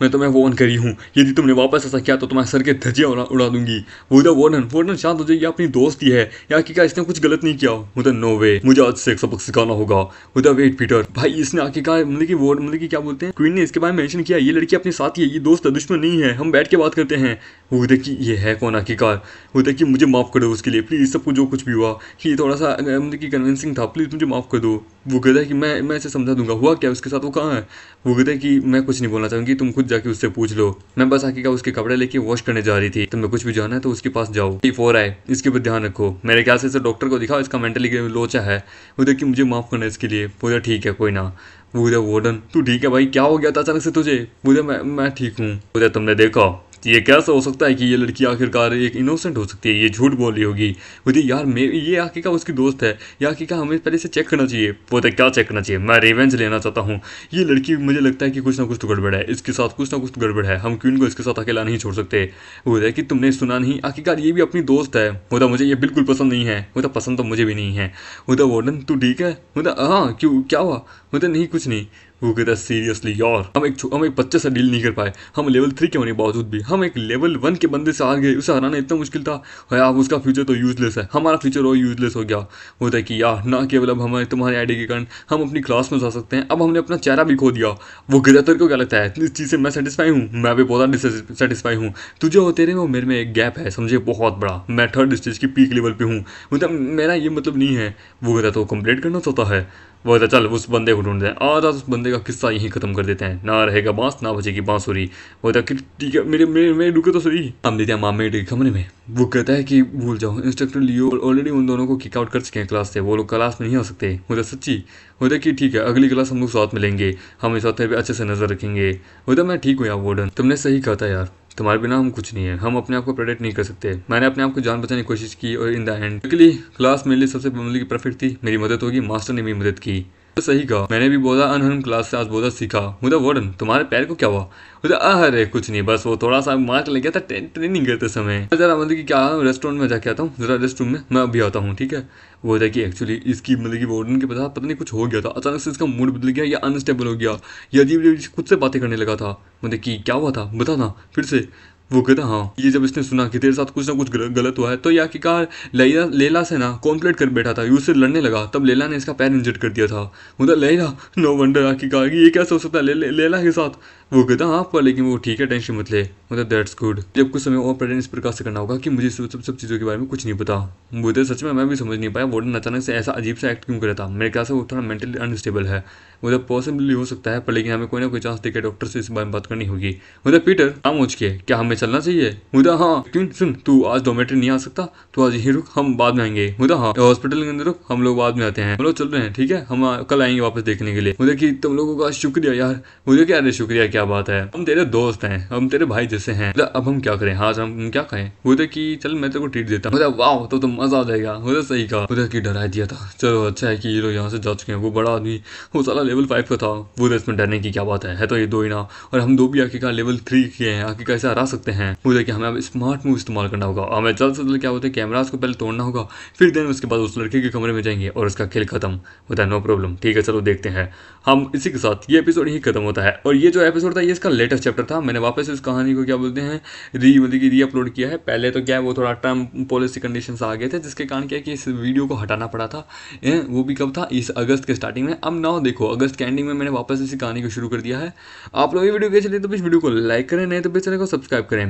मैं तुम्हें वार्न करी हूँ, यदि तुमने वापस ऐसा किया तो तुम्हारे सर के धज्जियाँ उड़ा दूंगी। वो तो वार्डन शांत हो जाइए, अपनी दोस्त ही है या कि क्या इसने कुछ गलत नहीं किया। मुझे नो वे, मुझे आज से एक सबक सिखाना होगा। मुझे वेट पीटर भाई इसने आखिरकार मतलब कि क्या बोलते हैं क्वीन ने इसके बारे में मेंशन किया, ये लड़की अपने साथ ही है, ये दोस्त है दुश्मन नहीं है, हम बैठ के बात करते हैं। वो देखिए ये है कौन आखिरकार। होता है कि मुझे माफ़ कर दो उसके लिए प्लीज़, सबको जो कुछ भी हुआ कि थोड़ा सा मतलब कि कन्विंसिंग था, प्लीज़ मुझे माफ़ कर दो। वो कहता है कि मैं इसे समझा दूंगा, हुआ क्या उसके साथ, वो कहाँ है। वो कहता है कि मैं कुछ नहीं बोलना चाहूँगी, तुम खुद जाके उससे पूछ लो, मैं बस आखिरकार उसके कपड़े लेके वॉश करने जा रही थी, तुम्हें कुछ भी जाना है तो उसके पास जाओ। T4 आए, इसके ऊपर ध्यान रखो, मेरे ख्याल से इसे डॉक्टर को दिखाओ, इसका मेंटली लोचा है। वो कि मुझे माफ़ करना इसके लिए। बोला ठीक है कोई ना। वो वार्डन तू ठीक है भाई, क्या हो गया था अचानक से तुझे। बोला मैं ठीक हूँ। बोला तुमने देखा ये कैसे हो सकता है कि ये लड़की आखिरकार एक इनोसेंट हो सकती है, ये झूठ बोल रही होगी। बोलती यार ये आखिरकार उसकी दोस्त है, ये आखिरकार हमें पहले से चेक करना चाहिए। बोलते क्या चेक करना चाहिए, मैं रिवेंज लेना चाहता हूँ। ये लड़की मुझे लगता है कि कुछ ना कुछ तो गड़बड़ है, इसके साथ कुछ ना कुछ तो गड़बड़ है, हम क्वीन को इसके साथ अकेला नहीं छोड़ सकते। बोलता है कि तुमने सुना नहीं, आखिरकार ये भी अपनी दोस्त है। बोलता मुझे ये बिल्कुल पसंद नहीं है। बोलता पसंद तो मुझे भी नहीं है। बोलता वार्डन तू ठीक है। बोलता हाँ क्यों, क्या हुआ। बोलता नहीं कुछ नहीं। वो कहता है सीरियसली यार, हम एक बच्चे से डील नहीं कर पाए, हम लेवल 3 के होने के बावजूद भी हम एक लेवल 1 के बंदे से हार गए, उसे हराना इतना मुश्किल था। यार उसका फ्यूचर तो यूजलेस है, हमारा फ्यूचर और यूजलेस हो गया। होता है कि यार ना केवल अब हमारे तुम्हारे आईडी के कारण हम अपनी क्लास में जा सकते हैं, अब हमने अपना चेहरा भी खो दिया। वो कहता तेरे को क्या लगता है इस चीज़ से मैं सेटिस्फाई हूँ, मैं भी बहुत डिससेटिस्फाई हूँ। तुझे और तेरे में मेरे में एक गैप है समझे, बहुत बड़ा, मैं 3rd स्टेज की पीक लेवल पे हूँ। मतलब मेरा ये मतलब नहीं है। वो कहता तो कंप्लीट करना चाहता है। वो कहता चल उस बंदे को ढूंढते हैं, आज उस बंदे का किस्सा यहीं खत्म कर देते हैं, ना रहेगा बांस ना बचेगी बांसुरी। वो कहता ठीक है मेरे मेरे मेरे रुके तो सही। हम देते हैं मामे के कमरे में। वो कहता है कि भूल जाओ, इंस्ट्रक्टर लियो ऑलरेडी उन दोनों को किक आउट कर चुके हैं क्लास से, वो लोग क्लास में नहीं आ सकते। होता सच्ची। होता कि ठीक है अगली क्लास हम लोग साथ में लेंगे, हम इस साथ अच्छे से नजर रखेंगे। होता मैं ठीक हूँ यार वार्डन, तुमने सही कहा था यार, तुम्हारे बिना हम कुछ नहीं है, हम अपने आप को प्रोटेक्ट नहीं कर सकते। मैंने अपने आप को जान बचाने की कोशिश की और इन द एंड क्लास मेरे लिए सबसे मतलब की परफेक्ट थी, मेरी मदद होगी, मास्टर ने मेरी मदद की। तो सही कहा, मैंने भी बोला अनहन क्लास से आज बोला सीखा। मुझे वार्डन तुम्हारे पैर को क्या हुआ। मुझे अरे कुछ नहीं, बस वो थोड़ा सा मार्क लग गया था ट्रेनिंग करते समय। जरा मतलब कि क्या रेस्टोरेंट में जाके आता हूँ, जरा रेस्ट रूम में मैं अभी आता हूँ ठीक है। वो था कि एक्चुअली इसकी मतलब कि वार्डन के पता नहीं कुछ हो गया था, अचानक से इसका मूड बदल गया या अनस्टेबल हो गया या अजीब खुद से बातें करने लगा था। मतलब कि क्या हुआ था बता ना फिर से। वो कहता हाँ ये जब इसने सुना कि तेरे साथ कुछ ना कुछ गलत हुआ है तो ये आखिरकार लेला से ना कॉन्फ्लिक्ट कर बैठा था, उससे लड़ने लगा, तब लेला ने इसका पैर इंजर्ड कर दिया था। मतलब लेला नो वंडर आखिरकार ये कैसे हो सकता है लेला के साथ। वो कहता हाँ पर लेकिन वो ठीक है टेंशन मत ले। मतलब दैट्स गुड, जब कुछ समय और प्रेजेंट इस प्रकार से करना होगा कि मुझे सब चीज़ों के बारे में कुछ नहीं पता। वो तो सच में मैं भी समझ नहीं पाया वार्डन अचानक से ऐसा अजीब सा एक्ट क्यों कर रहा था। मेरे ख्याल से वो थोड़ा मेंटली अनस्टेबल है। मतलब पॉसिबली हो सकता है पर लेकिन हमें कोई ना कोई चांस देकर डॉक्टर से इस बारे में बात करनी होगी। मतलब पीटर खामोश के क्या हमें चलना चाहिए। मुझे हाँ क्यों, सुन तू आज डोमेट्री नहीं आ सकता, तू आज यहीं रुक, हम बाद में आएंगे। मुझे हाँ हॉस्पिटल के अंदर रुक, हम लोग बाद में आते हैं, हम लोग चल रहे हैं ठीक है, हम कल आएंगे वापस देखने के लिए। मुझे कि तुम लोगों का शुक्रिया यार। मुझे क्या अरे शुक्रिया क्या बात है, हम तेरे दोस्त हैं, हम तेरे भाई जैसे हैं, अब हम क्या करें, हाँ हम क्या कहें। मुझे कि चल मैं तेरे को ट्रीट देता हूँ। वाह तो मजा आ जाएगा। मुझे सही कहा, मुझे कि डरा दिया था। चलो अच्छा है कि ये लोग यहाँ से जा चुके हैं, वो बड़ा आदमी वो साला लेवल 5 का था। वो इसमें डरने की क्या बात है तो ये दो ही ना, और हम दो भी आखिरकार लेवल 3 के हैं, आखिरकार कैसे हरा सकते हैं। मुझे कि हमें अब स्मार्ट मूव इस्तेमाल करना होगा, हमें जल्द से जल्द क्या होता है कैमराज को पहले तोड़ना होगा, फिर देन उसके बाद उस लड़के के कमरे में जाएंगे और उसका खेल खत्म होता है। नो प्रॉब्लम ठीक है चलो देखते हैं। हम इसी के साथ ये एपिसोड ही खत्म होता है। और ये जो एपिसोड था ये इसका लेटेस्ट चैप्टर था, मैंने वापस इस कहानी को क्या बोलते हैं मतलब कि री अपलोड किया है। पहले तो क्या है वो थोड़ा टर्म पॉलिसी कंडीशंस आ गए थे जिसके कारण क्या है कि इस वीडियो को हटाना पड़ा था। वो भी कब था, इस अगस्त के स्टार्टिंग में। अब नाउ देखो अगस्त के एंडिंग में मैंने वापस इसी कहानी को शुरू कर दिया है। आप लोग ये वीडियो कैसे चलिए तो इस वीडियो को लाइक करें, नहीं तो चैनल को सब्सक्राइब करें।